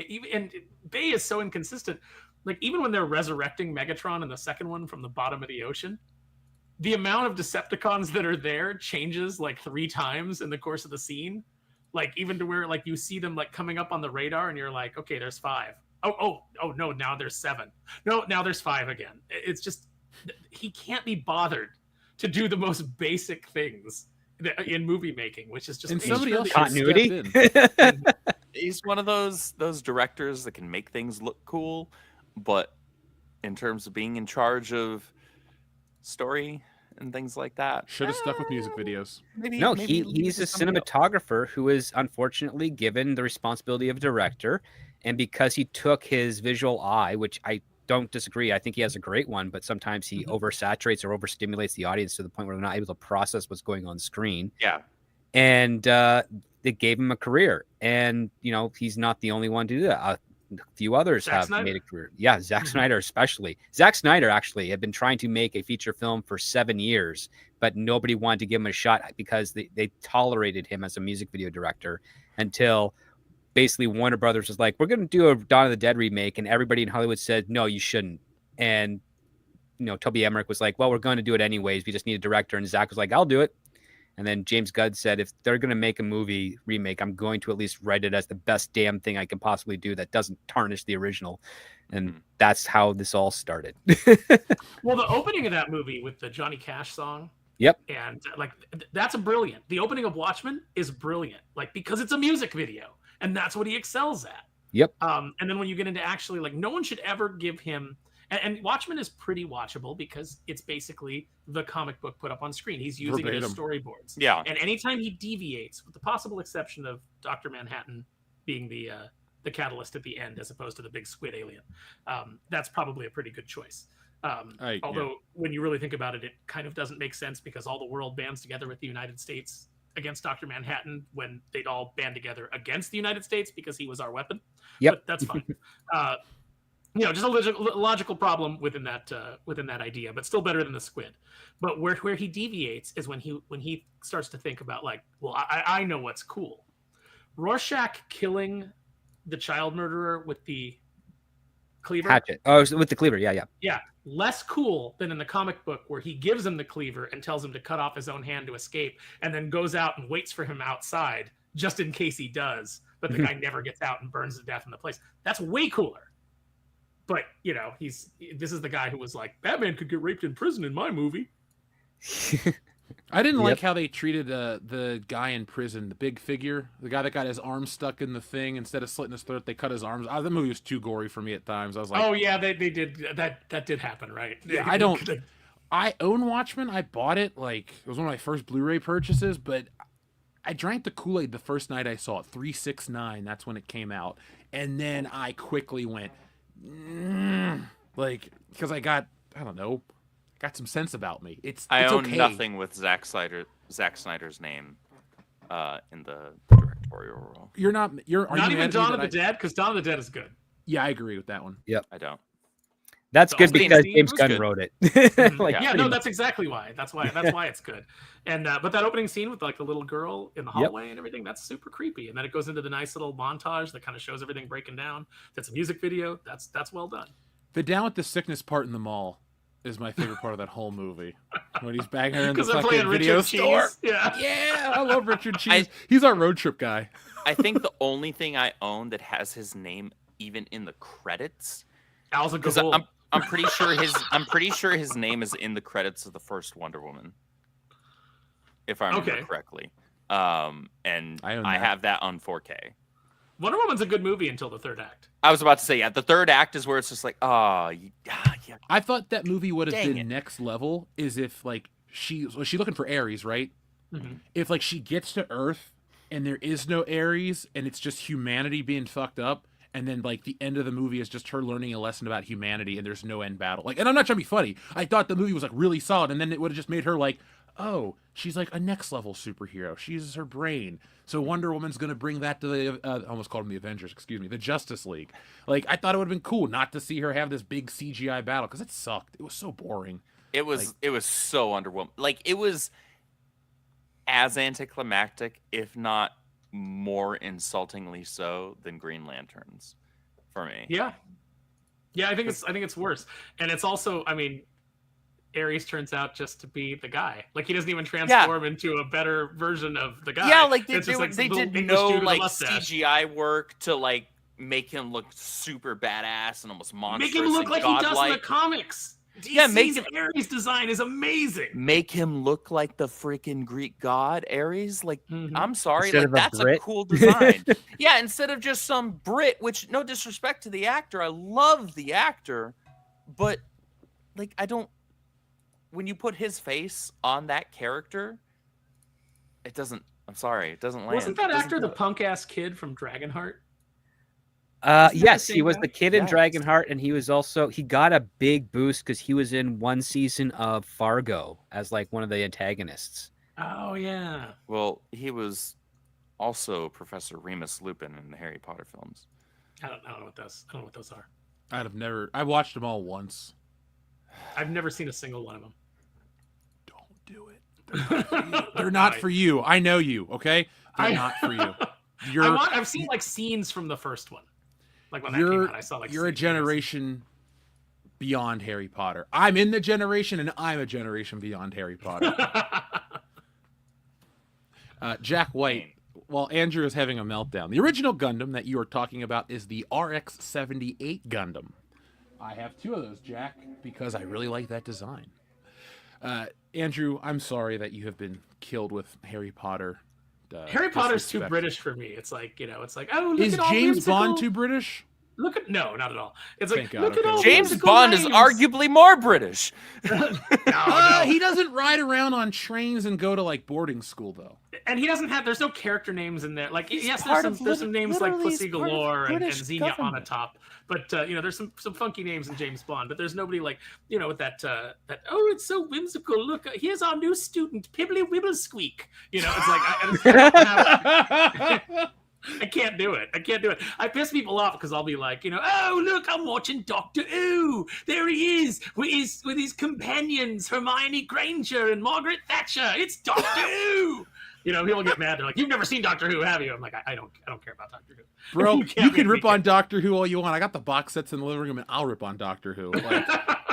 Bay is so inconsistent. Like even when they're resurrecting Megatron in the second one from the bottom of the ocean, the amount of Decepticons that are there changes like 3 times in the course of the scene. Like even to where like you see them like coming up on the radar, and you're like, okay, there's 5. Oh no, now there's 7. No, now there's 5 again. It's just he can't be bothered to do the most basic things in movie making, which is just And somebody else Continuity. stepped in. He's one of those directors that can make things look cool, but in terms of being in charge of story and things like that, Should have stuck with music videos. No, maybe leave he's it a to somebody else. cinematographer who is unfortunately given the responsibility of director, and because he took his visual eye, which I don't disagree, I think he has a great one, but sometimes he oversaturates or overstimulates the audience to the point where they're not able to process what's going on screen. Yeah. And it gave him a career, and you know he's not the only one to do that. A few others Zack have Snyder. made a career. Yeah, Zack Snyder especially. Zack Snyder actually had been trying to make a feature film for 7 years, but nobody wanted to give him a shot because they tolerated him as a music video director until basically Warner Brothers was like, we're going to do a Dawn of the Dead remake, and everybody in Hollywood said, no, you shouldn't. And you know, Toby Emmerich was like, well, we're going to do it anyways. We just need a director. And Zack was like, I'll do it. And then James Gunn said, if they're going to make a movie remake, I'm going to at least write it as the best damn thing I can possibly do that doesn't tarnish the original. And that's how this all started. Well, the opening of that movie with the Johnny Cash song. Yep. And like that's a brilliant. The opening of Watchmen is brilliant, like because it's a music video, and that's what he excels at. Yep. And then when you get into actually like, no one should ever give him. And Watchmen is pretty watchable because it's basically the comic book put up on screen. He's using it as storyboards. Yeah. And anytime he deviates, with the possible exception of Dr. Manhattan being the catalyst at the end as opposed to the big squid alien, that's probably a pretty good choice. Although when you really think about it, it kind of doesn't make sense because all the world bands together with the United States against Dr. Manhattan when they'd all band together against the United States because he was our weapon. Yep. But that's fine. You know, just a logical problem within that idea, but still better than the squid. But where he deviates is when he starts to think about like, well, I know what's cool. Rorschach killing the child murderer with the cleaver. Hatchet. Oh, with the cleaver. Yeah. Yeah, less cool than in the comic book where he gives him the cleaver and tells him to cut off his own hand to escape, and then goes out and waits for him outside just in case he does. But the guy never gets out and burns to death in the place. That's way cooler. But, you know, this is the guy who was like, Batman could get raped in prison in my movie. I didn't like how they treated the guy in prison, the big figure, the guy that got his arm stuck in the thing. Instead of slitting his throat, they cut his arms. The movie was too gory for me at times. I was like, oh, yeah, they did. That did happen, right? Yeah, I own Watchmen. I bought it. Like, it was one of my first Blu-ray purchases, but I drank the Kool-Aid the first night I saw it, 3/6/9. That's when it came out. And then I quickly went, like, because I got some sense about me. I own okay. nothing with Zack Snyder's name in the directorial role. You're not even Dawn of the Dead, because Dawn of the Dead is good. Yeah, I agree with that one. Yep. I don't. That's So good Austin because Steve James was Gunn good. wrote it. Yeah, no, that's exactly why. That's why it's good. And but that opening scene with like the little girl in the hallway and everything, that's super creepy. And then it goes into the nice little montage that kind of shows everything breaking down. That's a music video. That's well done. The down with the sickness part in the mall is my favorite part of that whole movie. When he's banging her in the Because they're fucking playing video Richard store. Cheese. Yeah. Yeah, I love Richard Cheese. He's our road trip guy. I think the only thing I own that has his name even in the credits, Al's a because gazelle. I'm pretty sure his name is in the credits of the first Wonder Woman, if I remember correctly. And I have that on 4K. Wonder Woman's a good movie until the third act. I was about to say, yeah, the third act is where it's just like, yeah. I thought that movie would have Dang been it. next level is if like she's looking for Ares, right? Mm-hmm. If like she gets to Earth and there is no Ares and it's just humanity being fucked up, and then like the end of the movie is just her learning a lesson about humanity and there's no end battle. Like, and I'm not trying to be funny. I thought the movie was like really solid, and then it would have just made her like, oh, she's like a next level superhero. She uses her brain. So Wonder Woman's gonna bring that to the I almost called them the Avengers, excuse me, the Justice League. Like, I thought it would have been cool not to see her have this big CGI battle because it sucked. It was so boring. It was so underwhelming. Like, it was as anticlimactic, if not more insultingly so, than Green Lanterns for me. Yeah, I think it's worse, and it's also, I mean, Ares turns out just to be the guy. Like, he doesn't even transform into a better version of the guy. Yeah, like It's just like they the did English no dude with a like mustache. CGI work to like make him look super badass and almost monstrous. Make him look and like he does in the godlike. comics. Yeah, DC's Ares design is amazing. Make him look like the freaking Greek god Ares. Like, I'm sorry, Instead like of a that's a Brit. cool design. Yeah, instead of just some Brit, which, no disrespect to the actor, I love the actor, but like, I don't. When you put his face on that character, it doesn't. I'm sorry, it doesn't land. Wasn't that It doesn't actor do the it. punk ass kid from Dragonheart? that Yes, the he same was guy? the kid in Yes. Dragonheart, and he was also he got a big boost because he was in one season of Fargo as like one of the antagonists. Oh yeah. Well, he was also Professor Remus Lupin in the Harry Potter films. I don't know what those. I don't know what those are. I watched them all once. I've never seen a single one of them. Don't do it. They're not for you. I know you, okay? They're not for you. I've seen like scenes from the first one. Like when that came out, I saw like. You're a scenes. generation beyond Harry Potter. I'm in the generation, and I'm a generation beyond Harry Potter. Jack White, while Andrew is having a meltdown, the original Gundam that you are talking about is the RX-78 Gundam. I have two of those, Jack, because I really like that design. Andrew, I'm sorry that you have been killed with Harry Potter. Harry Potter's too disrespect. British for me. It's like, it's like, oh, look Is at all James whimsical... Bond too British? Look at no, not at all. It's like, Thank God, look at okay. all James whimsical Bond is names. arguably more British. no. He doesn't ride around on trains and go to like boarding school though. And he doesn't have. There's no character names in there. Like, He's yes, part there's of some names like literally Pussy he's part of Galore and British Xenia on government. the top. But there's some funky names in James Bond. But there's nobody like with that oh, it's so whimsical. Look, here's our new student, Pibbly Wibblesqueak. It's like I can't do it. I piss people off because I'll be like, oh, look, I'm watching Doctor Who. There he is with his companions, Hermione Granger and Margaret Thatcher. It's Doctor Who. People get mad. They're like, you've never seen Doctor Who, have you? I'm like, I don't care about Doctor Who. Bro, You can't you can make me rip on Doctor Who all you want. I got the box sets in the living room, and I'll rip on Doctor Who. Like,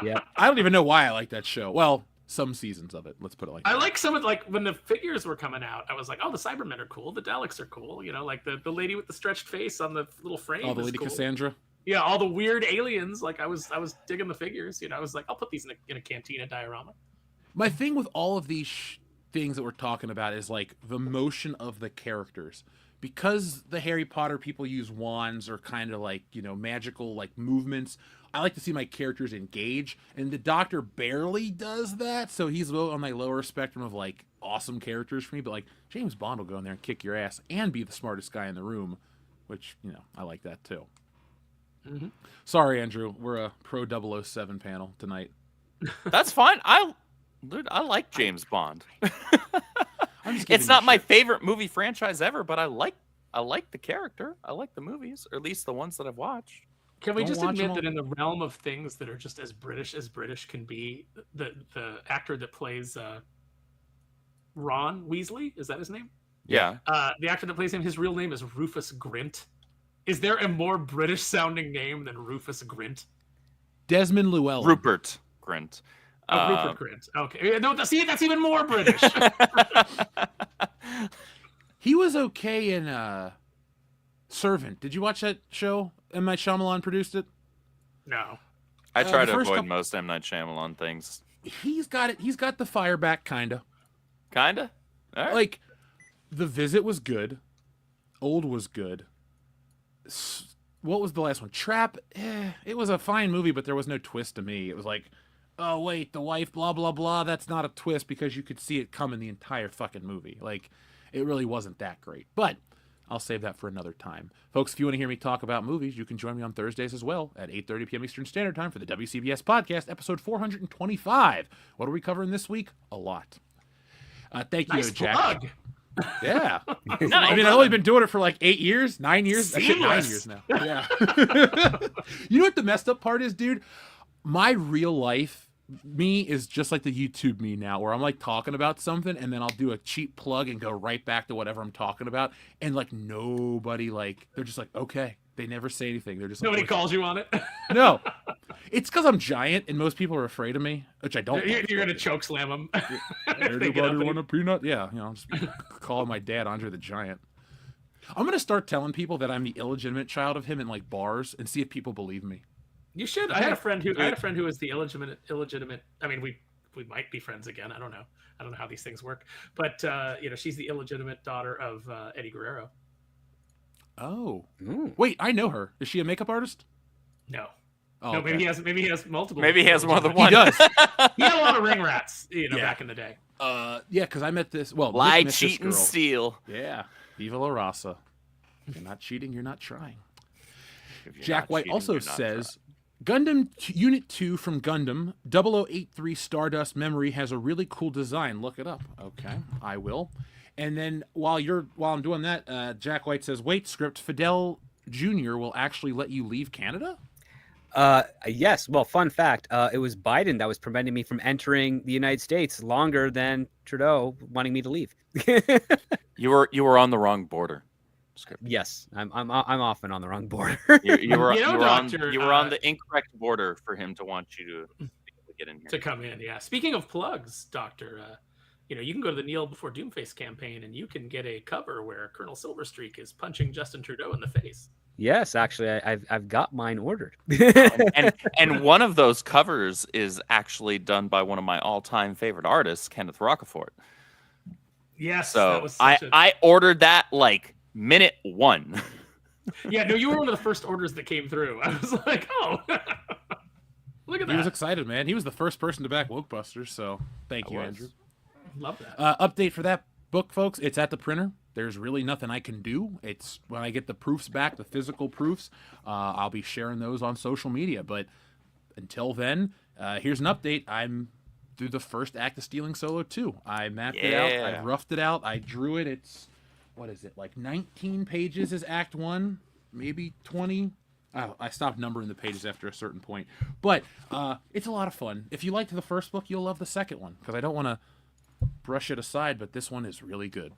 Yeah. I don't even know why I like that show. Well, some seasons of it. Let's put it like that. I like some of when the figures were coming out. I was like, oh, the Cybermen are cool. The Daleks are cool. Like the lady with the stretched face on the little frame. Oh, the is Lady cool. Cassandra. Yeah, all the weird aliens. Like I was digging the figures. I was like, I'll put these in a cantina diorama. My thing with all of these things that we're talking about is like the motion of the characters. Because the Harry Potter people use wands or kind of like, magical like movements, I like to see my characters engage, and the Doctor barely does that, so he's on my lower spectrum of like awesome characters for me, but like James Bond will go in there and kick your ass and be the smartest guy in the room, which, I like that too. Mm-hmm. Sorry, Andrew, we're a pro 007 panel tonight. That's fine. I like James Bond. I'm just giving It's you not my shit. favorite movie franchise ever, but I like the character. I like the movies, or at least the ones that I've watched. Can we Don't just watch admit them that in the realm of things that are just as British can be, the actor that plays Ron Weasley, is that his name? Yeah. The actor that plays him, his real name is Rufus Grint. Is there a more British sounding name than Rufus Grint? Desmond Llewellyn. Rupert Grint. Oh, Rupert Grint. Okay. No, see, that's even more British. He was okay in Servant. Did you watch that show? M. Night Shyamalan produced it. No. I try the to first avoid couple- most M. Night Shyamalan things. He's got it. He's got the fire back, kinda. Kinda. All right. Like, The Visit was good. Old was good. What was the last one? Trap. It was a fine movie, but there was no twist to me. It was like, oh wait, the wife, blah blah blah. That's not a twist because you could see it coming the entire fucking movie. Like, it really wasn't that great. But I'll save that for another time. Folks, if you want to hear me talk about movies, you can join me on Thursdays as well at 8:30 p.m. Eastern Standard Time for the WCBS Podcast, episode 425. What are we covering this week? A lot. Thank you, Nice Jack. plug. Yeah. Nice. I mean, I've only been doing it for like 8 years, 9 years. Shit, 9 Seamless. years now. Yeah. You know what the messed up part is, dude? My real life me is just like the YouTube me now, where I'm like talking about something and then I'll do a cheap plug and go right back to whatever I'm talking about, and like nobody, like, they're just like, okay, they never say anything. They're just like, Nobody "What's-" calls you on it. No, it's because I'm giant and most people are afraid of me, which I don't. You're gonna choke slam them. Anybody want a peanut? Yeah, you know, just calling my dad Andre the Giant. I'm gonna start telling people that I'm the illegitimate child of him in like bars and see if people believe me. You should. I had a friend who was the illegitimate. I mean, we might be friends again. I don't know. I don't know how these things work. But she's the illegitimate daughter of Eddie Guerrero. Oh, Ooh. wait, I know her. Is she a makeup artist? No. Oh, No, okay. maybe he has multiple. Maybe he has more than He one. does. He had a lot of ring rats, Yeah. back in the day. Yeah, because I met this. Well, Lie, Nick met this cheat, and girl. steal. Yeah, Viva La Raza. You're not cheating. You're not trying. If you're Jack not White cheating, also you're not says, Gundam Unit 2 from Gundam 0083 Stardust Memory has a really cool design. Look it up. Okay, I will. And then while I'm doing that, Jack White says, wait, script Fidel Jr. will actually let you leave Canada? Yes. Well, fun fact. It was Biden that was preventing me from entering the United States longer than Trudeau wanting me to leave. You were on the wrong border. Script. Yes, I'm often on the wrong border. You were Doctor, on the incorrect border for him to want you to be able to get in here. To come in. Yeah. Speaking of plugs, Doctor, you can go to the Kneel Before Doomface campaign and you can get a cover where Colonel Silverstreak is punching Justin Trudeau in the face. Yes, actually, I've got mine ordered. and one of those covers is actually done by one of my all-time favorite artists, Kenneth Rocafort. Yes. So that was such I ordered that like minute 1. Yeah, no, you were one of the first orders that came through. I was like, oh, look at that. He was excited, man. He was the first person to back Wokebusters, so thank you, Andrew. Love that. Update for that book, folks. It's at the printer. There's really nothing I can do. It's when I get the proofs back, the physical proofs, I'll be sharing those on social media. But until then, here's an update. I'm through the first act of Stealing Solo 2. I mapped it out. I roughed it out. I drew it. It's, what is it, like 19 pages is Act 1, maybe 20. I stopped numbering the pages after a certain point. But it's a lot of fun. If you liked the first book, you'll love the second one, because I don't want to brush it aside, but this one is really good.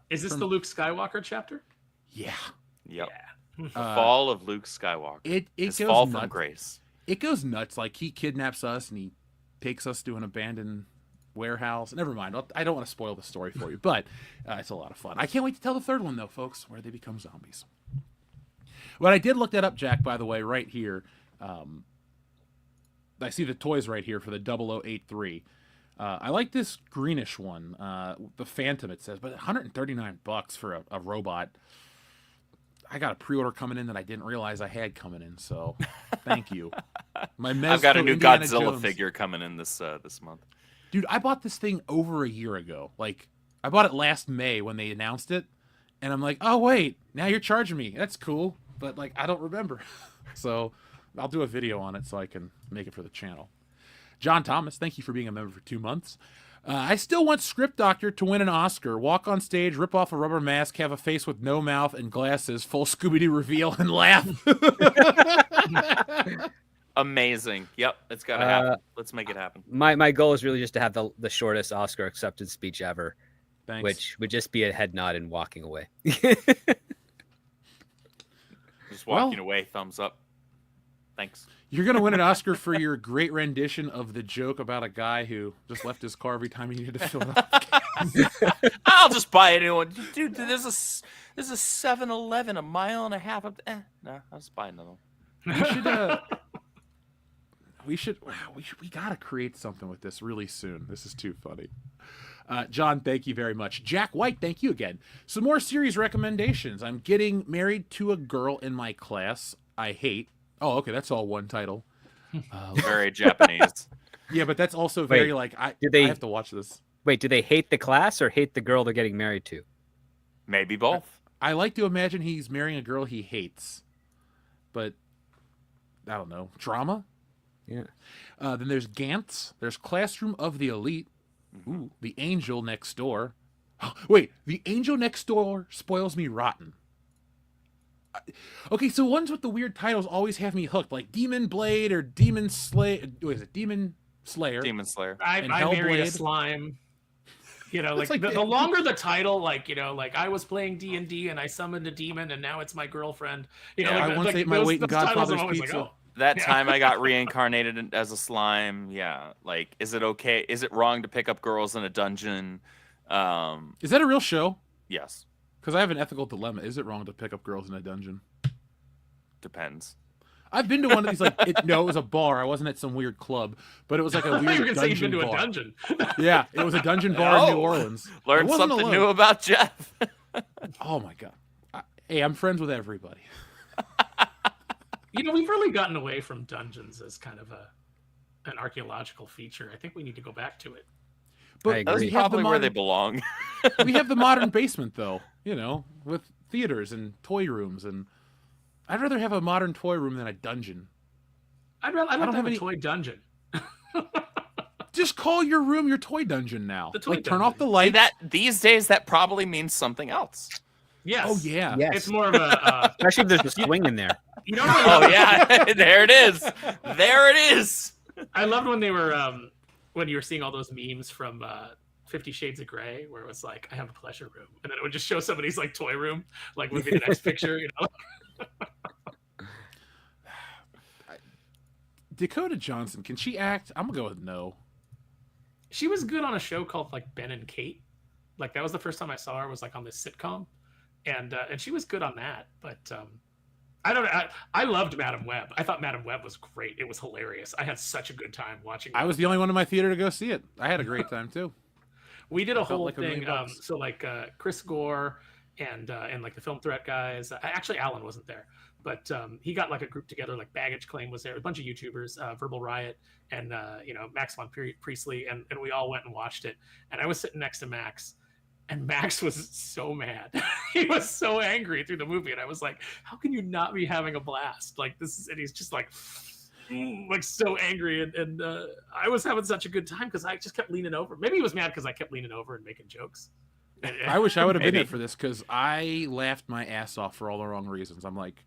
Is this the Luke Skywalker chapter? Yeah. Yep. Yeah. The fall of Luke Skywalker. It His goes fall nuts. from grace. It goes nuts. Like, he kidnaps us and he takes us to an abandoned warehouse. Never mind. I don't want to spoil the story for you, but it's a lot of fun. I can't wait to tell the third one, though, folks, where they become zombies. But I did look that up, Jack, by the way, right here. I see the toys right here for the 0083. I like this greenish one, the Phantom, it says, but $139 for a robot. I got a pre-order coming in that I didn't realize I had coming in, so thank you. I've got a new Indiana Godzilla Jones figure coming in this month. Dude, I bought this thing over a year ago. Like, I bought it last May when they announced it, and I'm like, oh, wait, now you're charging me. That's cool, but, like, I don't remember. So I'll do a video on it so I can make it for the channel. John Thomas, thank you for being a member for 2 months. I still want Script Doctor to win an Oscar. Walk on stage, rip off a rubber mask, have a face with no mouth and glasses, full Scooby-Doo reveal, and laugh. Amazing. Yep, it's got to happen. Let's make it happen. My goal is really just to have the shortest Oscar acceptance speech ever, Thanks. which would just be a head nod and walking away. Just walking away, thumbs up. Thanks. You're going to win an Oscar for your great rendition of the joke about a guy who just left his car every time he needed to fill it up. I'll just buy a new one. Dude, there's a 7-Eleven a mile and a half up there. No, I'll just buy another one. We got to create something with this really soon. This is too funny. John, thank you very much. Jack White, thank you again. Some more series recommendations. I'm getting married to a girl in my class I hate. Oh, okay, that's all one title. Very Japanese. Yeah, but that's also very I have to watch this. Wait, do they hate the class or hate the girl they're getting married to? Maybe both. I like to imagine he's marrying a girl he hates. But, I don't know. Drama? Yeah. Then there's Gantz. There's Classroom of the Elite. Ooh, The Angel Next Door. Wait, The Angel Next Door spoils me rotten. Okay, so ones with the weird titles always have me hooked, like Demon Blade or Demon Slay. What is it? Demon Slayer. Demon Slayer. I And married a Hellblade. slime. You know, It's like like the longer the title, like, you know, like I was playing D&D and I summoned a demon and now it's my girlfriend. You know, Yeah, I like, once like ate my weight in those titles, Godfather's I'm always pizza. like, oh. That Yeah. time I got reincarnated as a slime. Yeah, like, is it okay? Is it wrong to pick up girls in a dungeon? Is that a real show? Yes, Because I have an ethical dilemma. Is it wrong to pick up girls in a dungeon? depends. I've been to one of these, like, it was a bar. I wasn't at some weird club, but it was like a I thought you were weird gonna say you've been dungeon to a bar. dungeon. Yeah, it was a dungeon bar in New Oh, Orleans. I Learned wasn't something alone. new about Jeff. Oh my god. Hey, I'm friends with everybody. You know, we've really gotten away from dungeons as kind of an archaeological feature. I think we need to go back to it. But I That's agree. we have the probably where they modern, belong. we have the modern basement, though. You know, with theaters and toy rooms, and I'd rather have a modern toy room than a dungeon. I'd like don't to have have a any- toy dungeon. Just call your room your toy dungeon now. The toy Like, turn off the dungeon. lights. That these days that probably means something else. Yes. Oh yeah. Yes. It's more of a Especially if there's a swing in there. you know what I Oh love? yeah, there it is. There it is. I loved when they were when you were seeing all those memes from 50 Shades of Grey, where it was like, I have a pleasure room, and then it would just show somebody's like toy room, like would be the next picture, you know. Dakota Johnson, can she act? I'm gonna go with no. She was good on a show called like Ben and Kate. Like that was the first time I saw her, was like on this sitcom, and she was good on that. But I don't know. I loved Madam Web. I thought Madam Web was great. It was hilarious. I had such a good time watching. I was the only one in my theater to go see it. I had a great time too. We did a felt whole like $1 million thing. bucks. So like Chris Gore and like the Film Threat guys. Actually, Alan wasn't there, but he got like a group together. Like Baggage Claim was there. A bunch of YouTubers, Verbal Riot, and you know, Max von Priestley, and we all went and watched it. And I was sitting next to Max, and Max was so mad. He was so angry through the movie, and I was like, "How can you not be having a blast? Like this is?" And he's just like so angry, and I was having such a good time because I just kept leaning over. Maybe he was mad because I kept leaning over and making jokes. I wish I would have been Maybe. there for this because I laughed my ass off for all the wrong reasons. I'm like,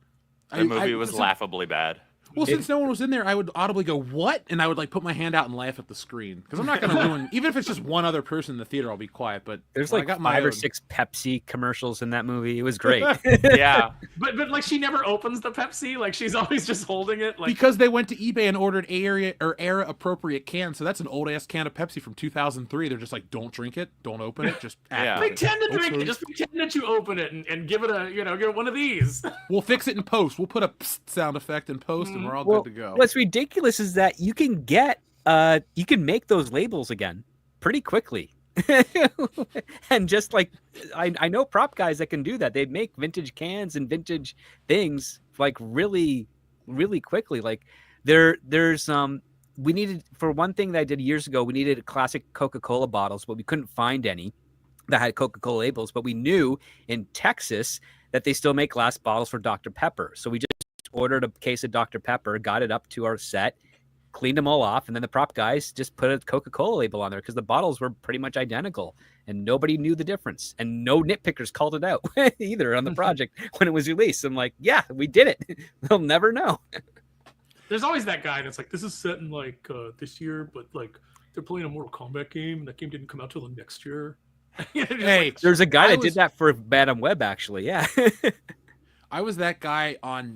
The movie was laughably bad. Well, since no one was in there, I would audibly go, "What?" And I would like put my hand out and laugh at the screen because I'm not going to ruin. Even if it's just one other person in the theater, I'll be quiet. But There's when like I got my 5 or own- 6 Pepsi commercials in that movie. It was great. Yeah. But like she never opens the Pepsi. Like she's always just holding it. Like because they went to eBay and ordered era appropriate cans. So that's an old ass can of Pepsi from 2003. They're just like, "Don't drink it, don't open it, just act Yeah. with it. pretend to drink Okay. it. Just pretend that you open it and give it a give it one of these. We'll fix it in post. We'll put a psst sound effect in post, and we're all Well, good to go." What's ridiculous is that you can you can make those labels again pretty quickly. And just like I know prop guys that can do that. They make vintage cans and vintage things like really, really quickly. Like there's we needed, for one thing that I did years ago, we needed classic Coca-Cola bottles, but we couldn't find any that had Coca-Cola labels. But we knew in Texas that they still make glass bottles for Dr. Pepper. So we just ordered a case of Dr. Pepper, got it up to our set, cleaned them all off, and then the prop guys just put a Coca-Cola label on there because the bottles were pretty much identical and nobody knew the difference. And no nitpickers called it out either on the project when it was released. I'm like, yeah, we did it. They'll never know. There's always that guy that's like, this is set in like this year, but like they're playing a Mortal Kombat game, and that game didn't come out till the next year. Hey, There's a guy I that was- did that for Madam Web, actually. Yeah. I was that guy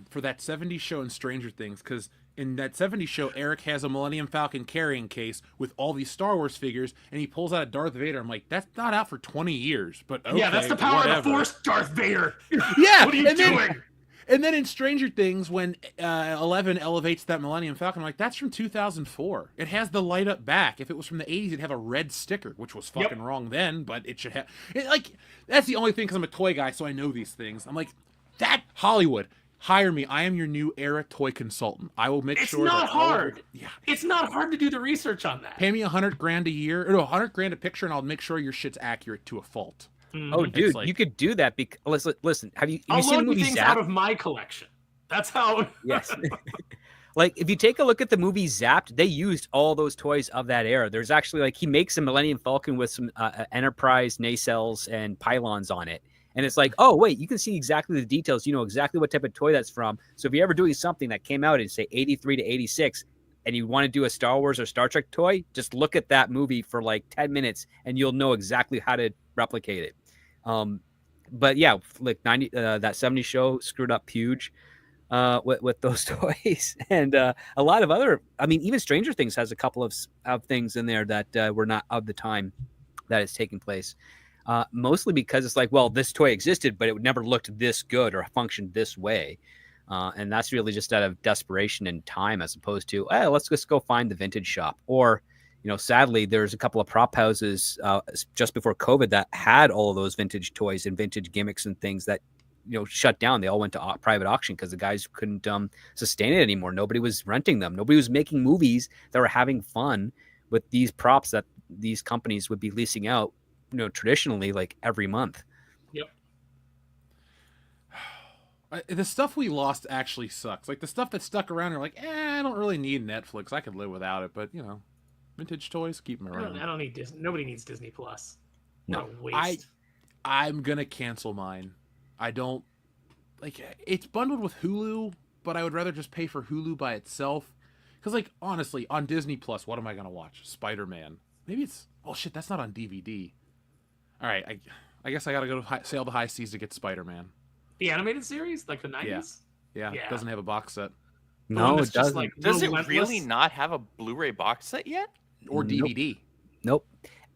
for that 70s show in Stranger Things because in that 70s show, Eric has a Millennium Falcon carrying case with all these Star Wars figures, and he pulls out a Darth Vader. I'm like, that's not out for 20 years, but okay, yeah, that's the power whatever. of the Force, Darth Vader. Yeah, What are you doing? And then in Stranger Things, when 11 elevates that Millennium Falcon, I'm like, that's from 2004. It has the light up back. If it was from the 80s, it'd have a red sticker, which was fucking wrong then, but it should have. Like, that's the only thing because I'm a toy guy, so I know these things. I'm like, that Hollywood, hire me. I am your new era toy consultant. I will make It's sure. not that all of hard. it- yeah. It's not hard to do the research on that. Pay me $100,000 a year, or no, $100,000 a picture, and I'll make sure your shit's accurate to a fault. Oh, dude, like- you could do that. Because listen, have you I'll seen the loan you movie things Zap? out of my collection. That's how. Yes. Like, if you take a look at the movie Zapped, they used all those toys of that era. There's actually, like, he makes a Millennium Falcon with some Enterprise nacelles and pylons on it. And it's like, oh, wait, you can see exactly the details. You know exactly what type of toy that's from. So if you're ever doing something that came out in, say, 83 to 86, and you want to do a Star Wars or Star Trek toy, just look at that movie for like 10 minutes and you'll know exactly how to replicate it. But yeah, like 90 that 70s show screwed up huge with those toys, and a lot of other. I mean, even Stranger Things has a couple of things in there that were not of the time that is taking place. Mostly because it's like, well, this toy existed, but it never looked this good or functioned this way. And that's really just out of desperation and time, as opposed to, let's just go find the vintage shop. Or, sadly, there's a couple of prop houses just before COVID that had all of those vintage toys and vintage gimmicks and things that, shut down. They all went to private auction because the guys couldn't sustain it anymore. Nobody was renting them. Nobody was making movies that were having fun with these props that these companies would be leasing out, traditionally, like every month. Yep. The stuff we lost actually sucks. Like the stuff that stuck around, you're like, I don't really need Netflix. I could live without it. But vintage toys, keep them around. I don't need Disney. Nobody needs Disney Plus. No. What a waste. I'm gonna cancel mine. I don't like. It's bundled with Hulu, but I would rather just pay for Hulu by itself. Because, like, honestly, on Disney Plus, what am I gonna watch? Spider-Man. Maybe it's. Oh shit, that's not on DVD. All right, I guess I gotta go to sail the high seas to get Spider-Man. The animated series, like the 90s. Yeah. It doesn't have a box set No, it doesn't. Like, Does it relentless? really not have a Blu-ray box set yet? or DVD. Nope.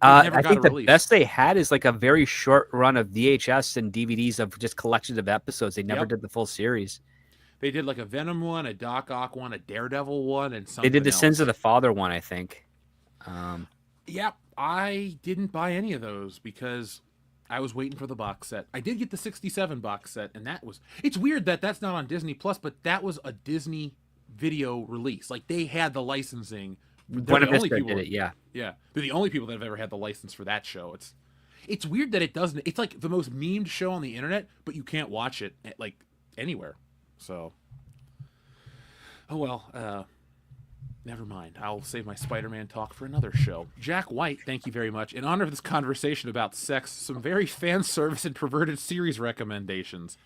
Never I got think a the release. best they had is like a very short run of VHS and DVDs of just collections of episodes. They never Yep. did the full series. They did like a Venom one, a Doc Ock one, a Daredevil one, and something They did the else. Sins of the Father one, I think. Yep, I didn't buy any of those because I was waiting for the box set. I did get the 67 box set, and that was... It's weird that that's not on Disney Plus, but that was a Disney video release. Like, they had the licensing. They're Buena the only Vista people... did it, yeah. Yeah, they're the only people that have ever had the license for that show. It's weird that it doesn't... It's like the most memed show on the internet, but you can't watch it, like, anywhere. So... Oh, well, never mind. I'll save my Spider-Man talk for another show. Jack White, thank you very much. In honor of this conversation about sex, some very fan service and perverted series recommendations.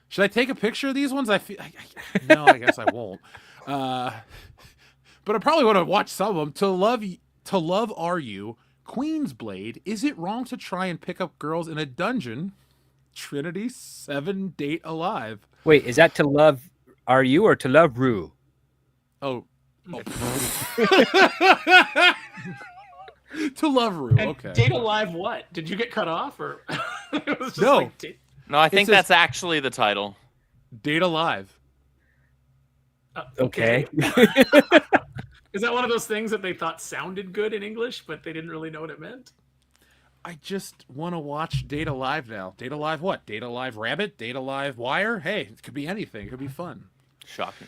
Should I take a picture of these ones? No, I guess I won't. But I probably want to watch some of them. To Love Are You, Queen's Blade, Is It Wrong to Try and Pick Up Girls in a Dungeon, Trinity 7 Date Alive. Wait, is that To Love Are You or To Love Rue? Oh. To Love Rue, And okay. Date Alive what? Did you get cut off or it was just No. like No, I think says- that's actually the title. Date Alive. Okay. Is that one of those things that they thought sounded good in English, but they didn't really know what it meant? I just want to watch Date Alive now. Date Alive what? Date Alive Rabbit? Date Alive Wire? Hey, it could be anything. It could be fun. Shocking.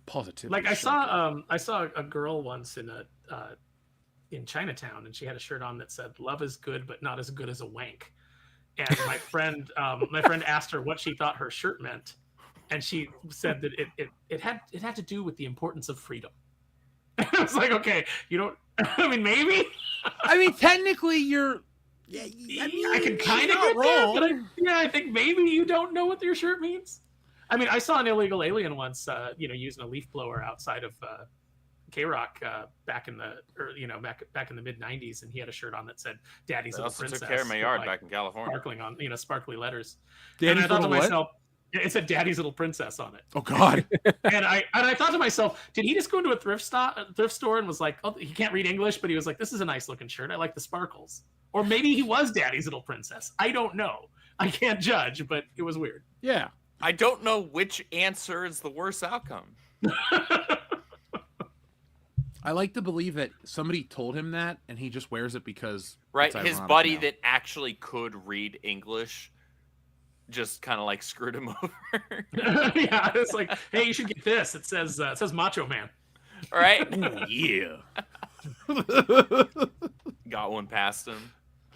Positively. Like I shocking. saw a girl once in Chinatown, and she had a shirt on that said "Love is good, but not as good as a wank." And my friend asked her what she thought her shirt meant, and she said that it had to do with the importance of freedom. I was like, okay, you don't. I mean, maybe. I mean, technically, you're. Yeah, I can kind of not get there, wrong. but I think maybe you don't know what your shirt means. I mean, I saw an illegal alien once, using a leaf blower outside of K-Rock back in the mid '90s, and he had a shirt on that said "Daddy's I Little also Princess." took care of my with, yard like, back in California. sparkling on, sparkly letters. Daddy's and I thought to Little what? myself, it said "Daddy's Little Princess" on it. Oh God. And I thought to myself, did he just go into a thrift store and was like, oh, he can't read English, but he was like, this is a nice looking shirt. I like the sparkles. Or maybe he was Daddy's Little Princess. I don't know. I can't judge, but it was weird. Yeah. I don't know which answer is the worst outcome. I like to believe that somebody told him that, and he just wears it because Right, it's his ironic buddy now. that actually could read English just kind of like screwed him over. Yeah, it's like, hey, you should get this. It says Macho Man. All right, Yeah. got one past him.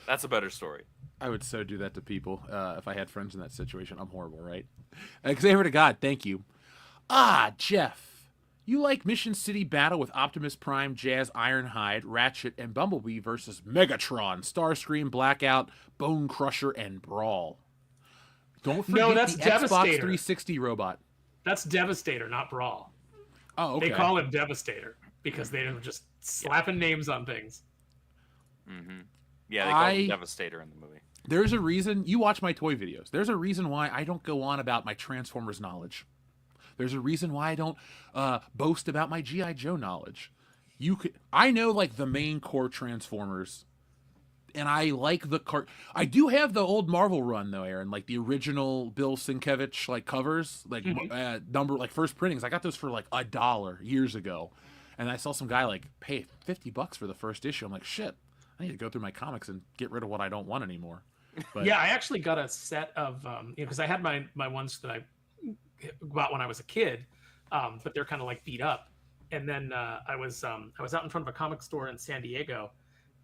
That's a better story. I would so do that to people if I had friends in that situation. I'm horrible, right? Xavier to God, thank you. Jeff. You like Mission City Battle with Optimus Prime, Jazz, Ironhide, Ratchet, and Bumblebee versus Megatron, Starscream, Blackout, Bone Crusher, and Brawl. Don't forget No, that's the Xbox Devastator. 360 robot. That's Devastator, not Brawl. Oh, okay. They call him Devastator because they were just slapping names on things. Mm-hmm. Yeah, they call him Devastator in the movie. There's a reason you watch my toy videos. There's a reason why I don't go on about my Transformers knowledge. There's a reason why I don't boast about my G.I. Joe knowledge. I know like the main core Transformers, and I like the I do have the old Marvel run though, Aaron, like the original Bill Sienkiewicz like covers, like number like first printings. I got those for like $1 years ago, and I saw some guy like pay $50 for the first issue. I'm like, shit, I need to go through my comics and get rid of what I don't want anymore. But, yeah, I actually got a set of because I had my ones that I got when I was a kid, but they're kind of like beat up. And then I was out in front of a comic store in San Diego,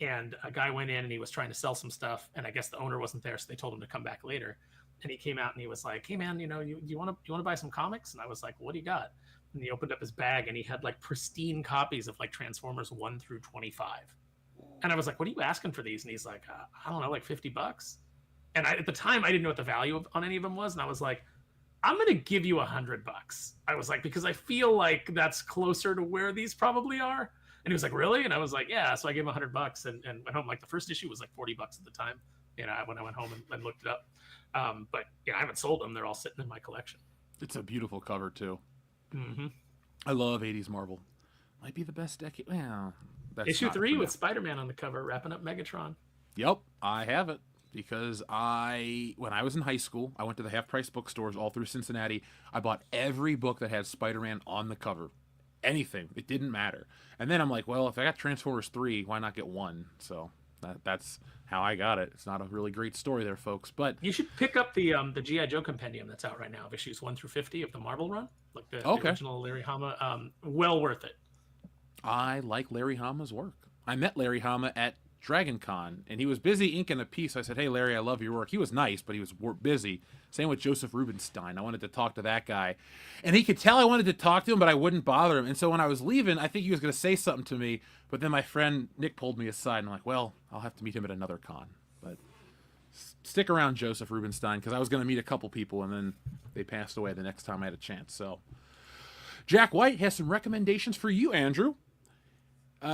and a guy went in and he was trying to sell some stuff, and I guess the owner wasn't there, so they told him to come back later. And he came out and he was like, "Hey man, you want to buy some comics?" And I was like, "What do you got?" And he opened up his bag and he had like pristine copies of like Transformers 1 through 25. And I was like, "What are you asking for these?" And he's like, "I don't know, like $50." And at the time, I didn't know what the value on any of them was, and I was like, "I'm gonna give you $100." I was like, because I feel like that's closer to where these probably are. And he was like, "Really?" And I was like, "Yeah." So I gave him $100 and went home. Like the first issue was like $40 at the time. When I went home and looked it up. But I haven't sold them. They're all sitting in my collection. It's a beautiful cover too. Mm-hmm. I love 80s Marvel. Might be the best decade. Well, that's issue not 3 with Spider-Man on the cover, wrapping up Megatron. Yep, I have it. Because when I was in high school, I went to the half-price bookstores all through Cincinnati. I bought every book that had Spider-Man on the cover. Anything. It didn't matter. And then I'm like, well, if I got Transformers 3, why not get 1? So that's how I got it. It's not a really great story there, folks. But you should pick up the G.I. Joe compendium that's out right now of issues 1 through 50 of the Marvel run. Like the original Larry Hama. Well worth it. I like Larry Hama's work. I met Larry Hama at Dragon Con, and he was busy inking a piece. I said, "Hey Larry, I love your work." He was nice, but he was busy. Same with Joseph Rubinstein. I wanted to talk to that guy, and he could tell I wanted to talk to him, but I wouldn't bother him. And so when I was leaving, I think he was going to say something to me, but then my friend Nick pulled me aside, and I'm like, "Well, I'll have to meet him at another con." But stick around, Joseph Rubinstein, because I was going to meet a couple people, and then they passed away the next time I had a chance. So Jack White has some recommendations for you, Andrew.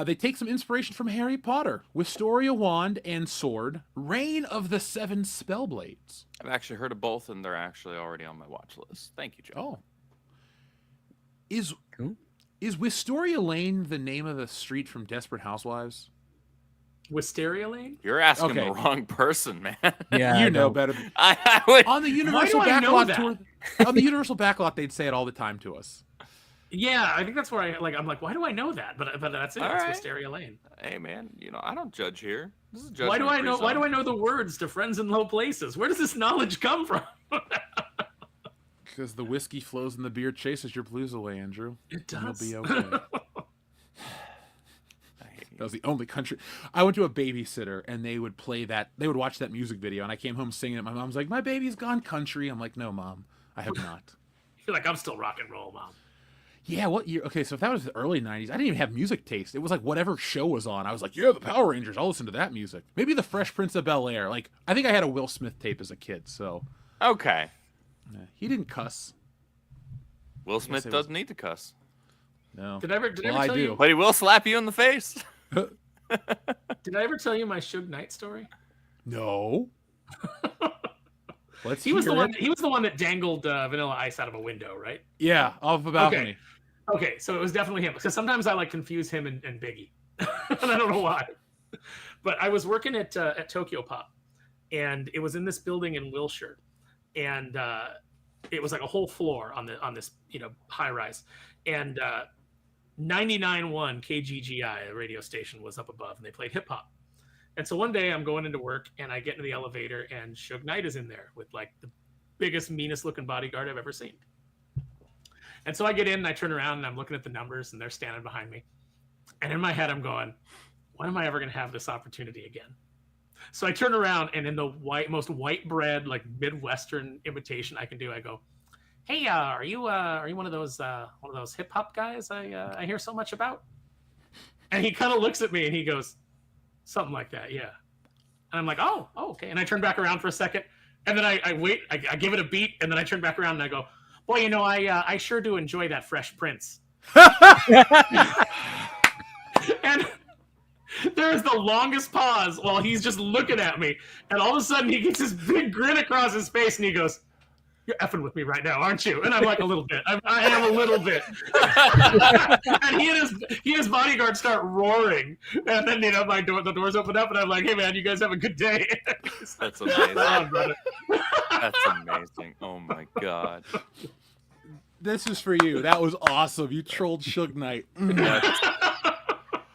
They take some inspiration from Harry Potter, Wisteria Wand and Sword, Reign of the Seven Spellblades. I've actually heard of both, and they're actually already on my watch list. Thank you, Joe. Oh. Is Wisteria Lane the name of the street from Desperate Housewives? Wisteria Lane? You're asking the wrong person, man. Yeah, you know better. I would... On the Universal Backlot tour, on the Universal Backlot, they'd say it all the time to us. Yeah, I think that's where I'm like, why do I know that? But that's it. It's Wisteria Lane. Hey man, I don't judge here. This is why do I know the words to Friends in Low Places? Where does this knowledge come from? Because the whiskey flows and the beer chases your blues away, Andrew. It does. You'll be okay. That was the only country. I went to a babysitter and they would play that. They would watch that music video, and I came home singing it. My mom's like, "My baby's gone country." I'm like, "No, Mom, I have not." You're like, "I'm still rock and roll, Mom." Yeah, what year? Okay, so if that was the early 90s, I didn't even have music taste. It was like whatever show was on. I was like, yeah, the Power Rangers, I'll listen to that music. Maybe the Fresh Prince of Bel-Air. Like, I think I had a Will Smith tape as a kid, so. Okay. Yeah, he didn't cuss. Will Smith doesn't need to cuss. No. Did I ever tell you? But he will slap you in the face. Did I ever tell you my Suge Knight story? No. He was the one that dangled Vanilla Ice out of a window, right? Yeah, off the balcony. Okay, so it was definitely him. Because sometimes I confuse him and Biggie, and I don't know why. But I was working at Tokyo Pop, and it was in this building in Wilshire, and it was like a whole floor on this high rise, and 99.1 KGGI, a radio station, was up above, and they played hip hop. And so one day I'm going into work and I get into the elevator and Suge Knight is in there with like the biggest, meanest looking bodyguard I've ever seen. And so I get in and I turn around and I'm looking at the numbers and they're standing behind me. And in my head, I'm going, when am I ever going to have this opportunity again? So I turn around and in the most white bread, like Midwestern imitation I can do, I go, "Hey, are you one of those hip hop guys I hear so much about?" And he kind of looks at me and he goes, "Something like that, yeah." And I'm like, oh, okay. And I turn back around for a second, and then I wait. I give it a beat, and then I turn back around and I go, "Boy, I sure do enjoy that Fresh Prince." And there is the longest pause while he's just looking at me, and all of a sudden he gets this big grin across his face, and he goes, "You're effing with me right now, aren't you?" And I'm like, "A little bit. I am a little bit." And he and his bodyguard start roaring, and then the doors open up, and I'm like, "Hey man, you guys have a good day." That's amazing. Oh, brother. That's amazing. Oh my god. This is for you. That was awesome. You trolled Suge Knight.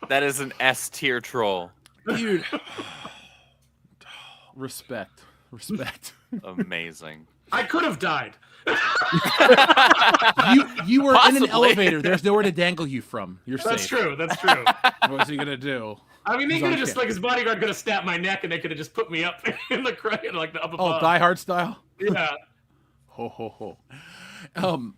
That is an S tier troll. Dude. Respect. Amazing. I could have died. You were in an Possibly. elevator. There's nowhere to dangle you from. You're safe. That's true. That's true. What was he gonna do? I mean, they He's could on have just, camera. like, his bodyguard could have snapped my neck, and they could have just put me up in the crane, like the up Oh, above. Die Hard style. Yeah. Ho ho ho.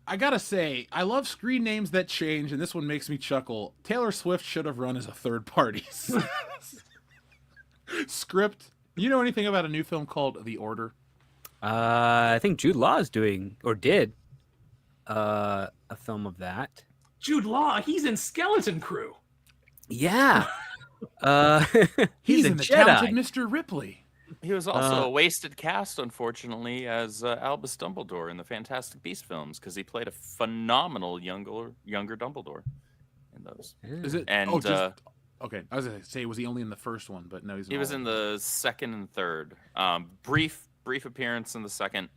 I gotta say, I love screen names that change, and this one makes me chuckle. Taylor Swift should have run as a third party. Script. You know anything about a new film called The Order? I think Jude Law is doing or did a film of that. Jude Law, he's in Skeleton Crew. Yeah. He's a in the Jedi. talented Mr. Ripley. He was also a wasted cast, unfortunately, as Albus Dumbledore in the Fantastic Beasts films, because he played a phenomenal younger Dumbledore in those. Is it? And okay, I was gonna say, was he only in the first one? But no, he was in the second and third. Brief appearance in the second.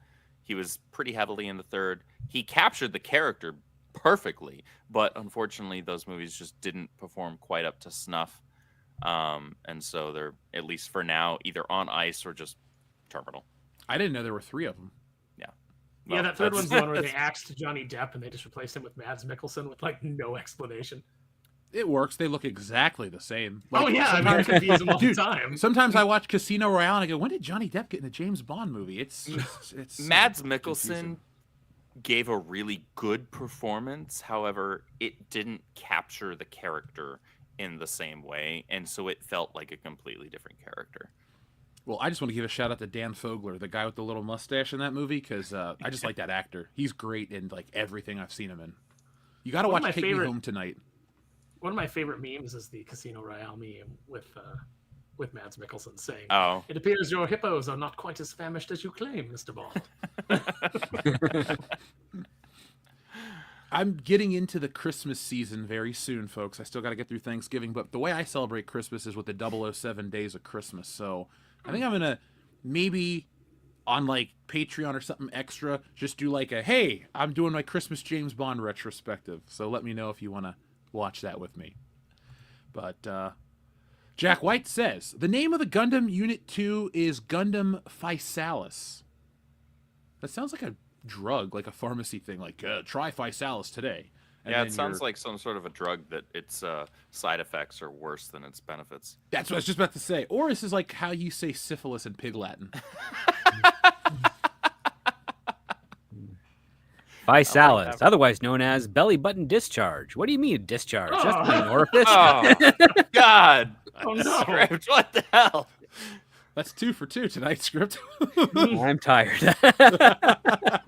He was pretty heavily in the third. He captured the character perfectly, but unfortunately, those movies just didn't perform quite up to snuff. And so they're, at least for now, either on ice or just terminal. I didn't know there were 3 of them. Yeah, Well, that third that's- one's the one where they axed Johnny Depp and they just replaced him with Mads Mikkelsen with, like, no explanation. It works. They look exactly the same. Oh, Like, yeah, I mean, I sometimes- confuse them all Dude, the time. Sometimes I watch Casino Royale and I go, when did Johnny Depp get in a James Bond movie? It's Mads so Mikkelsen confusing. gave a really good performance. However, it didn't capture the character in the same way, and so it felt like a completely different character. Well, I just want to give a shout out to Dan Fogler, the guy with the little mustache in that movie, because I just like that actor. He's great in like everything I've seen him in. You got to One of watch my Take favorite- Me Home Tonight. One of my favorite memes is the Casino Royale meme with Mads Mikkelsen saying, Oh, "It appears your hippos are not quite as famished as you claim, Mr. Bond." I'm getting into the Christmas season very soon, folks. I still got to get through Thanksgiving, but the way I celebrate Christmas is with the 007 Days of Christmas. So I think I'm going to maybe on like Patreon or something extra, just do like a, hey, I'm doing my Christmas James Bond retrospective. So let me know if you want to watch that with me. But Jack White says, the name of the Gundam Unit 2 is Gundam Physalis. That sounds like a drug, like a pharmacy thing, like try Physalis today. And yeah, then it sounds you're- like some sort of a drug that its side effects are worse than its benefits. That's what I was just about to say. Or this is like how you say syphilis in Pig Latin. Physalis, that. otherwise known as belly button discharge. What do you mean discharge? Oh. That's not an orifice. Oh, God. Oh, no. Script, what the hell? That's 2 for 2 tonight's script. I'm tired.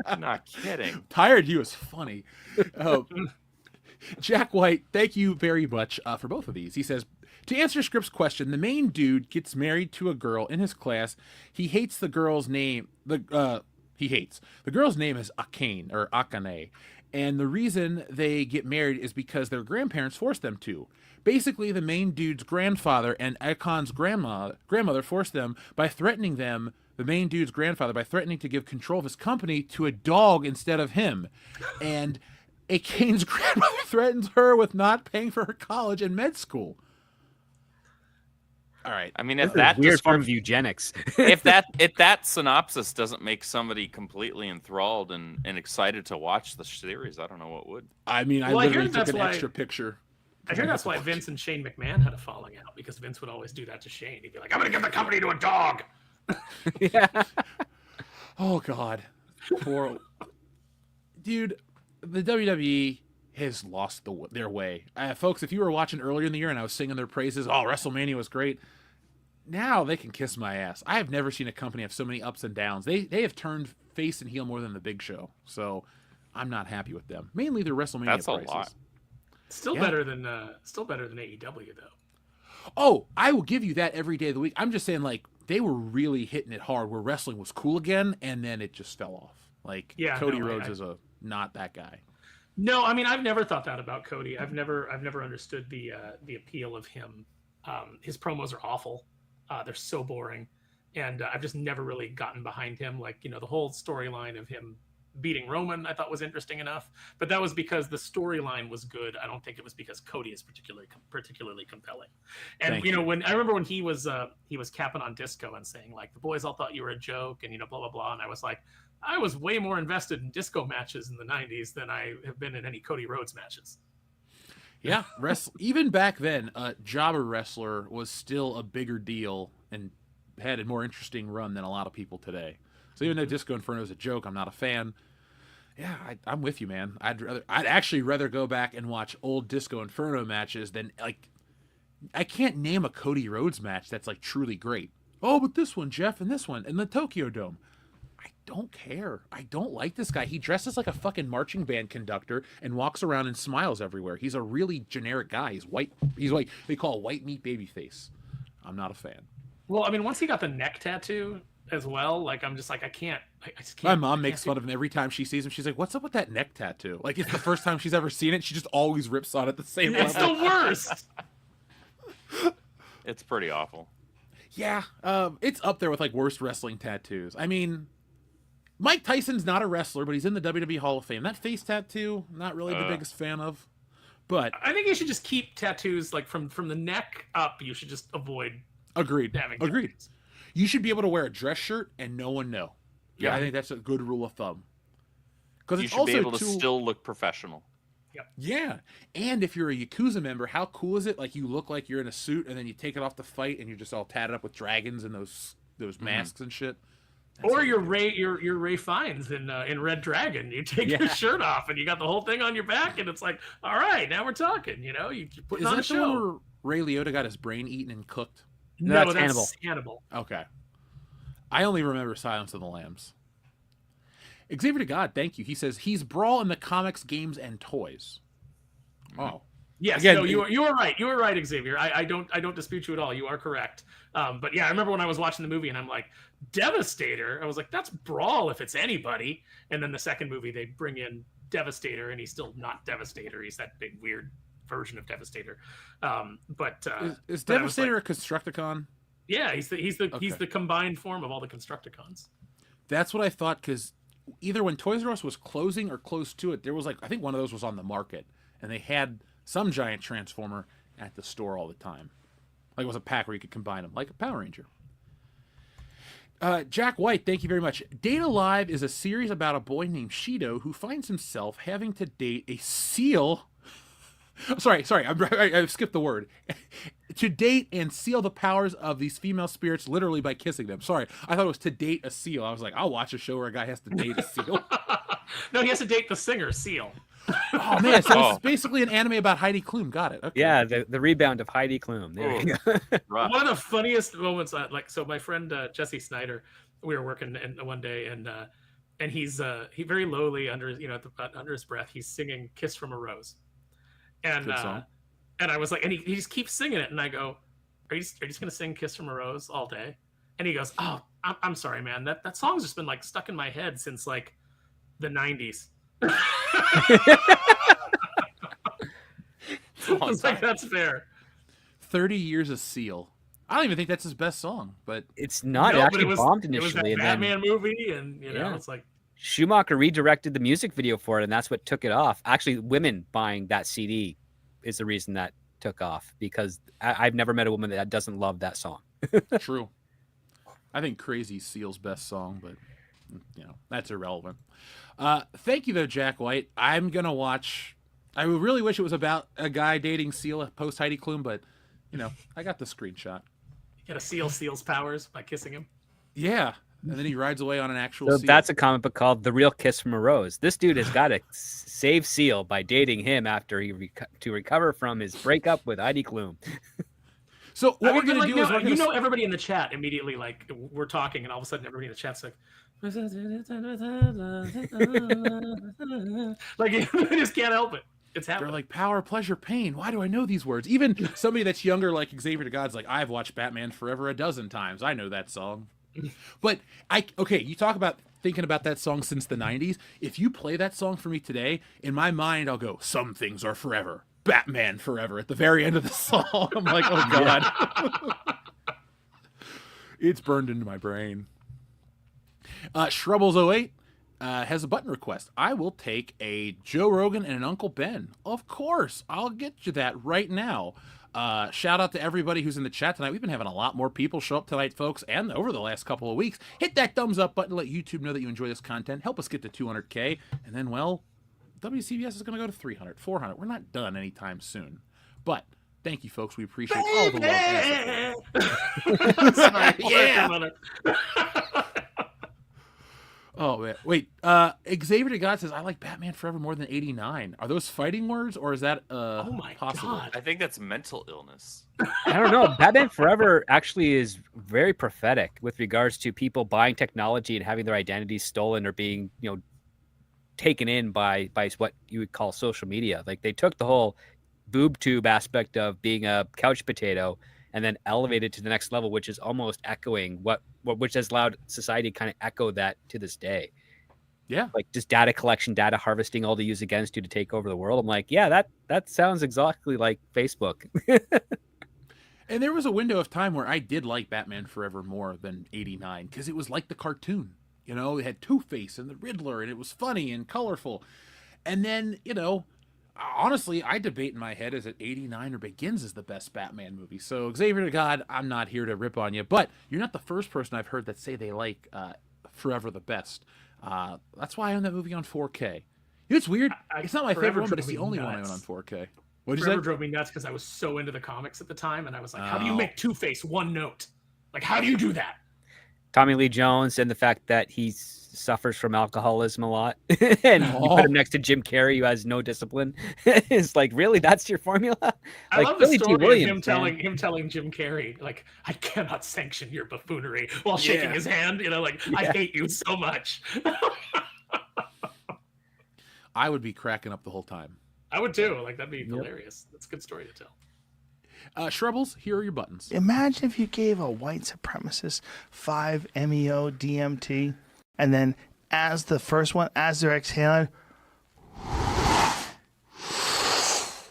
I'm not kidding. Tired you is funny. Jack White, thank you very much for both of these. He says, to answer Script's question, the main dude gets married to a girl in his class. He hates the girl's name. The girl's name is Akane or Akane, and the reason they get married is because their grandparents forced them to. Basically, the main dude's grandfather and Akane's grandmother forced them by threatening them. The main dude's grandfather by threatening to give control of his company to a dog instead of him, and Akane's grandmother threatens her with not paying for her college and med school. All right. I mean, This if is that weird form descrip- of eugenics. if that synopsis doesn't make somebody completely enthralled and excited to watch the series, I don't know what would. I mean, I Well, I hear literally took that's an why- extra picture. I hear that's why Vince and Shane McMahon had a falling out, because Vince would always do that to Shane. He'd be like, "I'm going to give the company to a dog." Yeah. Oh God, poor dude. The WWE has lost their way, folks. If you were watching earlier in the year and I was singing their praises, oh, WrestleMania was great. Now they can kiss my ass. I have never seen a company have so many ups and downs. They have turned face and heel more than the Big Show. So I'm not happy with them. Mainly their WrestleMania That's a prices. lot. Still Yeah. better than AEW though. Oh, I will give you that every day of the week. I'm just saying, like, they were really hitting it hard where wrestling was cool again, and then it just fell off. Like, Yeah, Cody no, Rhodes is not that guy. No, I mean I've never thought that about Cody. I've never understood the appeal of him. His promos are awful. They're so boring, and I've just never really gotten behind him. Like, the whole storyline of him beating Roman, I thought was interesting enough, but that was because the storyline was good. I don't think it was because Cody is particularly compelling. And Thank you. when I remember when he was capping on Disco and saying like the boys all thought you were a joke and blah blah blah, and I was like, I was way more invested in Disco matches in the 90s than I have been in any Cody Rhodes matches. Yeah, even back then, Jobber Wrestler was still a bigger deal and had a more interesting run than a lot of people today. So even though Disco Inferno is a joke, I'm not a fan. Yeah, I'm with you, man. I'd actually rather go back and watch old Disco Inferno matches than, like, I can't name a Cody Rhodes match that's like truly great. Oh, but this one, Jeff, and this one, and the Tokyo Dome. I don't care. I don't like this guy. He dresses like a fucking marching band conductor and walks around and smiles everywhere. He's a really generic guy. He's white. He's like they call a white meat baby face. I'm not a fan. Well, I mean, once he got the neck tattoo as well, like I'm just like I just can't. My mom makes fun of him every time she sees him. She's like, "What's up with that neck tattoo?" Like it's the first time she's ever seen it. She just always rips on it the same It's level. the worst. It's pretty awful. Yeah, it's up there with like worst wrestling tattoos. I mean, Mike Tyson's not a wrestler, but he's in the WWE Hall of Fame. That face tattoo, not really the biggest fan of. But I think you should just keep tattoos like from the neck up. You should just avoid agreed. having Agreed. tattoos. You should be able to wear a dress shirt and no one know. Yeah. I think that's a good rule of thumb. Because You it's should also be able to still look professional. Yeah, and if you're a Yakuza member, how cool is it? Like you look like you're in a suit, and then you take it off to fight, and you're just all tatted up with dragons and those masks and shit. That's Or how you're you do it. Ray Ray Fiennes in Red Dragon. You take your shirt off and you got the whole thing on your back, and it's like, all right, now we're talking. You put Is on a that the one show. where Ray Liotta got his brain eaten and cooked? No, No, that's that's Hannibal. Okay, I only remember Silence of the Lambs. Xavier to God, thank you. He says he's Brawl in the comics, games, and toys. Oh, Yes, Again, no, you were right. You were right, Xavier. I don't dispute you at all. You are correct. But yeah, I remember when I was watching the movie and I'm like, Devastator. I was like, that's Brawl if it's anybody. And then the second movie they bring in Devastator, and he's still not Devastator. He's that big weird version of Devastator. is but I was Devastator like, a Constructicon? yeah, he's the Okay. combined form of all the Constructicons. That's what I thought, because either when Toys R Us was closing or close to it, there was like, I think one of those was on the market, and they had some giant Transformer at the store all the time. Like it was a pack where you could combine them, like a Power Ranger. Jack White, thank you very much. Date Alive is a series about a boy named Shido who finds himself having to date a seal. Sorry, I skipped the word. To date and seal the powers of these female spirits literally by kissing them. Sorry, I thought it was to date a seal. I was like, I'll watch a show where a guy has to date a seal. No, he has to date the singer Seal. Oh man, so it's basically an anime about Heidi Klum. Got it. Okay. Yeah, the rebound of Heidi Klum. There you go. Rough. One of the funniest moments, so my friend Jesse Snyder, we were working one day, and he's he very lowly under under his breath, he's singing "Kiss from a Rose," and Good song. and I was like, and he just keeps singing it, and I go, are you just gonna sing "Kiss from a Rose" all day? And he goes, oh, I'm sorry, man, that song's just been like stuck in my head since like the 90s. It's like, that's fair. 30 Years of Seal. I don't even think that's his best song, but It's not. No, it but actually bombed It was that initially, and then Batman movie, and Yeah. it's like, Schumacher redirected the music video for it, and that's what took it off. Actually, women buying that CD is the reason that took off, because I've never met a woman that doesn't love that song. true. I think Crazy's Seal's best song, but that's irrelevant. Thank you though, Jack White. I'm gonna watch. I really wish it was about a guy dating Seal post Heidi Klum, but I got the screenshot. you gotta seal Seal's powers by kissing him. Yeah, and then he rides away on an actual So seal. that's a comic book called "The Real Kiss from a Rose." This dude has got to save Seal by dating him after to recover from his breakup with Heidi Klum. So what we're gonna like, do is we're gonna everybody in the chat immediately, like we're talking, and all of a sudden everybody in the chat's like, like they just can't help it. It's happening. they're like power, pleasure, pain. Why do I know these words? Even somebody that's younger, like Xavier to God's like, I've watched Batman Forever a dozen times. I know that song. But you talk about thinking about that song since the 90s. If you play that song for me today, in my mind, I'll go, some things are forever. Batman Forever at the very end of the song. I'm like, oh God. It's burned into my brain. Shrubbles08 has a button request. I will take a Joe Rogan and an Uncle Ben. Of course. I'll get you that right now. Shout out to everybody who's in the chat tonight. We've been having a lot more people show up tonight, folks, and over the last couple of weeks. Hit that thumbs up button to let YouTube know that you enjoy this content. Help us get to 200K. And then, well, WCBS is going to go to 300, 400. We're not done anytime soon. But thank you, folks. We appreciate all the love. Sorry, Yeah. Oh, man. Wait. Xavier to God says, I like Batman Forever more than 89. Are those fighting words, or is that Oh my possible? God. I think that's mental illness. I don't know. Batman Forever actually is very prophetic with regards to people buying technology and having their identities stolen or being, taken in by what you would call social media. Like they took the whole boob tube aspect of being a couch potato and then elevated to the next level, which is almost echoing which has allowed society kind of echo that to this day. Yeah. Like just data collection, data harvesting, all to use against you to take over the world. I'm like, yeah, that sounds exactly like Facebook. And there was a window of time where I did like Batman Forever more than 89 because it was like the cartoon. It had Two-Face and the Riddler, and it was funny and colorful. And then, honestly, I debate in my head, is it 89 or Begins is the best Batman movie? So, Xavier to God, I'm not here to rip on you, but you're not the first person I've heard that say they like Forever the best. That's why I own that movie on 4K. It's weird. It's not my favorite one, but it's the only one I own on 4K. What'd you say? Forever drove me nuts because I was so into the comics at the time, and I was like, how do you make Two-Face one note? Like, how do you do that? Tommy Lee Jones and the fact that he suffers from alcoholism a lot. And you put him next to Jim Carrey, who has no discipline. It's like, really? That's your formula? I love the Billy story Dee Williams, of him telling Jim Carrey, like, I cannot sanction your buffoonery while shaking his hand. I hate you so much. I would be cracking up the whole time. I would too. Like, that'd be hilarious. That's a good story to tell. Shrubbles, here are your buttons. Imagine if you gave a white supremacist 5-MeO DMT, and then as the first one, as they're exhaling,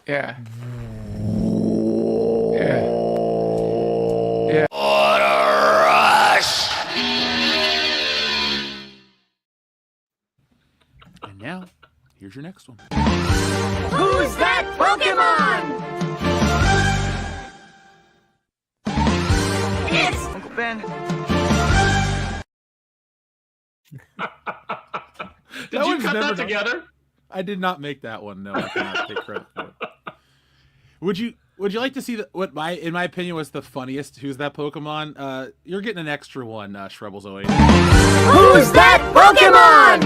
Yeah. What a rush! And now, here's your next one. Who's that Pokemon? It's Uncle Ben. Did you cut that together? I did not make that one. No, I cannot take credit for it. Would you like to see in my opinion was the funniest Who's That Pokemon? You're getting an extra one, Shrubbles 08. Who's that Pokemon?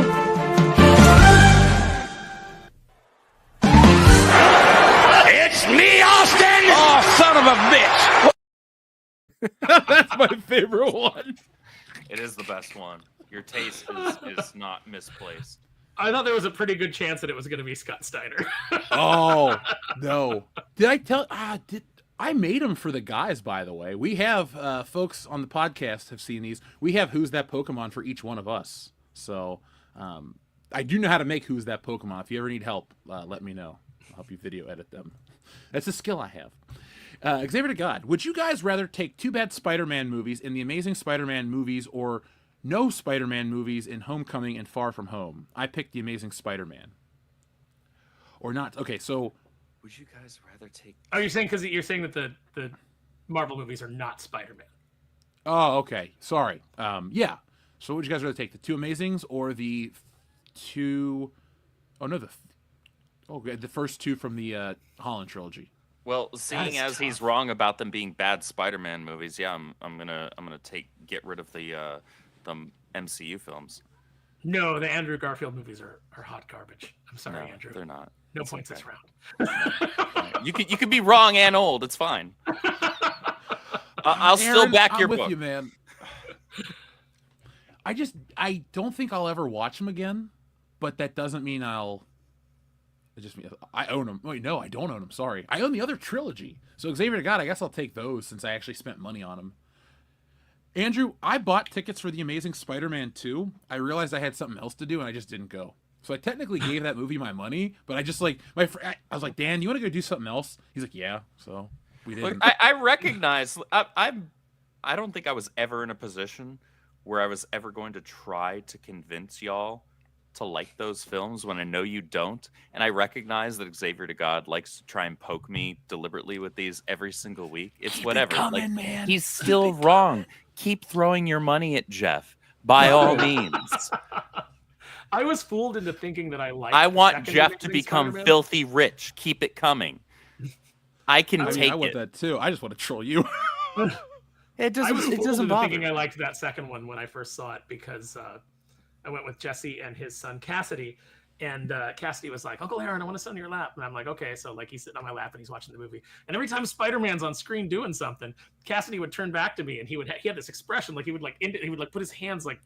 It's me, Austin! Oh, son of a bitch! That's my favorite one. It is the best one. Your taste is not misplaced. I thought there was a pretty good chance that it was going to be Scott Steiner. Oh, no. Did I tell... I made them for the guys, by the way. We have, folks on the podcast have seen these. We have Who's That Pokemon for each one of us. So, I do know how to make Who's That Pokemon. If you ever need help, let me know. I'll help you video edit them. That's a skill I have. Xavier to God, would you guys rather take two bad Spider-Man movies in the Amazing Spider-Man movies or no Spider-Man movies in Homecoming and Far From Home? I picked the Amazing Spider-Man. Or not. Okay, so... Would you guys rather take... Oh, you're saying because you're saying that the Marvel movies are not Spider-Man. Oh, okay. Sorry. Yeah. So would you guys rather take the two Amazings or the two... Oh, no, the first two from the Holland trilogy? Well, seeing as he's wrong about them being bad Spider-Man movies, yeah, I'm gonna get rid of the MCU films. No, the Andrew Garfield movies are hot garbage. I'm sorry, No, Andrew. they're not. No It's points okay. this round. You could be wrong and old. It's fine. I'll still Aaron, back I'm your with book. you, man. I don't think I'll ever watch them again, but that doesn't mean I own them. Wait, no, I don't own them. Sorry, I own the other trilogy. So Xavier to God, I guess I'll take those since I actually spent money on them. Andrew, I bought tickets for The Amazing Spider-Man 2. I realized I had something else to do, and I just didn't go. So I technically gave that movie my money, but I just I was like, Dan, you want to go do something else? He's like, yeah. So we didn't. Look, I recognize. I don't think I was ever in a position where I was ever going to try to convince y'all to like those films when I know you don't. And I recognize that Xavier to God likes to try and poke me deliberately with these every single week. It's Keep whatever. it coming, man. He's still wrong. Keep throwing your money at Jeff by all means. I was fooled into thinking that I liked. I the want second Jeff to Amazing become Spider-Man. filthy rich. Keep it coming. I can I mean, take I want it. that too. I just want to troll you. It I was doesn't. It fooled doesn't into bother. thinking I liked that second one when I first saw it because I went with Jesse and his son Cassidy, and Cassidy was like, "Uncle Aaron, I want to sit on your lap," and I'm like, "Okay." So like he's sitting on my lap and he's watching the movie, and every time Spider-Man's on screen doing something, Cassidy would turn back to me and he had this expression like he would put his hands like,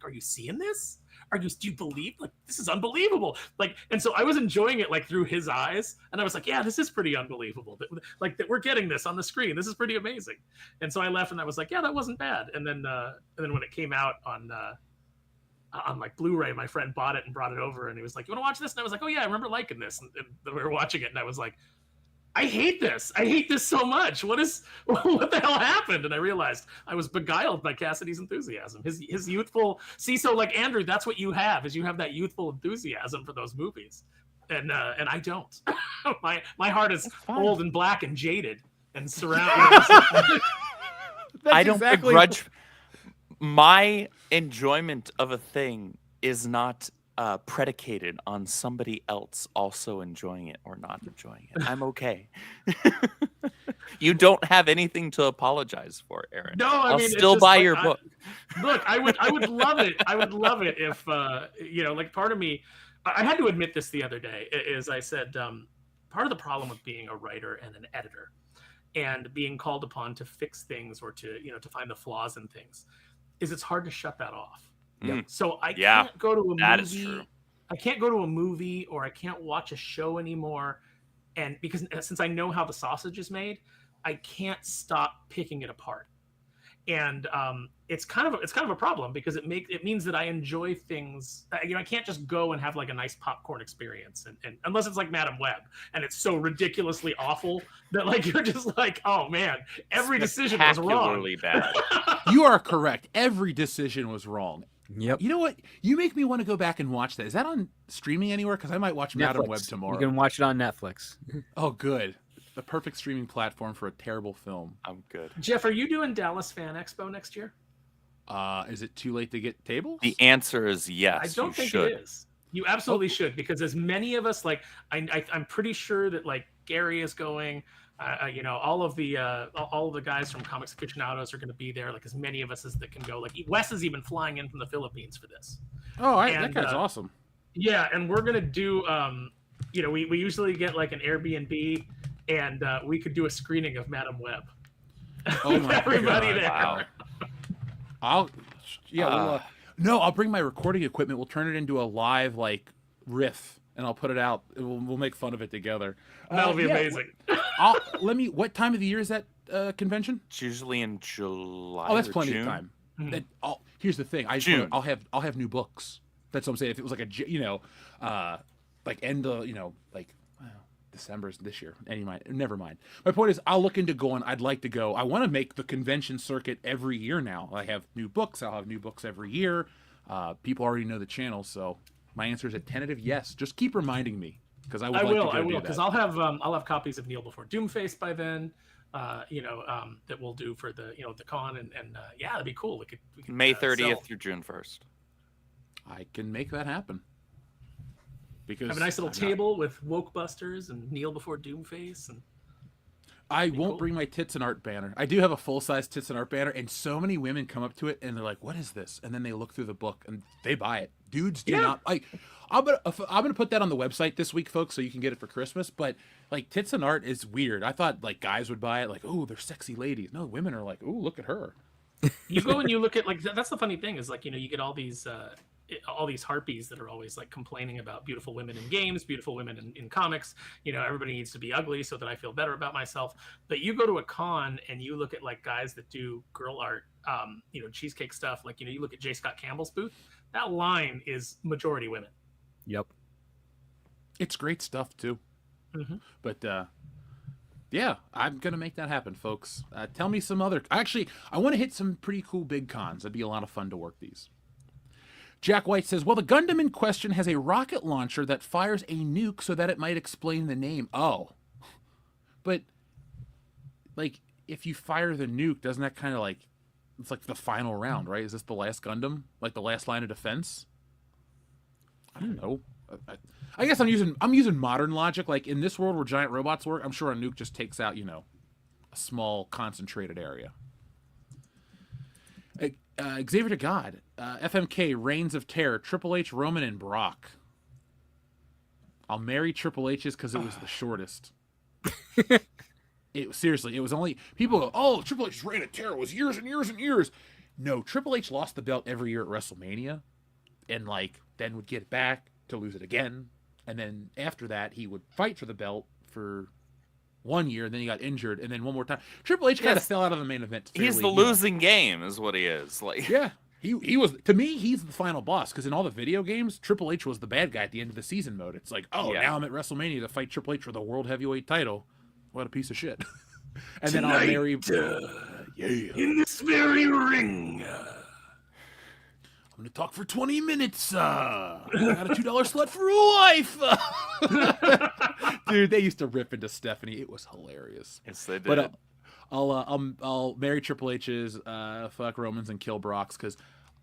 "Are you seeing this? Do you believe? Like this is unbelievable!" Like, and so I was enjoying it like through his eyes, and I was like, "Yeah, this is pretty unbelievable. That we're getting this on the screen. This is pretty amazing." And so I left, and I was like, "Yeah, that wasn't bad." And then when it came out on like Blu-ray, my friend bought it and brought it over, and he was like, "You want to watch this?" And I was like, "Oh yeah, I remember liking this." And we were watching it, and I was like, I hate this so much. What the hell happened? And I realized I was beguiled by Cassidy's enthusiasm. His youthful. See, so like Andrew, that's what you have that youthful enthusiasm for those movies, and I don't. my heart is old and black and jaded and surrounded. I don't begrudge. My enjoyment of a thing is not predicated on somebody else also enjoying it or not enjoying it. I'm okay. You don't have anything to apologize for, Aaron. No, I'll mean, still buy your book. Look, I would love it. I would love it if like part of me. I had to admit this the other day. Is I said part of the problem with being a writer and an editor, and being called upon to fix things or to to find the flaws in things, is it's hard to shut that off. So I can't go to a movie. That is true. I can't go to a movie or I can't watch a show anymore, and because since I know how the sausage is made, I can't stop picking it apart. And it's kind of a problem because it means that I enjoy things. I can't just go and have like a nice popcorn experience, and unless it's like Madam Web, and it's so ridiculously awful that like you're just like, oh man, every decision was wrong. Spectacularly bad. You are correct. Every decision was wrong. Yep. You know what? You make me want to go back and watch that. Is that on streaming anywhere? Because I might watch Madam Netflix. Web tomorrow. You can watch it on Netflix. Oh, good. The perfect streaming platform for a terrible film. I'm good. Jeff, are you doing Dallas Fan Expo next year? Is it too late to get tables? The answer is yes. I don't think should. it is. You absolutely should, because as many of us, like I'm pretty sure that like Gary is going. All of the guys from Comics Aficionados are going to be there. Like as many of us as that can go. Like Wes is even flying in from the Philippines for this. Oh, that guy's awesome. Yeah, and we're gonna do. We usually get like an Airbnb, and we could do a screening of Madam Web. Oh my everybody God. there. Wow. I'll bring my recording equipment. We'll turn it into a live like riff, and I'll put it out. We'll make fun of it together. That'll be amazing. What time of the year is that convention? It's usually in July. Oh, that's or plenty June. of time. Here's the thing. June. I'll have new books. That's what I'm saying. If it was like like end of December's this year. Never mind. My point is, I'll look into going. I'd like to go. I want to make the convention circuit every year now. I have new books. I'll have new books every year. People already know the channel, so my answer is a tentative yes. Just keep reminding me, because I will, because I'll have copies of Kneel Before Doomface by then. That we'll do for the the con, and yeah, that'd be cool. We could May 30th through June 1st. I can make that happen. Because have a nice little table with Woke Busters and Kneel Before Doomface, and I Be won't cool. bring my tits and art banner. I do have a full-size tits and art banner, and so many women come up to it and they're like, "What is this?" And then they look through the book and they buy it. Dudes do Yeah. not like. I'm gonna put that on the website this week, folks, so you can get it for Christmas. But like tits and art is weird. I thought like guys would buy it, like, "Oh, they're sexy ladies." No, women are like, "Oh, look at her." You go and you look at like that's the funny thing is like you get all these harpies that are always like complaining about beautiful women in games, beautiful women in comics. Everybody needs to be ugly so that I feel better about myself. But you go to a con and you look at like guys that do girl art, cheesecake stuff. Like you look at J. Scott Campbell's booth. That line is majority women. Yep. It's great stuff too. Mm-hmm. But yeah, I'm gonna make that happen, folks. Tell me some other. Actually, I want to hit some pretty cool big cons. That'd be a lot of fun to work these. Jack White says, well, the Gundam in question has a rocket launcher that fires a nuke so that it might explain the name. Oh. But, like, if you fire the nuke, doesn't that kind of like, it's like the final round, right? Is this the last Gundam? Like the last line of defense? I don't know. I guess I'm using modern logic. Like, in this world where giant robots work, I'm sure a nuke just takes out, a small concentrated area. Xavier to God, FMK, Reigns of Terror, Triple H, Roman, and Brock. I'll marry Triple H's because it was the shortest. Seriously, it was only people go, oh, Triple H's reign of terror was years and years and years. No, Triple H lost the belt every year at WrestleMania, and then would get it back to lose it again, and then after that he would fight for the belt for 1 year, and then he got injured, and then one more time. Triple H kind of fell out of the main event. He's the losing game, is what he is. Like, yeah, he was, to me, he's the final boss, because in all the video games, Triple H was the bad guy at the end of the season mode. It's like, oh, now I'm at WrestleMania to fight Triple H for the World Heavyweight title. What a piece of shit. And then I'll marry in this very ring. I'm going to talk for 20 minutes. I got a $2 slut for life. Dude, they used to rip into Stephanie. It was hilarious. Yes, they did. But I'll marry Triple H's, fuck Romans, and kill Brock's, because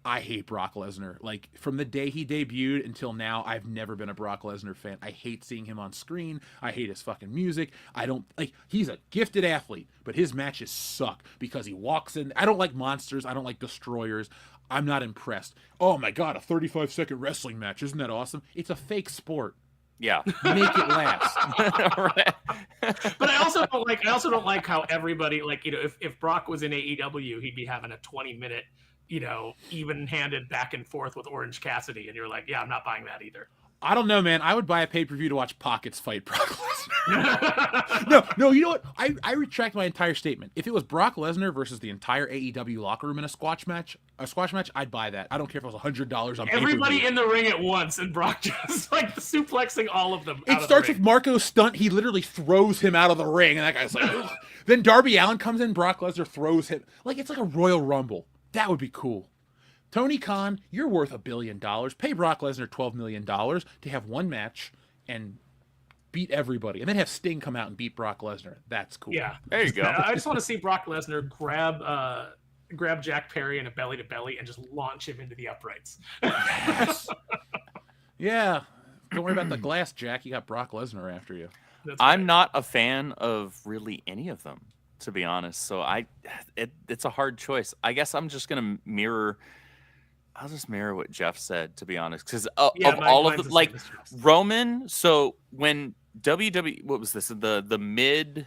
I hate Brock Lesnar. Like, from the day he debuted until now, I've never been a Brock Lesnar fan. I hate seeing him on screen. I hate his fucking music. I don't, like, he's a gifted athlete, but his matches suck because he walks in. I don't like monsters. I don't like destroyers. I'm not impressed. Oh my God, a 35-second wrestling match. Isn't that awesome? It's a fake sport. Yeah. Make it last. Right. But I also don't like how everybody, like, if Brock was in AEW, he'd be having a 20-minute, even-handed back and forth with Orange Cassidy, and you're like, yeah, I'm not buying that either. I don't know, man. I would buy a pay-per-view to watch Pockets fight Brock Lesnar. No, you know what? I retract my entire statement. If it was Brock Lesnar versus the entire AEW locker room in a squash match, I'd buy that. I don't care if it was $100 on pay-per-view. Everybody in the ring at once, and Brock just like suplexing all of them. It starts with Marco's stunt. He literally throws him out of the ring, and that guy's like, ugh. Then Darby Allin comes in, Brock Lesnar throws him. Like, it's like a Royal Rumble. That would be cool. Tony Khan, you're worth $1 billion. Pay Brock Lesnar $12 million to have one match and beat everybody, and then have Sting come out and beat Brock Lesnar. That's cool. Yeah, there you go. I just want to see Brock Lesnar grab Jack Perry in a belly to belly and just launch him into the uprights. Yes. Yeah. Don't worry about the glass, Jack. You got Brock Lesnar after you. I'm not a fan of really any of them, to be honest. So it's a hard choice. I guess I'm just gonna mirror. I'll just mirror what Jeff said, to be honest, because of all of the, like, Roman. So when WWE, what was this? The mid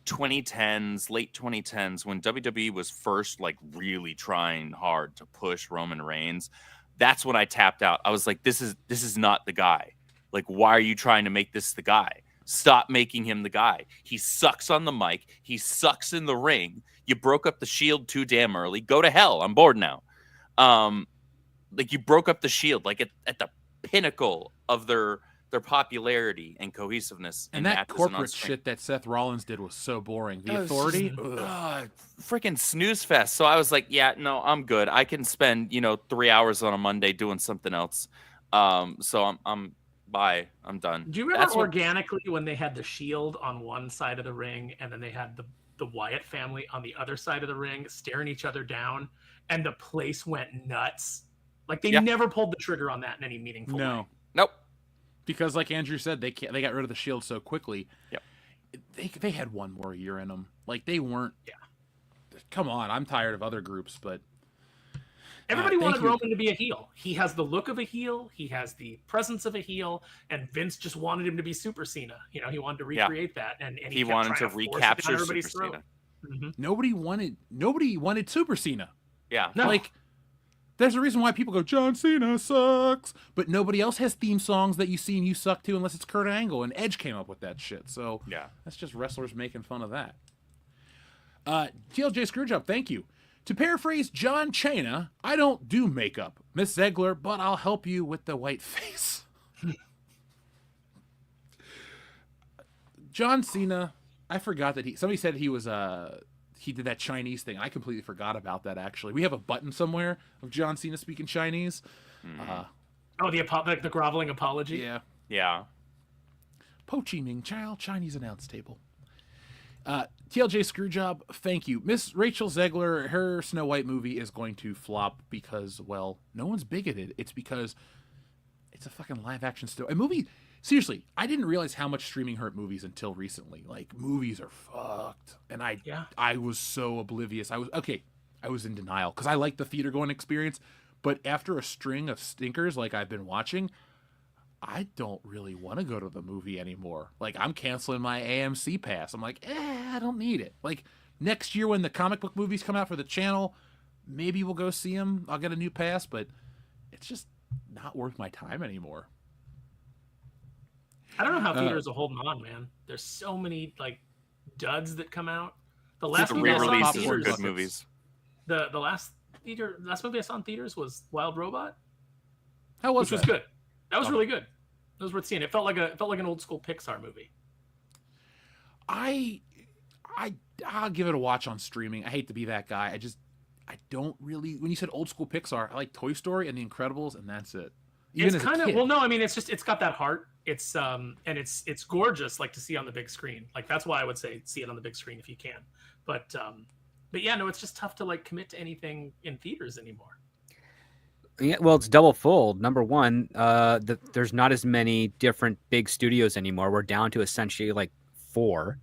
2010s, late 2010s, when WWE was first like really trying hard to push Roman Reigns, that's when I tapped out. I was like, this is not the guy. Like, why are you trying to make this the guy? Stop making him the guy. He sucks on the mic. He sucks in the ring. You broke up the Shield too damn early. Go to hell. I'm bored now. Like, you broke up the Shield, like at the pinnacle of their popularity and cohesiveness. And that corporate shit that Seth Rollins did was so boring. The Authority, freaking snooze fest. So I was like, yeah, no, I'm good. I can spend 3 hours on a Monday doing something else. So I'm bye. I'm done. Do you remember organically when they had the Shield on one side of the ring and then they had the Wyatt family on the other side of the ring staring each other down, and the place went nuts? Like, they never pulled the trigger on that in any meaningful way. Nope. Because, like Andrew said, they got rid of the Shield so quickly. Yep. they had one more year in them. Like they weren't. Yeah. Come on, I'm tired of other groups, but Everybody thank wanted you. Roman to be a heel. He has the look of a heel. He has the presence of a heel, and Vince just wanted him to be Super Cena. You know, he wanted to recreate that, and He kept wanted trying to force it down recapture everybody's Super throat. Cena. Mhm. Nobody wanted Super Cena. Yeah. No. Like, there's a reason why people go, John Cena sucks, but nobody else has theme songs that you see and you suck to unless it's Kurt Angle, and Edge came up with that shit. So Yeah. that's just wrestlers making fun of that. TLJ Screwjob, thank you. To paraphrase John Cena, I don't do makeup, Miss Ziegler, but I'll help you with the white face. John Cena, I forgot that somebody said he was he did that Chinese thing. I completely forgot about that. Actually, we have a button somewhere of John Cena speaking Chinese. Oh, the groveling apology. Yeah, Yeah. Po Chi Ming Chow Chinese announce table. TLJ Screwjob, thank you. Miss Rachel Zegler, her Snow White movie is going to flop because, well, no one's bigoted. It's because it's a fucking live action a movie. Seriously, I didn't realize how much streaming hurt movies until recently. Like, movies are fucked. And I was so oblivious. I was in denial because I like the theater going experience. But after a string of stinkers like I've been watching, I don't really want to go to the movie anymore. Like, I'm canceling my AMC pass. I'm like, I don't need it. Like, next year when the comic book movies come out for the channel, maybe we'll go see them. I'll get a new pass, but it's just not worth my time anymore. I don't know how theaters are holding on, man. There's so many like duds that come out. The last The movie I saw in re-releases were theaters, good movies. the last movie I saw in theaters was Wild Robot, How was which was that? good. That was really good. It was worth seeing. It felt like an old school Pixar movie. I'll give it a watch on streaming. I hate to be that guy. I don't really. When you said old school Pixar, I like Toy Story and The Incredibles, and that's it. Even It's as a kind of kid. well, no, I mean it's got that heart. It's and it's gorgeous, like to see on the big screen. Like that's why I would say see it on the big screen if you can. But yeah, no, it's just tough to like commit to anything in theaters anymore. Yeah, well, it's double fold. Number one, there's not as many different big studios anymore. We're down to essentially like 4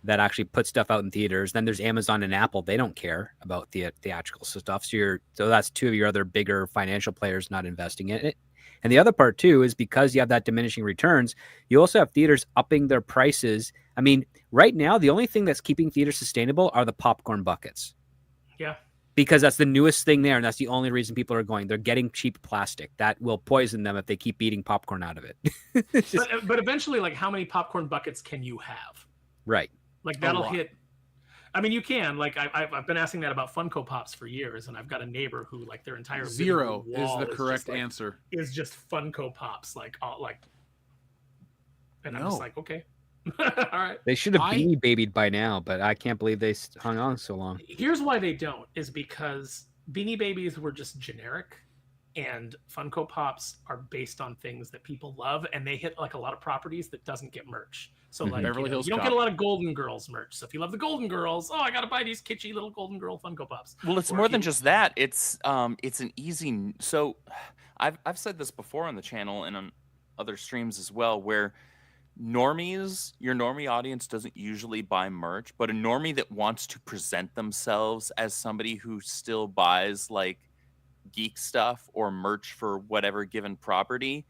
that actually put stuff out in theaters. Then there's Amazon and Apple. They don't care about the theatrical stuff. So that's 2 of your other bigger financial players not investing in it. And the other part too is because you have that diminishing returns, you also have theaters upping their prices. I mean, right now, the only thing that's keeping theaters sustainable are the popcorn buckets. Yeah. Because that's the newest thing there, and that's the only reason people are going. They're getting cheap plastic that will poison them if they keep eating popcorn out of it. But eventually, like, how many popcorn buckets can you have? Right. Like that'll hit. I mean, you can. Like, I've been asking that about Funko Pops for years, and I've got a neighbor who, like, their entire 0 living room is wall the correct just, like, answer. Is just Funko Pops, like, all, like. And I'm No. just like, okay, all right. They should have Beanie Babied by now, but I can't believe they hung on so long. Here's why they don't: is because Beanie Babies were just generic, and Funko Pops are based on things that people love, and they hit like a lot of properties that doesn't get merch. So like Beverly Hills you don't Cop. get a lot of Golden Girls merch. So if you love the Golden Girls, I got to buy these kitschy little Golden Girl Funko Pops. Well, it's Or more if than you- just that. It's an easy. So, I've said this before on the channel and on other streams as well, where your normie audience doesn't usually buy merch, but a normie that wants to present themselves as somebody who still buys like geek stuff or merch for whatever given property,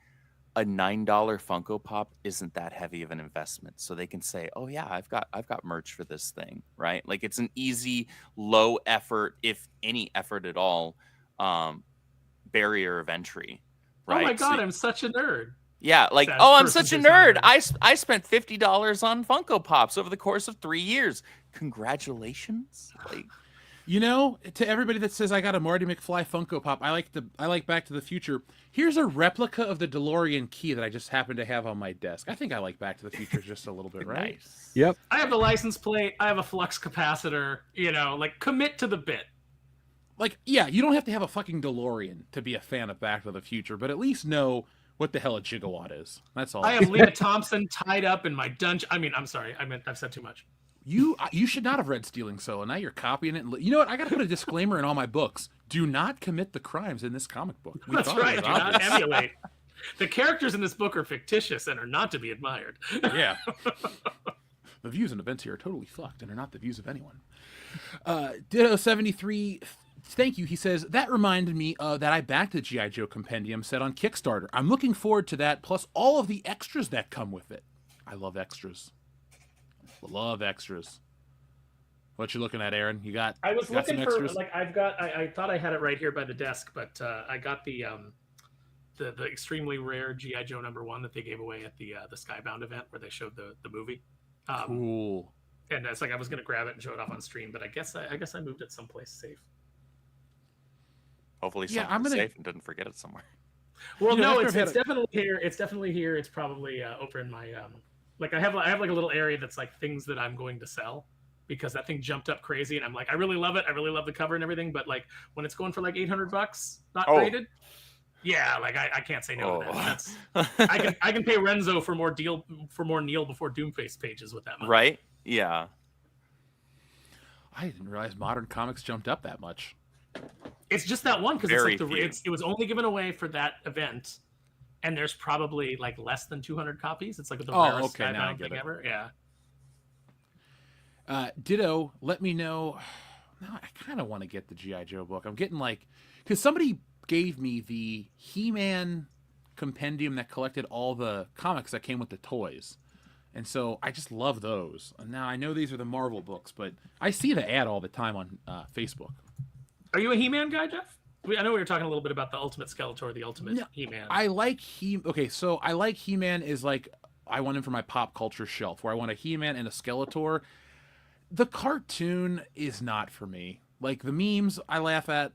a $9 Funko Pop isn't that heavy of an investment. So they can say, "Oh yeah, I've got merch for this thing," right? Like it's an easy, low effort, if any effort at all, barrier of entry. Right? Oh my god, So- I'm such a nerd. yeah, like, Sad I'm person such a who's not nerd. nerd. I spent $50 on Funko Pops over the course of 3 years. Congratulations. Like, You know, to everybody that says I got a Marty McFly Funko Pop, I like Back to the Future. Here's a replica of the DeLorean key that I just happen to have on my desk. I think I like Back to the Future just a little bit, right? nice. Yep. I have the license plate. I have a flux capacitor. You know, like commit to the bit. Like, yeah, you don't have to have a fucking DeLorean to be a fan of Back to the Future, but at least know what the hell a gigawatt is. That's all. I have Lena Thompson tied up in my dungeon. I mean, I'm sorry. I've said too much. You should not have read Stealing Solo. Now you're copying it. You know what? I got to put a disclaimer in all my books. Do not commit the crimes in this comic book. We That's thought it right. was Do not obvious. emulate. The characters in this book are fictitious and are not to be admired. Yeah. The views and events here are totally fucked and are not the views of anyone. Ditto73, thank you. He says, that reminded me of that I backed the G.I. Joe compendium set on Kickstarter. I'm looking forward to that, plus all of the extras that come with it. I love extras. Love extras. What you looking at, Aaron? I was looking for extras? like I thought I had it right here by the desk, but I got the extremely rare G.I. Joe #1 that they gave away at the Skybound event where they showed the movie. Cool. And it's like I was gonna grab it and show it off on stream, but I guess I moved it someplace safe. Hopefully, Yeah, something's safe and didn't forget it somewhere. Well, You know, no, after it's I've had definitely here. It's definitely here. It's probably over in my like I have like a little area that's like things that I'm going to sell because that thing jumped up crazy and I'm like I really love it. I really love the cover and everything, but like when it's going for like $800, not rated. Yeah, like I can't say no to that. That's, I can pay Renzo for more Neil before Doomface pages with that money. Right? Yeah. I didn't realize modern comics jumped up that much. It's just that one because Very it's like few. it was only given away for that event, and there's probably like less than 200 copies. It's like the rarest okay, now I Skybound get thing it. ever. Yeah. Ditto, let me know. Now I kind of want to get the G.I. Joe book. I'm getting like, because somebody gave me the He-Man compendium that collected all the comics that came with the toys. And so I just love those. And now I know these are the Marvel books, but I see the ad all the time on Facebook. Are you a He-Man guy, Jeff? I know we were talking a little bit about the Ultimate Skeletor, the Ultimate He-Man. I like so I like He-Man is like, I want him for my pop culture shelf, where I want a He-Man and a Skeletor. The cartoon is not for me. Like, the memes I laugh at.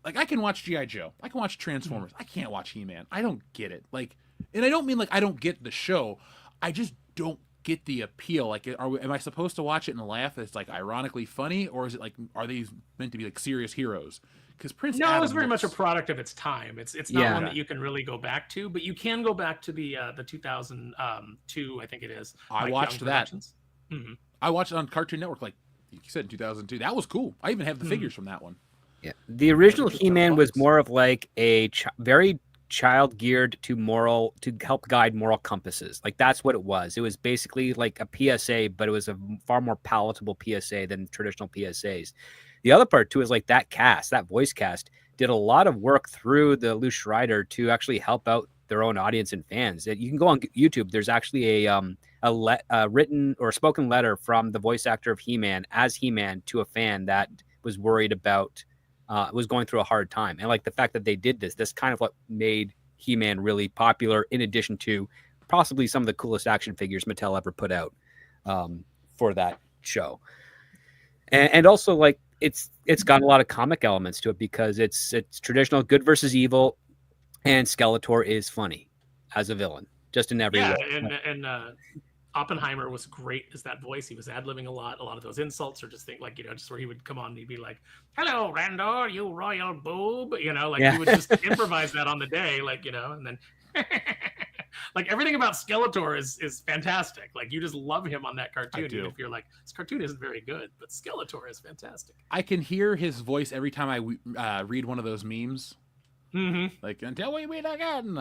Like, I can watch G.I. Joe. I can watch Transformers. I can't watch He-Man. I don't get it. Like, and I don't mean like I don't get the show. I just don't get the appeal. Like, am I supposed to watch it and laugh? It's like ironically funny, or is it like, are these meant to be like serious heroes? Because Prince No, Adam it's very looks... much a product of its time. It's not one that you can really go back to, but you can go back to the 2002, I think it is. I watched that. Mm-hmm. I watched it on Cartoon Network, like you said, in 2002. That was cool. I even have the figures from that one. Yeah, the original He-Man was more of like a very child geared to help guide moral compasses. Like, that's what it was. It was basically like a PSA, but it was a far more palatable PSA than traditional PSAs. The other part too is like that voice cast did a lot of work through the Lou Schreider to actually help out their own audience and fans. You can go on YouTube. There's actually a written or spoken letter from the voice actor of He-Man as He-Man to a fan that was worried about was going through a hard time. And like the fact that they did this kind of what made He-Man really popular, in addition to possibly some of the coolest action figures Mattel ever put out for that show. And also, like, it's got a lot of comic elements to it because it's traditional good versus evil, and Skeletor is funny as a villain, just in every way. And Oppenheimer was great as that voice. He was ad-libbing a lot of those insults, or just like, just where he would come on and he'd be like, "Hello, Randor, you royal boob," he would just improvise that on the day, and then like everything about Skeletor is fantastic. Like, you just love him on that cartoon. Even if you're like, this cartoon isn't very good, but Skeletor is fantastic. I can hear his voice every time I read one of those memes. Mm-hmm. Like, until we meet again.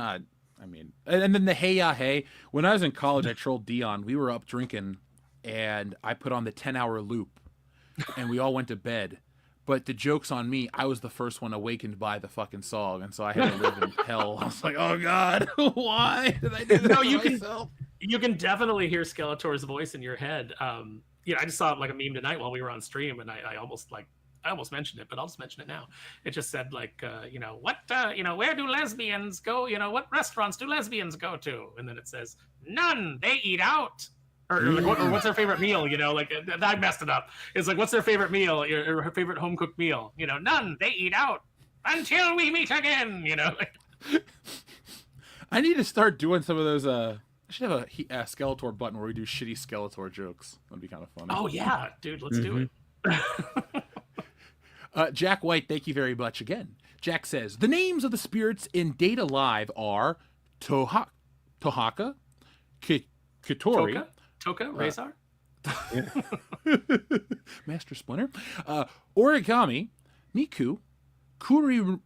I mean, and then the hey ya hey. When I was in college, I trolled Dion. We were up drinking, and I put on the 10-hour loop, and we all went to bed. But the joke's on me. I was the first one awakened by the fucking song, and so I had to live in hell. I was like, oh God, why did I do this to myself? You can definitely hear Skeletor's voice in your head. I just saw like a meme tonight while we were on stream, and I almost mentioned it, but I'll just mention it now. It just said like, where do lesbians go? What restaurants do lesbians go to? And then it says, none, they eat out. Or what's their favorite meal? I messed it up. It's like, what's their favorite meal? Or her favorite home cooked meal? None, they eat out until we meet again. I need to start doing some of those. I should have a Skeletor button where we do shitty Skeletor jokes. That'd be kind of funny. Oh yeah, dude, let's do it. Jack White, thank you very much again. Jack says, the names of the spirits in Data Live are Tohaka, Kitori, Toka, Razor, Master Splinter, Origami, Miku, Kurumi,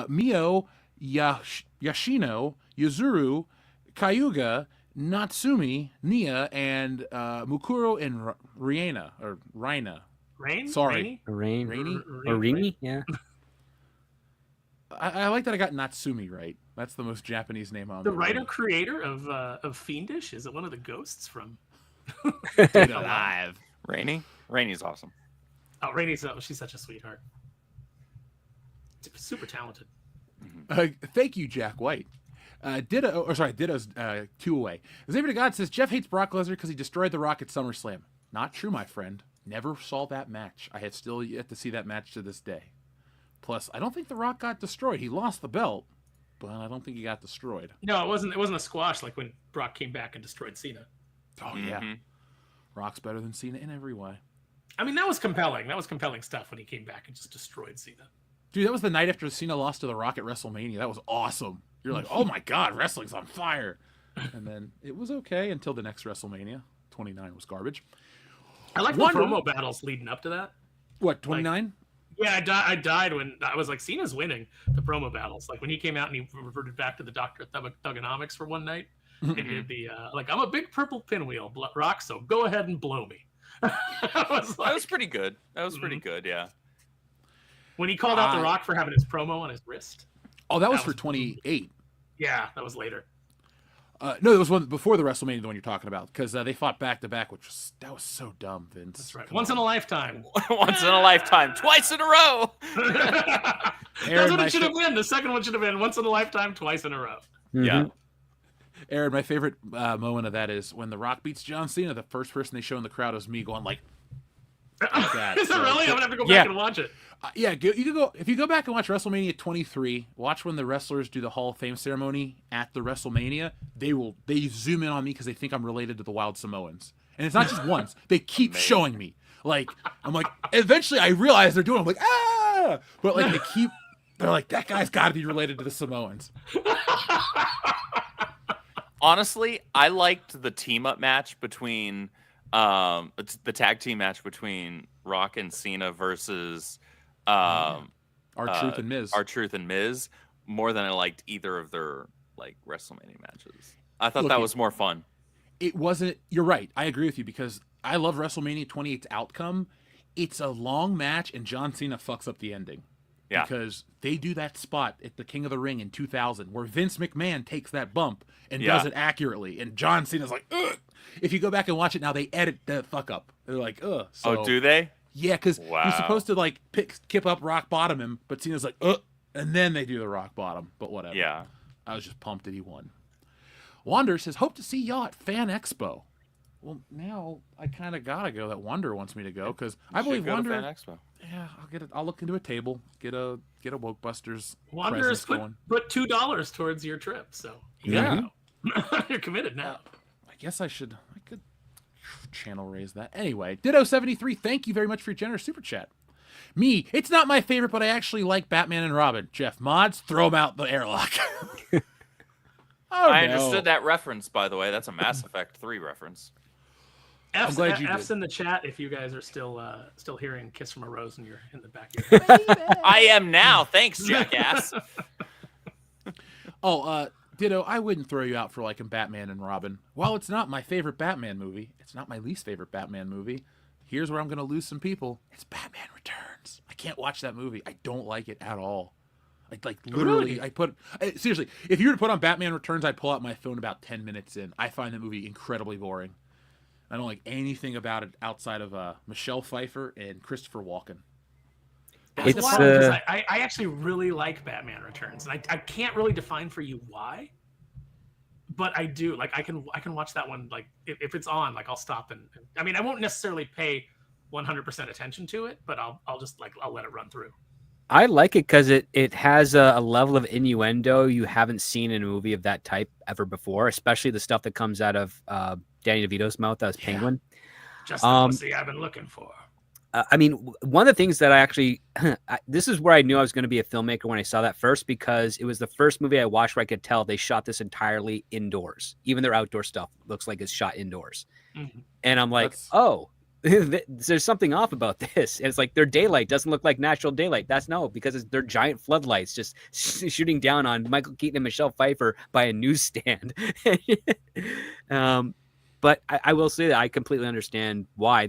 Mio, Yashino, Yuzuru, Kayuga, Natsumi, Nia, and Mukuro and Reina. Rain? Sorry. Rainy? Rainy R- or r- Rini? Yeah. I like that I got Natsumi right. That's the most Japanese name on The the writer ring. creator of Fiendish? Is it one of the ghosts from Dead Alive. Rainy's awesome. Oh, Rainey's she's such a sweetheart. Super talented. Thank you, Jack White. Ditto's 2 away. Xavier to God says Jeff hates Brock Lesnar because he destroyed The Rock at SummerSlam. Not true, my friend. Never saw that match. I have still yet to see that match to this day. Plus, I don't think The Rock got destroyed. He lost the belt, but I don't think he got destroyed. No, it wasn't. It wasn't a squash like when Brock came back and destroyed Cena. Oh yeah, Rock's better than Cena in every way. I mean, that was compelling. That was compelling stuff when he came back and just destroyed Cena. Dude, that was the night after Cena lost to The Rock at WrestleMania. That was awesome. You're like, oh my God, wrestling's on fire. And then it was okay until the next WrestleMania. 29 was garbage. I like the promo battles leading up to that. What, 29? Yeah, I died when I was like, Cena's winning the promo battles. Like when he came out and he reverted back to the Dr. Thugonomics for one night. And did the, I'm a big purple pinwheel, Rock, so go ahead and blow me. That was pretty good. That was pretty good, yeah. When he called out The Rock for having his promo on his wrist. Oh, that was for 28. Yeah, that was later. No, there was one before the WrestleMania, the one you're talking about, because they fought back to back, that was so dumb, Vince. That's right. Once in a lifetime. Once in a lifetime, twice in a row. That's what it should have been. The second one should have been once in a lifetime, twice in a row. Mm-hmm. Yeah. Aaron, my favorite moment of that is when The Rock beats John Cena. The first person they show in the crowd is me going like that. Is it really? I'm gonna have to go back and watch it. Yeah, you can go if you go back and watch WrestleMania 23. Watch when the wrestlers do the Hall of Fame ceremony at the WrestleMania. They zoom in on me because they think I'm related to the Wild Samoans, and it's not just once. They keep showing me. Like I'm like, eventually I realize they're doing. I'm like but like they're like that guy's got to be related to the Samoans. Honestly, I liked the team-up match between the tag team match between Rock and Cena versus R-Truth and Miz. R-Truth and Miz more than I liked either of their like WrestleMania matches. I thought that was more fun. It wasn't. You're right. I agree with you because I love WrestleMania 28's outcome. It's a long match, and John Cena fucks up the ending. Yeah. Because they do that spot at the King of the Ring in 2000 where Vince McMahon takes that bump and does it accurately. And John Cena's like, ugh. If you go back and watch it now, they edit the fuck up. They're like, ugh. So, oh, do they? Yeah, because he's supposed to like kip up rock bottom him, but Cena's like, ugh. And then they do the rock bottom, but whatever. Yeah. I was just pumped that he won. Wander says, hope to see y'all at Fan Expo. Well, now I kind of gotta go. That Wander wants me to go because I believe Wander. Fan Expo. Yeah, I'll look into a table. Get a Wokebusters. Wander has put $2 towards your trip, so yeah, you're committed now. I guess I could channel raise that. Anyway, Ditto73, thank you very much for your generous super chat. Me, it's not my favorite, but I actually like Batman and Robin. Jeff, mods, throw them out the airlock. I understood that reference, by the way. That's a Mass Effect 3 reference. F's in the chat if you guys are still hearing "Kiss from a Rose" in the backyard. I am now. Thanks, jackass. Ditto, I wouldn't throw you out for liking Batman and Robin. While it's not my favorite Batman movie, it's not my least favorite Batman movie. Here's where I'm going to lose some people. It's Batman Returns. I can't watch that movie. I don't like it at all. Literally, really? Seriously, if you were to put on Batman Returns, I'd pull out my phone about 10 minutes in. I find that movie incredibly boring. I don't like anything about it outside of Michelle Pfeiffer and Christopher Walken. That's wild because I actually really like Batman Returns, and I can't really define for you why, but I do. Like I can watch that one. Like if it's on, like I'll stop and I mean I won't necessarily pay 100% attention to it, but I'll just I'll let it run through. I like it because it has a level of innuendo you haven't seen in a movie of that type ever before, especially the stuff that comes out of Danny DeVito's mouth as Penguin. Just the pussy I've been looking for. I mean, one of the things that I actually, this is where I knew I was going to be a filmmaker when I saw that first, because it was the first movie I watched where I could tell they shot this entirely indoors. Even their outdoor stuff looks like it's shot indoors. Mm-hmm. And I'm like, there's something off about this. And it's like their daylight doesn't look like natural daylight. That's because they're giant floodlights just shooting down on Michael Keaton and Michelle Pfeiffer by a newsstand. But I will say that I completely understand why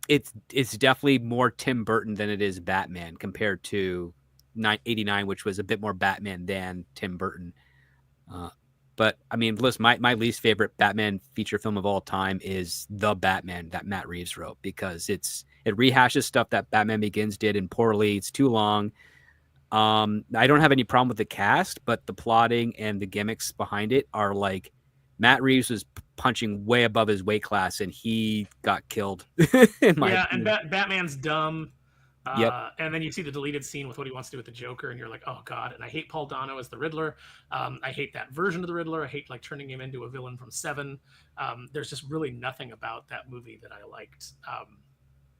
it's definitely more Tim Burton than it is Batman compared to 89, which was a bit more Batman than Tim Burton. But I mean, listen, my least favorite Batman feature film of all time is The Batman that Matt Reeves wrote, because it rehashes stuff that Batman Begins did and poorly. It's too long. I don't have any problem with the cast, but the plotting and the gimmicks behind it are like Matt Reeves was punching way above his weight class and he got killed. And Batman's dumb. Yep. And then you see the deleted scene with what he wants to do with the Joker, and you're like, oh god. And I hate Paul Dano as the Riddler. I hate that version of the Riddler. I hate like turning him into a villain from Seven. There's just really nothing about that movie that I liked,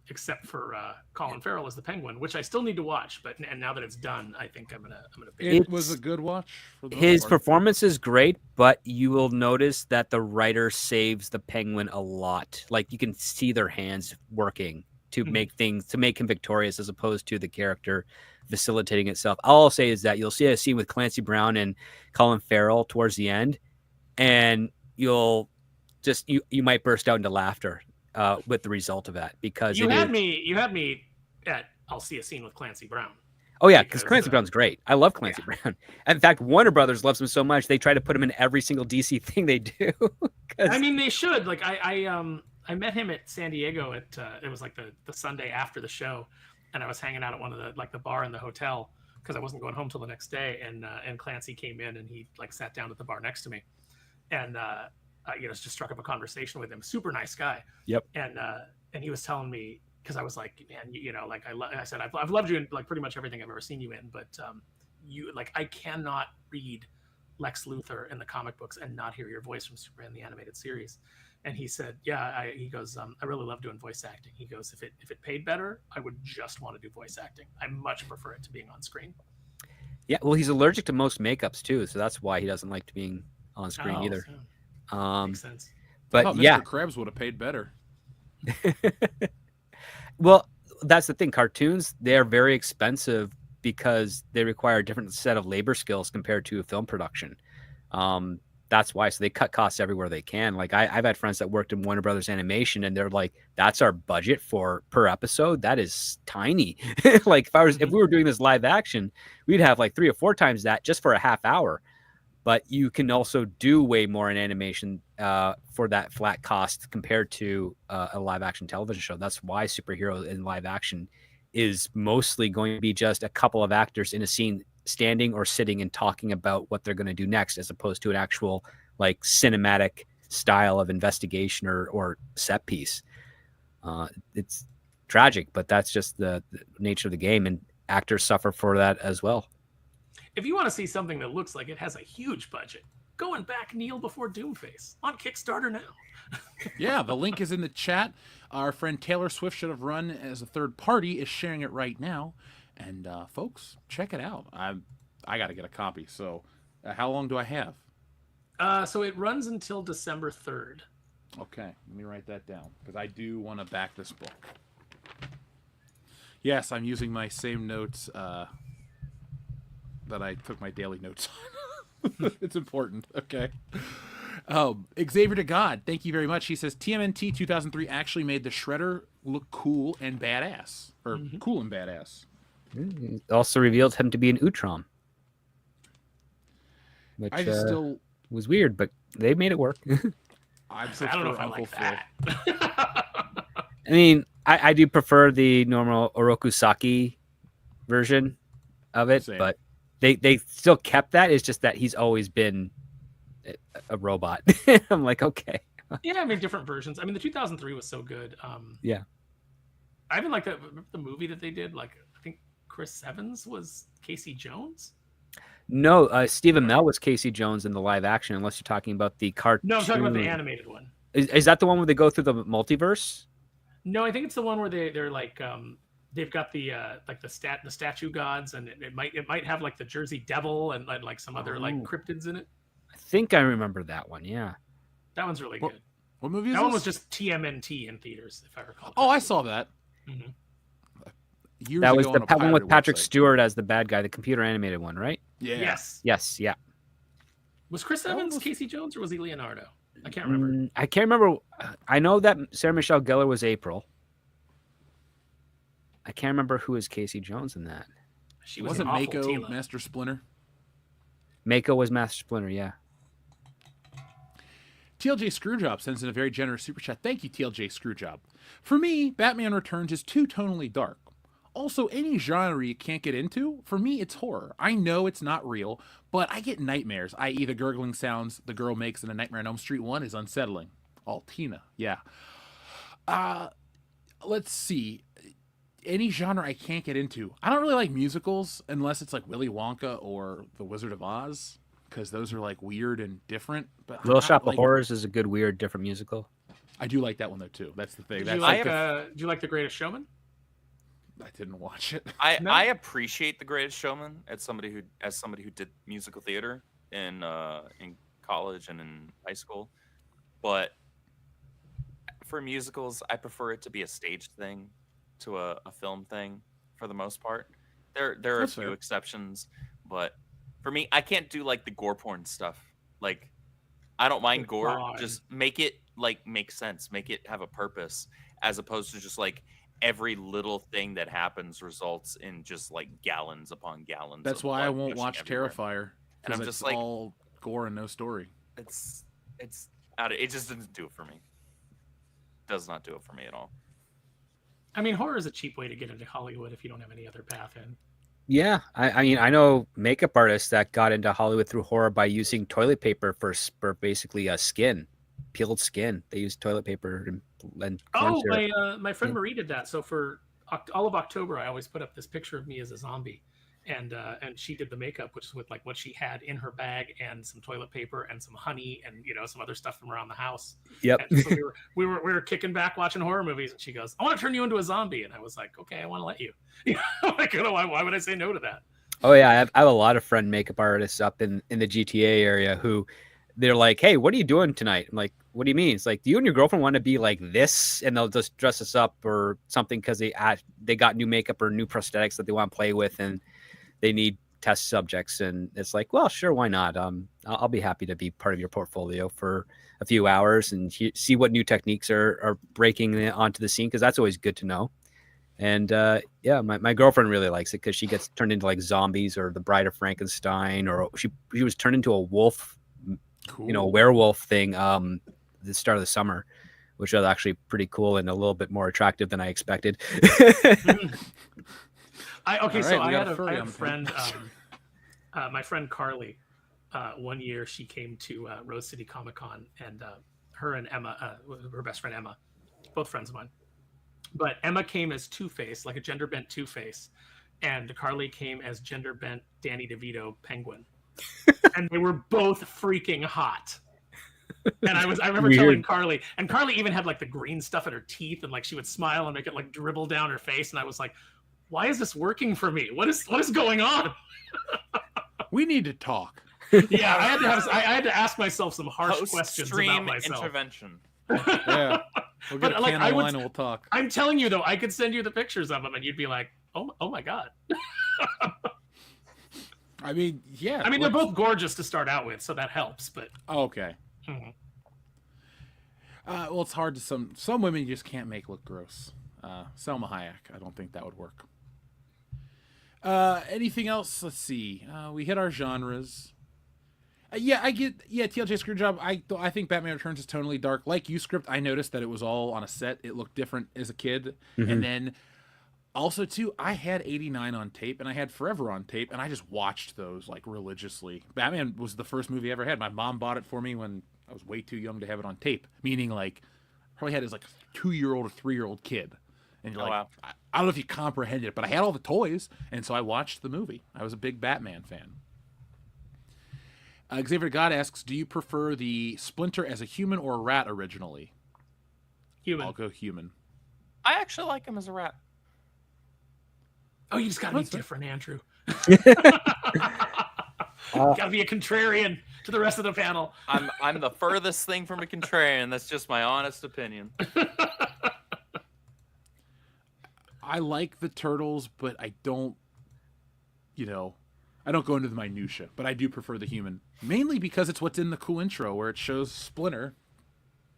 except for Colin Farrell as the Penguin, which I still need to watch. And now that it's done, I think I'm gonna. It was a good watch. For the his most part. performance is great, but you will notice that the writer saves the Penguin a lot. Like you can see their hands working to make him victorious, as opposed to the character facilitating itself. All I'll say is that you'll see a scene with Clancy Brown and Colin Farrell towards the end, and you might burst out into laughter with the result of that, because you had me at I'll see a scene with Clancy Brown. Oh yeah, because Clancy Brown's great. I love Clancy Brown. In fact, Warner Brothers loves him so much they try to put him in every single DC thing they do. I mean, they should. Like I met him at San Diego at it was like the Sunday after the show, and I was hanging out at one of the bar in the hotel because I wasn't going home till the next day, and Clancy came in and he like sat down at the bar next to me, and just struck up a conversation with him. Super nice guy. Yep. And he was telling me, because I was like, man, like I said, I've loved you in like pretty much everything I've ever seen you in, but I cannot read Lex Luthor in the comic books and not hear your voice from Superman the animated series. And he said, he goes, I really love doing voice acting. He goes, if it paid better, I would just want to do voice acting. I much prefer it to being on screen. Yeah, well, he's allergic to most makeups too, so that's why he doesn't like to being on screen either. Makes sense. But Mr. Krabs would have paid better. Well, that's the thing. Cartoons, they're very expensive because they require a different set of labor skills compared to a film production. That's why. So they cut costs everywhere they can. Like I've had friends that worked in Warner Brothers Animation, and they're like, "That's our budget for per episode. That is tiny." Like if we were doing this live action, we'd have like 3 or 4 times that just for a half hour. But you can also do way more in animation for that flat cost compared to a live action television show. That's why superhero in live action is mostly going to be just a couple of actors in a scene standing or sitting and talking about what they're going to do next, as opposed to an actual like cinematic style of investigation or set piece. It's tragic, but that's just the nature of the game, and actors suffer for that as well. If you want to see something that looks like it has a huge budget, go and back Kneel Before Doomface on Kickstarter now. Yeah, the link is in the chat. Our friend Taylor Swift should have run as a third party is sharing it right now. And folks, check it out. I got to get a copy. So how long do I have? So it runs until December 3rd. Okay, let me write that down because I do want to back this book. Yes, I'm using my same notes that I took my daily notes on. It's important. Okay. Xavier to God, thank you very much. He says TMNT 2003 actually made the Shredder look cool and badass, or cool and badass. It also revealed him to be an Utrom, which I still was weird, but they made it work. I don't know if I like that. I mean, I do prefer the normal Orokusaki version of it, but they still kept that. It's just that he's always been a robot. I'm like, okay. Yeah, I mean, different versions. I mean, the 2003 was so good. Yeah. I even like the movie that they did. Like, I think Chris Evans was Casey Jones. No, Stephen Amell was Casey Jones in the live action, unless you're talking about the cartoon. No, I'm talking about the animated one. Is that the one where they go through the multiverse? No, I think it's the one where they're like they've got the like the statue gods, and it might have like the Jersey Devil and like some other like cryptids in it. I think I remember that one. Yeah, that one's really good. What movie is That one this? was just TMNT in theaters, if I recall. Oh, I saw that. Mhm. Years That was ago the on a one with pirated Patrick website. Stewart as the bad guy, the computer animated one, right? Yeah. Yes. Yes, yeah. Was Chris That one Evans was- Casey Jones or was he Leonardo? I can't remember. I can't remember. I know that Sarah Michelle Gellar was April. I can't remember who is Casey Jones in that. She was Wasn't an awful Mako Tila. Master Splinter? Mako was Master Splinter, yeah. TLJ Screwjob sends in a very generous super chat. Thank you, TLJ Screwjob. For me, Batman Returns is too tonally dark. Also, any genre you can't get into, for me, it's horror. I know it's not real, but I get nightmares, i.e. the gurgling sounds the girl makes in A Nightmare on Elm Street 1 is unsettling. Tina, yeah. Let's see. Any genre I can't get into. I don't really like musicals unless it's like Willy Wonka or The Wizard of Oz, because those are like weird and different. But Little I- Shop like, of Horrors is a good, weird, different musical. I do like that one though too. That's the thing. Did That's you like like, do you like The Greatest Showman? I didn't watch it. No? I appreciate The Greatest Showman as somebody who did musical theater in college and in high school, but for musicals, I prefer it to be a staged thing to a film thing for the most part. There are That's a few fair. exceptions, but for me, I can't do like the gore porn stuff. Like, I don't mind gore. God. Just make it like make sense. Make it have a purpose, as opposed to just like every little thing that happens results in just like gallons upon gallons. That's of why I blood won't gushing watch everywhere. Terrifier. And I'm 'cause just it's like- all gore and no story. It's out of, it just doesn't do it for me. Does not do it for me at all. I mean, horror is a cheap way to get into Hollywood if you don't have any other path in. Yeah, I mean, I know makeup artists that got into Hollywood through horror by using toilet paper for basically skin, peeled skin. They use toilet paper and corn Oh, syrup. my friend Yeah. Marie did that. So for all of October, I always put up this picture of me as a zombie, and she did the makeup, which is with like what she had in her bag and some toilet paper and some honey and some other stuff from around the house. Yep. And so we were kicking back watching horror movies, and she goes, "I want to turn you into a zombie," and I was like, "Okay, I want to let you." Like, why would I say no to that? Oh yeah, I have a lot of friend makeup artists up in the GTA area who they're like, "Hey, what are you doing tonight?" I'm like, "What do you mean?" It's like, "Do you and your girlfriend want to be like this?" And they'll just dress us up or something because they got new makeup or new prosthetics that they want to play with, and they need test subjects. And it's like, well, sure, why not? I'll be happy to be part of your portfolio for a few hours and see what new techniques are breaking onto the scene, because that's always good to know. And yeah, my girlfriend really likes it because she gets turned into like zombies or the Bride of Frankenstein, or she was turned into a wolf, Cool. werewolf thing the start of the summer, which was actually pretty cool and a little bit more attractive than I expected. I All right, so we I got had a a furry on the friend, my friend Carly. One year she came to Rose City Comic Con, and her and Emma, her best friend Emma, both friends of mine. But Emma came as Two-Face, like a gender bent Two-Face, and Carly came as gender bent Danny DeVito Penguin, and they were both freaking hot. And I remember Weird. telling Carly, and Carly even had like the green stuff in her teeth, and like she would smile and make it like dribble down her face, and I was like, why is this working for me? What is going on? We need to talk. Yeah, I had to ask myself some harsh questions about Post-stream myself. intervention. Yeah. We'll get But, a like, can I of would- wine and we'll talk. I'm telling you though, I could send you the pictures of them, and you'd be like, oh my god. I mean, yeah. I mean, they're let's- both gorgeous to start out with, so that helps. But Oh, okay. Mhm. Well, it's hard to some women you just can't make look gross. Selma Hayek, I don't think that would work. Anything else? Let's see. We hit our genres. TLJ Screwjob. I think Batman Returns is tonally dark. Like you, Script, I noticed that it was all on a set. It looked different as a kid. Mhm. And then also too, I had 89 on tape and I had Forever on tape, and I just watched those like religiously. Batman was the first movie I ever had. My mom bought it for me when I was way too young to have it on tape, meaning like probably had it as like a 2-year-old or 3-year-old kid. And you're Oh, like, wow. I don't know if you comprehended it, but I had all the toys, and so I watched the movie. I was a big Batman fan. Xavier God asks, do you prefer the Splinter as a human or a rat originally? human. I'll go human. I actually like him as a rat. Oh, you just got to be That's fair. different, Andrew. Got to be a contrarian to the rest of the panel. I'm the furthest thing from a contrarian. That's just my honest opinion. I like the Turtles, but I don't, I don't go into the minutia, but I do prefer the human. Mainly because it's what's in the cool intro where it shows Splinter.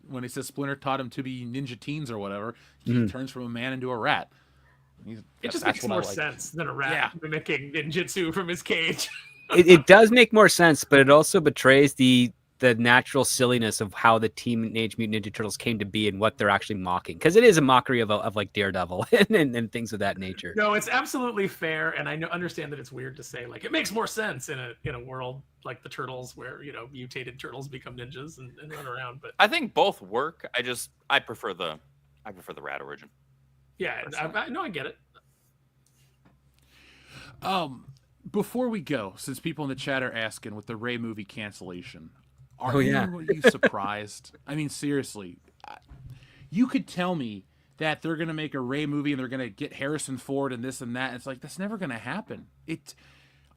When he says Splinter taught him to be ninja teens or whatever, he turns from a man into a rat. It just makes more sense than a rat mimicking ninjutsu from his cage. It does make more sense, but it also betrays the natural silliness of how the Teenage Mutant Ninja Turtles came to be and what they're actually mocking, because it is a mockery of like Daredevil and things of that nature. No, it's absolutely fair, and I understand that it's weird to say like it makes more sense in a world like the Turtles where mutated turtles become ninjas and run around. But I think both work. I prefer the rat origin. Yeah, I get it. Before we go, since people in the chat are asking with the Ray movie Cancellation, are you surprised? I mean, seriously, you could tell me that they're going to make a Ray movie and they're going to get Harrison Ford and this and that. It's like, that's never going to happen.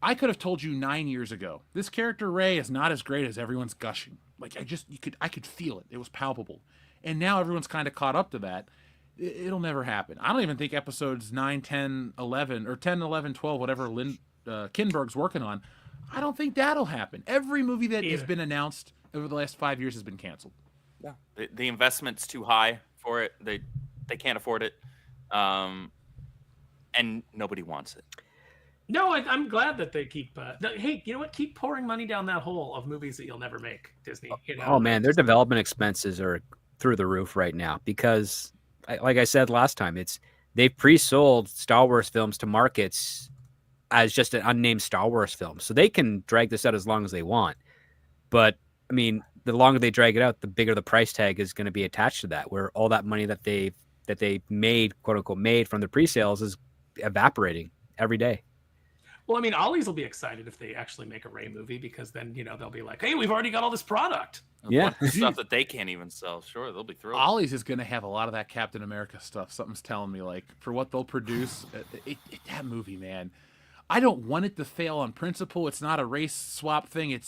I could have told you 9 years ago, this character Ray is not as great as everyone's gushing. Like I could feel it. It was palpable. And now everyone's kind of caught up to that. It'll never happen. I don't even think episodes 9, 10, 11, or 10, 11, 12, whatever Kinberg's working on, I don't think that'll happen. Every movie that has been announced over the last 5 years has been canceled. Yeah, the investment's too high for it. They can't afford it, and nobody wants it. No, I'm glad that they keep. Hey, you know what? Keep pouring money down that hole of movies that you'll never make, Disney. Oh man, their development expenses are through the roof right now because, like I said last time, they've pre-sold Star Wars films to markets as just an unnamed Star Wars film. So they can drag this out as long as they want. But I mean, the longer they drag it out, the bigger the price tag is going to be attached to that, where all that money that they made, quote unquote, made from the pre-sales is evaporating every day. Well, I mean, Ollie's will be excited if they actually make a Ray movie because then, they'll be like, hey, we've already got all this product. Yeah. Stuff that they can't even sell. Sure, they'll be thrilled. Ollie's is going to have a lot of that Captain America stuff. Something's telling me, like, for what they'll produce, that movie, man. I don't want it to fail on principle. It's not a race swap thing.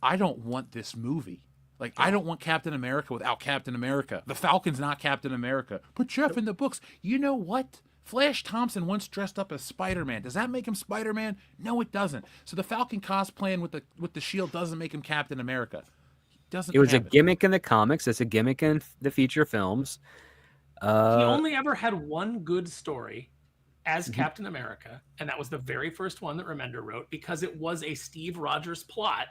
I don't want this movie. Like, I don't want Captain America without Captain America. The Falcon's not Captain America. Put Jeff in the books. You know what? Flash Thompson once dressed up as Spider-Man. Does that make him Spider-Man? No, it doesn't. So the Falcon cosplaying with the shield doesn't make him Captain America. It was a gimmick in the comics. It's a gimmick in the feature films. He only ever had one good story as Captain America, and that was the very first one that Remender wrote because it was a Steve Rogers plot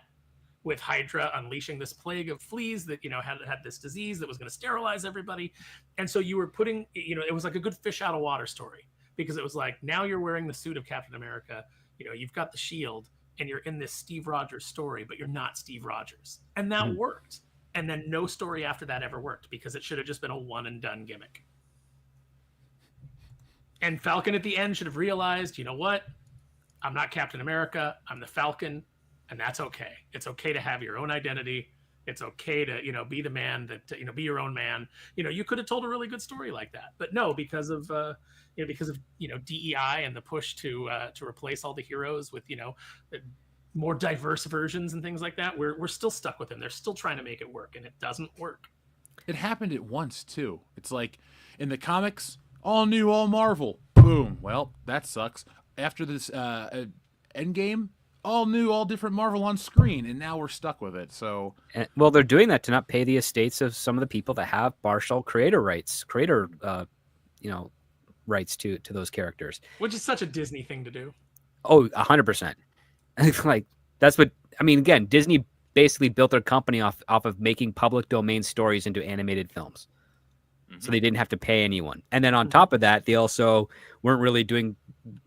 with Hydra unleashing this plague of fleas that had this disease that was going to sterilize everybody. And so you were putting it was like a good fish out of water story because it was like, now you're wearing the suit of Captain America, you've got the shield and you're in this Steve Rogers story, but you're not Steve Rogers. And that worked. And then no story after that ever worked because it should have just been a one and done gimmick. And Falcon at the end should have realized, you know what? I'm not Captain America. I'm the Falcon. And that's okay. It's okay to have your own identity. It's okay to, be the man that, be your own man. You could have told a really good story like that. But no, because of DEI and the push to replace all the heroes with, more diverse versions and things like that, we're still stuck with them. They're still trying to make it work, and it doesn't work. It happened at once, too. It's like, in the comics, all new, all Marvel. Boom. Well, that sucks. After this Endgame, all new, all different Marvel on screen, and now we're stuck with it. So, well, they're doing that to not pay the estates of some of the people that have partial creator rights to those characters, which is such a Disney thing to do. Oh, 100%. Like, that's what I mean. Again, Disney basically built their company off of making public domain stories into animated films. So they didn't have to pay anyone. And then on top of that, they also weren't really doing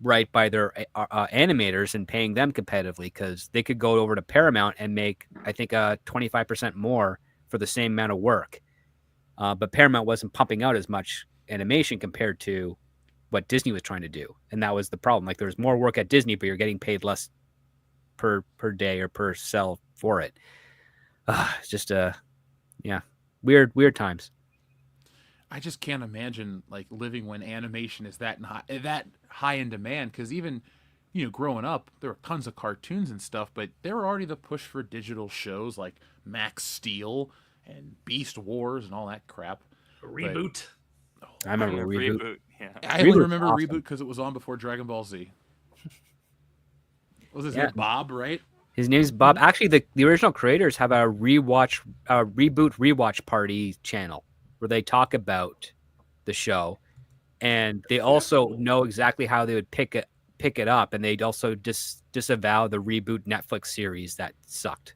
right by their animators and paying them competitively because they could go over to Paramount and make, I think, 25% more for the same amount of work. But Paramount wasn't pumping out as much animation compared to what Disney was trying to do. And that was the problem. Like, there was more work at Disney, but you're getting paid less per day or per cell for it. It's just weird times. I just can't imagine like living when animation is that high in demand. Because even growing up, there were tons of cartoons and stuff, but there were already the push for digital shows like Max Steel and Beast Wars and all that crap. Reboot. I remember Reboot. Yeah. I only Reboot's remember awesome. Reboot because it was on before Dragon Ball Z. Was his Yeah. name Bob, right? His name's Bob. Actually, the original creators have a reboot rewatch party channel where they talk about the show, and they also know exactly how they would pick it up, and they'd also disavow the reboot Netflix series that sucked.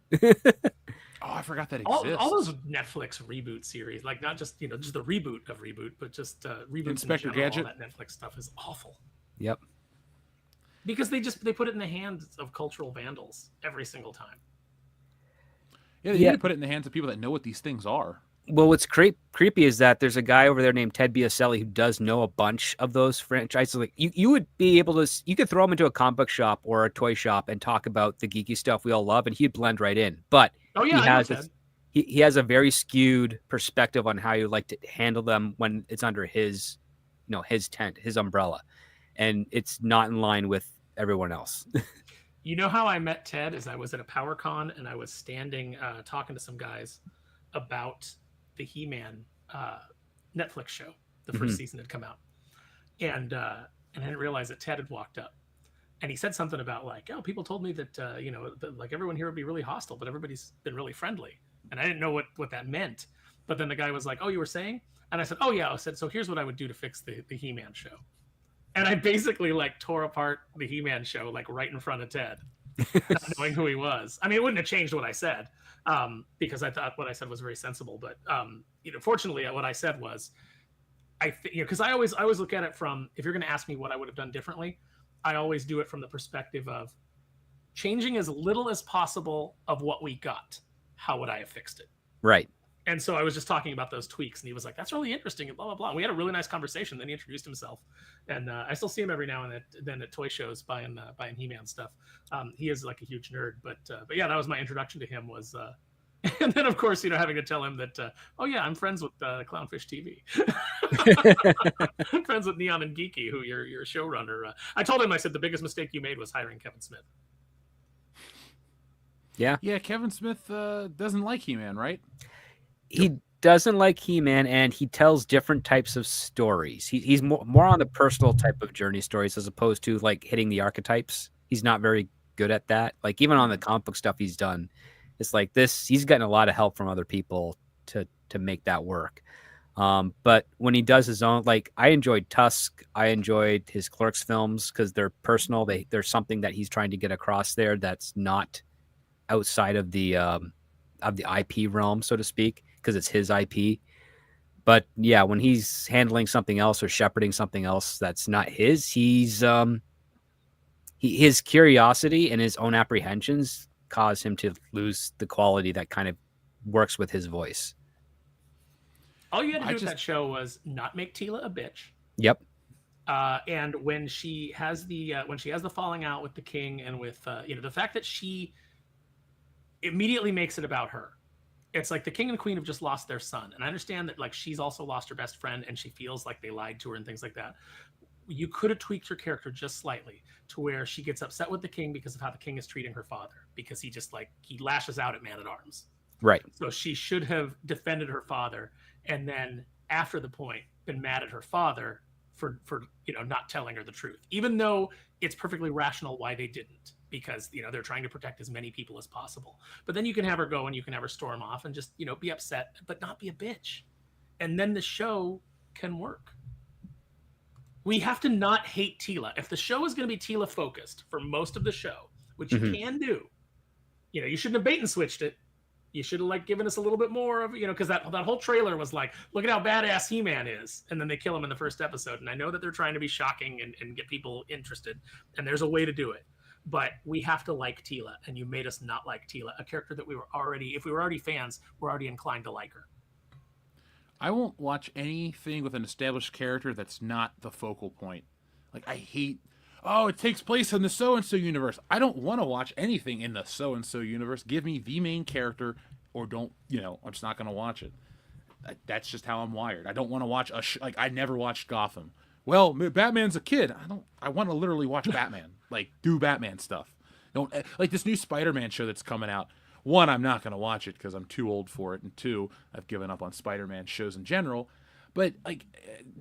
Oh, I forgot that exists. All those Netflix reboot series, like not just just the reboot of Reboot, but just reboots Inspector in general, Gadget? all that Netflix stuff is awful. Yep. Because they put it in the hands of cultural vandals every single time. Yeah, they need to put it in the hands of people that know what these things are. Well, what's creepy is that there's a guy over there named Ted Biaselli who does know a bunch of those franchises. Like you would be able to, you could throw him into a comic book shop or a toy shop and talk about the geeky stuff we all love, and he'd blend right in. But he has a very skewed perspective on how you like to handle them when it's under his, his tent, his umbrella, and it's not in line with everyone else. You know how I met Ted is I was at a PowerCon and I was standing talking to some guys about the He-Man Netflix show. The first season had come out, and I didn't realize that Ted had walked up, and he said something about like, "Oh, people told me that like everyone here would be really hostile, but everybody's been really friendly," and I didn't know what that meant. But then the guy was like, "Oh, you were saying?" And I said, "Oh yeah." I said, "So here's what I would do to fix the He-Man show," and I basically like tore apart the He-Man show like right in front of Ted, not knowing who he was. I mean, it wouldn't have changed what I said. Because I thought what I said was very sensible, but fortunately, what I said was, because I always look at it from, if you're going to ask me what I would have done differently, I always do it from the perspective of changing as little as possible of what we got. How would I have fixed it? Right. And so I was just talking about those tweaks, and he was like, "That's really interesting," and blah blah blah. And we had a really nice conversation. Then he introduced himself, and I still see him every now and then at toy shows buying He-Man stuff. He is like a huge nerd, but yeah, that was my introduction to him. Was and then of course having to tell him that oh yeah, I'm friends with Clownfish TV, I'm friends with Neon and Geeky, who your showrunner. I told him, I said the biggest mistake you made was hiring Kevin Smith. Yeah. Yeah, Kevin Smith doesn't like He-Man, right? He doesn't like He-Man, and he tells different types of stories. He's more on the personal type of journey stories as opposed to like hitting the archetypes. He's not very good at that. Like even on the comic book stuff he's done, it's like this. He's gotten a lot of help from other people to make that work. But when he does his own, like I enjoyed Tusk, I enjoyed his Clerks films because they're personal. There's something that he's trying to get across there that's not outside of the IP realm, so to speak, because it's his IP. But yeah, when he's handling something else or shepherding something else that's not his, his curiosity and his own apprehensions cause him to lose the quality that kind of works with his voice. All you had to do with that show was not make Tila a bitch. Yep. And when she has the falling out with the king and with the fact that she immediately makes it about her. It's like the king and queen have just lost their son. And I understand that like she's also lost her best friend and she feels like they lied to her and things like that. You could have tweaked her character just slightly to where she gets upset with the king because of how the king is treating her father, because he lashes out at Man-at-Arms. Right. So she should have defended her father and then after the point been mad at her father for not telling her the truth, even though it's perfectly rational why they didn't, because they're trying to protect as many people as possible. But then you can have her go and you can have her storm off and just be upset but not be a bitch, and then the show can work. We have to not hate Tila. If the show is going to be Tila focused for most of the show, which you can do, you shouldn't have bait and switched it. You should have given us a little bit more of, because that whole trailer was like, look at how badass He-Man is. And then they kill him in the first episode. And I know that they're trying to be shocking and get people interested. And there's a way to do it. But we have to like Tila. And you made us not like Tila, a character that if we were already fans, we're already inclined to like her. I won't watch anything with an established character that's not the focal point. Like, I hate... Oh, it takes place in the so-and-so universe. I don't want to watch anything in the so-and-so universe. Give me the main character or don't, I'm just not going to watch it. That's just how I'm wired. I don't want to watch I never watched Gotham well, Batman's a kid. I want to literally watch Batman, like do Batman stuff. Don't like this new Spider-Man show that's coming out. One, I'm not going to watch it because I'm too old for it, and two, I've given up on Spider-Man shows in general. But like,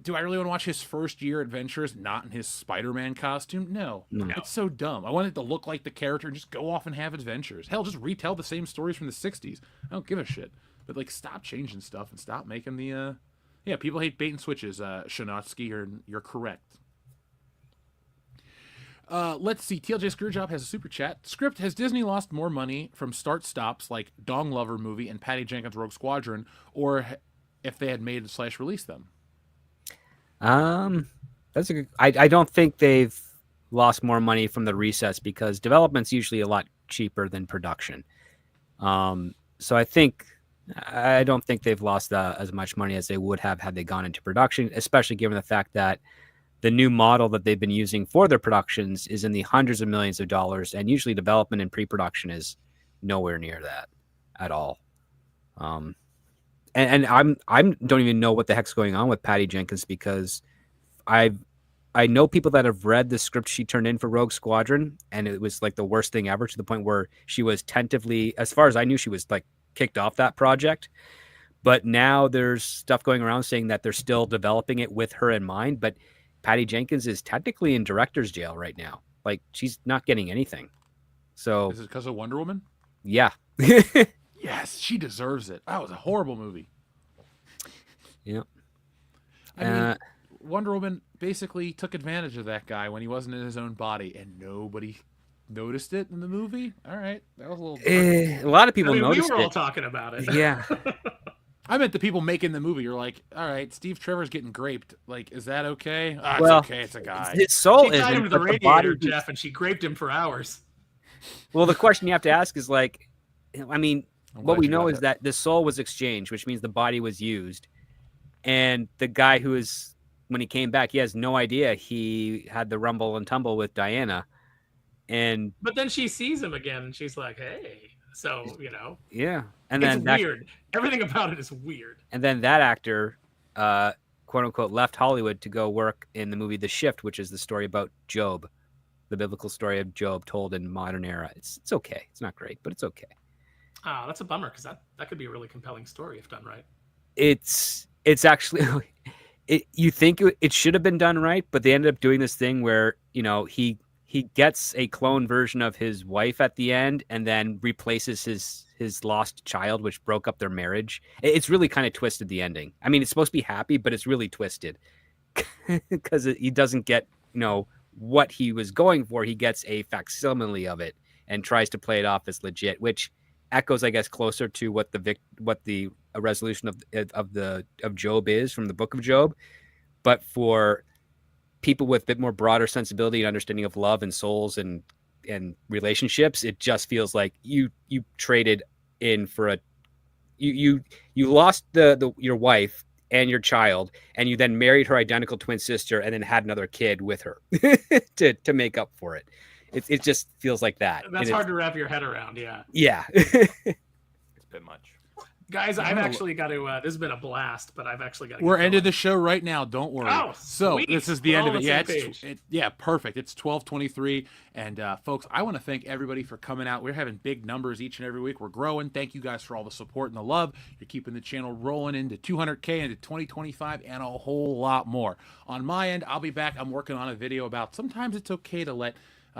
do I really want to watch his first year adventures not in his Spider-Man costume? No, it's so dumb. I want it to look like the character and just go off and have adventures. Hell, just retell the same stories from the '60s. I don't give a shit. But like, stop changing stuff and stop making the. Yeah, people hate bait and switches. Shanotsky, you're correct. Let's see. TLJ Screwjob has a super chat. Script: has Disney lost more money from start stops like Dong Lover movie and Patty Jenkins' Rogue Squadron, or if they had made / released them? That's a good. I don't think they've lost more money from the recess because development's usually a lot cheaper than production. So I don't think they've lost as much money as they would have had they gone into production, especially given the fact that the new model that they've been using for their productions is in the hundreds of millions of dollars, and usually development and pre-production is nowhere near that at all. And I don't even know what the heck's going on with Patty Jenkins because I know people that have read the script she turned in for Rogue Squadron, and it was like the worst thing ever, to the point where she was tentatively, as far as I knew, she was like kicked off that project. But now there's stuff going around saying that they're still developing it with her in mind. But Patty Jenkins is technically in director's jail right now. Like, she's not getting anything. So Is it because of Wonder Woman? yeah. Yes, she deserves it. That was a horrible movie. Yep. I mean, Wonder Woman basically took advantage of that guy when he wasn't in his own body, and nobody noticed it in the movie. All right, that was a little. A lot of people I mean, noticed we were all it. talking about it. Yeah. I meant the people making the movie. You're like, all right, Steve Trevor's getting graped. Like, is that okay? It's Well, okay. It's a guy. His soul She tied him isn't, to the but the body. radiator, Jeff, and she graped him for hours. Well, the question you have to ask is like, I mean, I'm what glad we you know got is that the soul was exchanged, which means the body was used. And the guy who is, when he came back, he has no idea he had the rumble and tumble with Diana. And But then she sees him again, and she's like, "Hey." So yeah, and it's then weird. Everything about it is weird. and then that actor, quote unquote, left Hollywood to go work in the movie The Shift, which is the story about Job, the biblical story of Job told in modern era. It's okay. It's not great, but it's okay. Ah, that's a bummer because that could be a really compelling story if done right. It's actually you think it should have been done right, but they ended up doing this thing where he gets a clone version of his wife at the end and then replaces his lost child, which broke up their marriage. It's really kind of twisted, the ending. I mean, it's supposed to be happy, but it's really twisted because he doesn't get what he was going for. He gets a facsimile of it and tries to play it off as legit, which echoes, I guess, closer to what the resolution of Job is from the Book of Job. But for people with a bit more broader sensibility and understanding of love and souls and relationships, it just feels like you traded in for you lost your wife and your child, and you then married her identical twin sister and then had another kid with her to make up for it. It just feels like that. That's hard to wrap your head around. Yeah. Yeah. It's a bit much. Guys, I've actually got to. This has been a blast, but I've actually got to. We're ending the show right now. Don't worry. Oh, so sweet. this is the We're end all of on it. the Yeah, same page. Perfect. It's 12:23, and folks, I want to thank everybody for coming out. We're having big numbers each and every week. We're growing. Thank you guys for all the support and the love. You're keeping the channel rolling into 200K into 2025 and a whole lot more. On my end, I'll be back. I'm working on a video about sometimes it's okay to let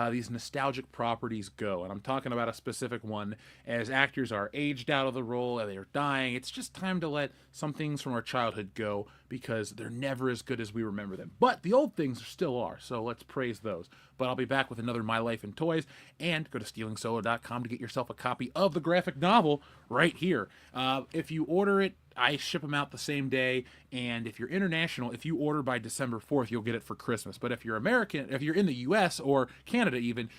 these nostalgic properties go. And I'm talking about a specific one. As actors are aged out of the role and they're dying, it's just time to let some things from our childhood go because they're never as good as we remember them. But the old things still are, so let's praise those. But I'll be back with another My Life in Toys, and go to stealingsolo.com to get yourself a copy of the graphic novel right here. If you order it, I ship them out the same day, and if you're international, if you order by December 4th, you'll get it for Christmas. But if you're American, if you're in the US or Canada even,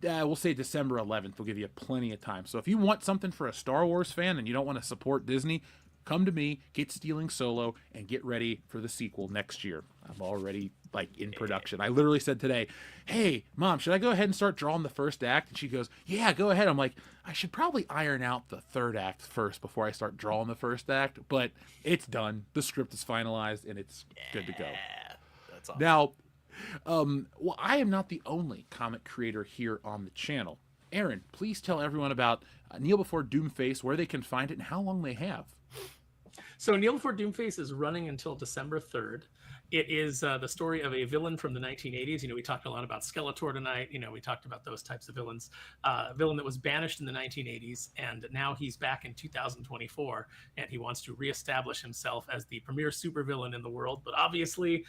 we'll say December 11th. We'll give you plenty of time. So if you want something for a Star Wars fan and you don't want to support Disney, come to me, get Stealing Solo, and get ready for the sequel next year. I'm already in production. I literally said today, "Hey, Mom, should I go ahead and start drawing the first act?" And she goes, "Yeah, go ahead." I'm like, I should probably iron out the third act first before I start drawing the first act, but it's done. The script is finalized, and it's good to go. That's awesome. Now, well, I am not the only comic creator here on the channel. Aaron, please tell everyone about Kneel Before Doomface, where they can find it, and how long they have. So Kneel Before Doomface is running until December 3rd. It is the story of a villain from the 1980s. You know, we talked a lot about Skeletor tonight. You know, we talked about those types of villains. A villain that was banished in the 1980s, and now he's back in 2024, and he wants to reestablish himself as the premier supervillain in the world. But obviously,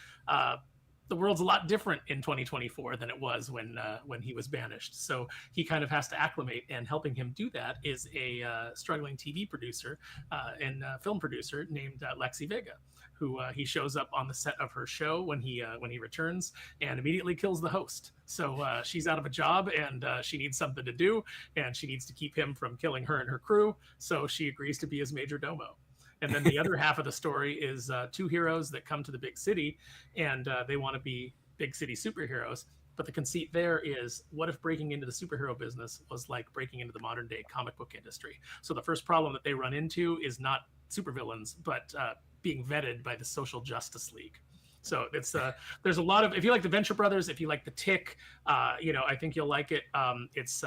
the world's a lot different in 2024 than it was when he was banished. So he kind of has to acclimate, and helping him do that is a struggling TV producer and film producer named Lexi Vega, who he shows up on the set of her show when he returns and immediately kills the host. So she's out of a job, and she needs something to do, and she needs to keep him from killing her and her crew. So she agrees to be his major domo. And then the other half of the story is two heroes that come to the big city, and they want to be big city superheroes. But the conceit there is, what if breaking into the superhero business was like breaking into the modern day comic book industry? So the first problem that they run into is not supervillains, but being vetted by the Social Justice League. So it's there's a lot of, if you like the Venture Brothers, if you like the Tick, you know, I think you'll like it. It's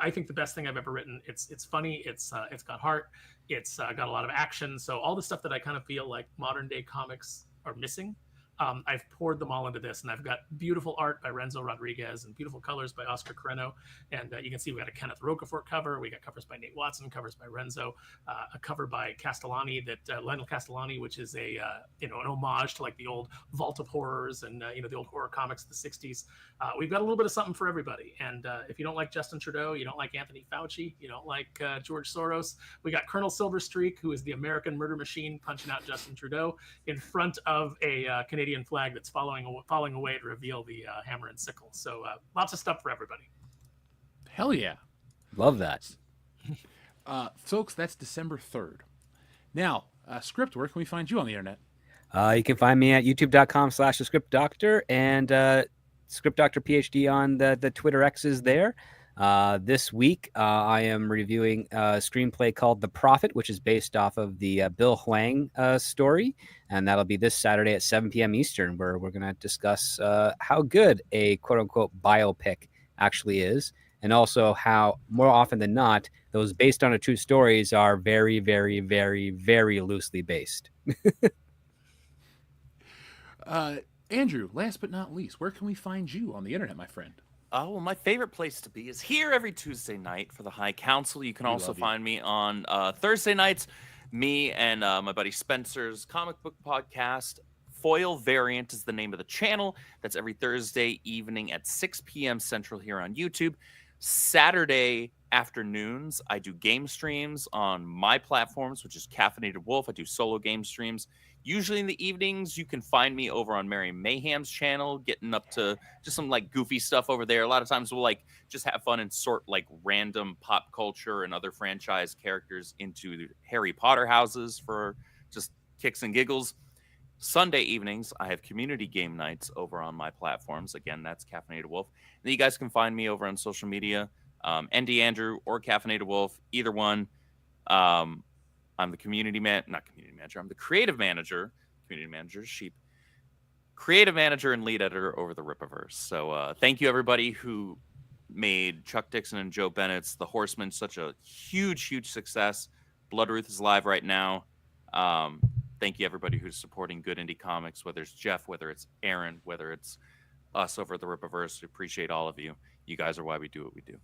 I think the best thing I've ever written. It's funny. It's got heart. It's got a lot of action. So all the stuff that I kind of feel like modern day comics are missing, I've poured them all into this, and I've got beautiful art by Renzo Rodriguez and beautiful colors by Oscar Carreno. And you can see we got a Kenneth Rocafort cover. We got covers by Nate Watson, covers by Renzo, a cover by Castellani, Lionel Castellani, which is a you know, an homage to like the old Vault of Horrors and you know, the old horror comics of the 60s. We've got a little bit of something for everybody. And if you don't like Justin Trudeau, you don't like Anthony Fauci, you don't like George Soros, we got Colonel Silverstreak, who is the American murder machine, punching out Justin Trudeau in front of a Canadian flag that's falling away to reveal the hammer and sickle. So lots of stuff for everybody. Hell yeah. Love that. Folks, that's December 3rd. Now, Script, where can we find you on the internet? You can find me at youtube.com/thescriptdoctor and Script Doctor PhD on the Twitter X's there. This week, I am reviewing a screenplay called The Prophet, which is based off of the Bill Huang story. And that'll be this Saturday at 7 p.m. Eastern, where we're going to discuss how good a quote-unquote biopic actually is. And also how, more often than not, those based on a true stories are very, very, very, very loosely based. Andrew, last but not least, where can we find you on the internet, my friend? Well, my favorite place to be is here every Tuesday night for the High Council. You can also find me on Thursday nights. Me and my buddy Spencer's comic book podcast. Foil Variant is the name of the channel. That's every Thursday evening at 6 p.m. Central here on YouTube. Saturday afternoons, I do game streams on my platforms, which is Caffeinated Wolf. I do solo game streams. Usually in the evenings, you can find me over on Mary Mayhem's channel, getting up to just some like goofy stuff over there. A lot of times we'll like just have fun and sort like random pop culture and other franchise characters into Harry Potter houses for just kicks and giggles. Sunday evenings, I have community game nights over on my platforms. Again, that's Caffeinated Wolf. And then you guys can find me over on social media, ND Andrew or Caffeinated Wolf, either one. I'm the I'm the creative manager. Community manager, sheep. Creative manager and lead editor over the Rippaverse. So thank you everybody who made Chuck Dixon and Joe Bennett's The Horseman such a huge, huge success. Bloodruth is live right now. Thank you everybody who's supporting good indie comics, whether it's Jeff, whether it's Aaron, whether it's us over at the Rippaverse. We appreciate all of you. You guys are why we do what we do.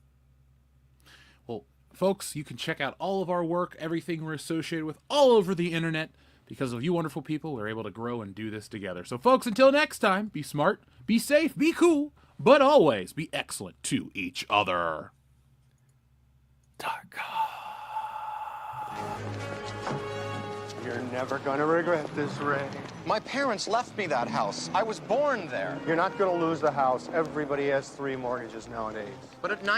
Well, folks, you can check out all of our work, everything we're associated with, all over the internet. Because of you wonderful people, we're able to grow and do this together. So, folks, until next time, be smart, be safe, be cool, but always be excellent to each other. Dark. You're never gonna regret this, Ray. My parents left me that house. I was born there. You're not gonna lose the house. Everybody has 3 mortgages nowadays. But at 9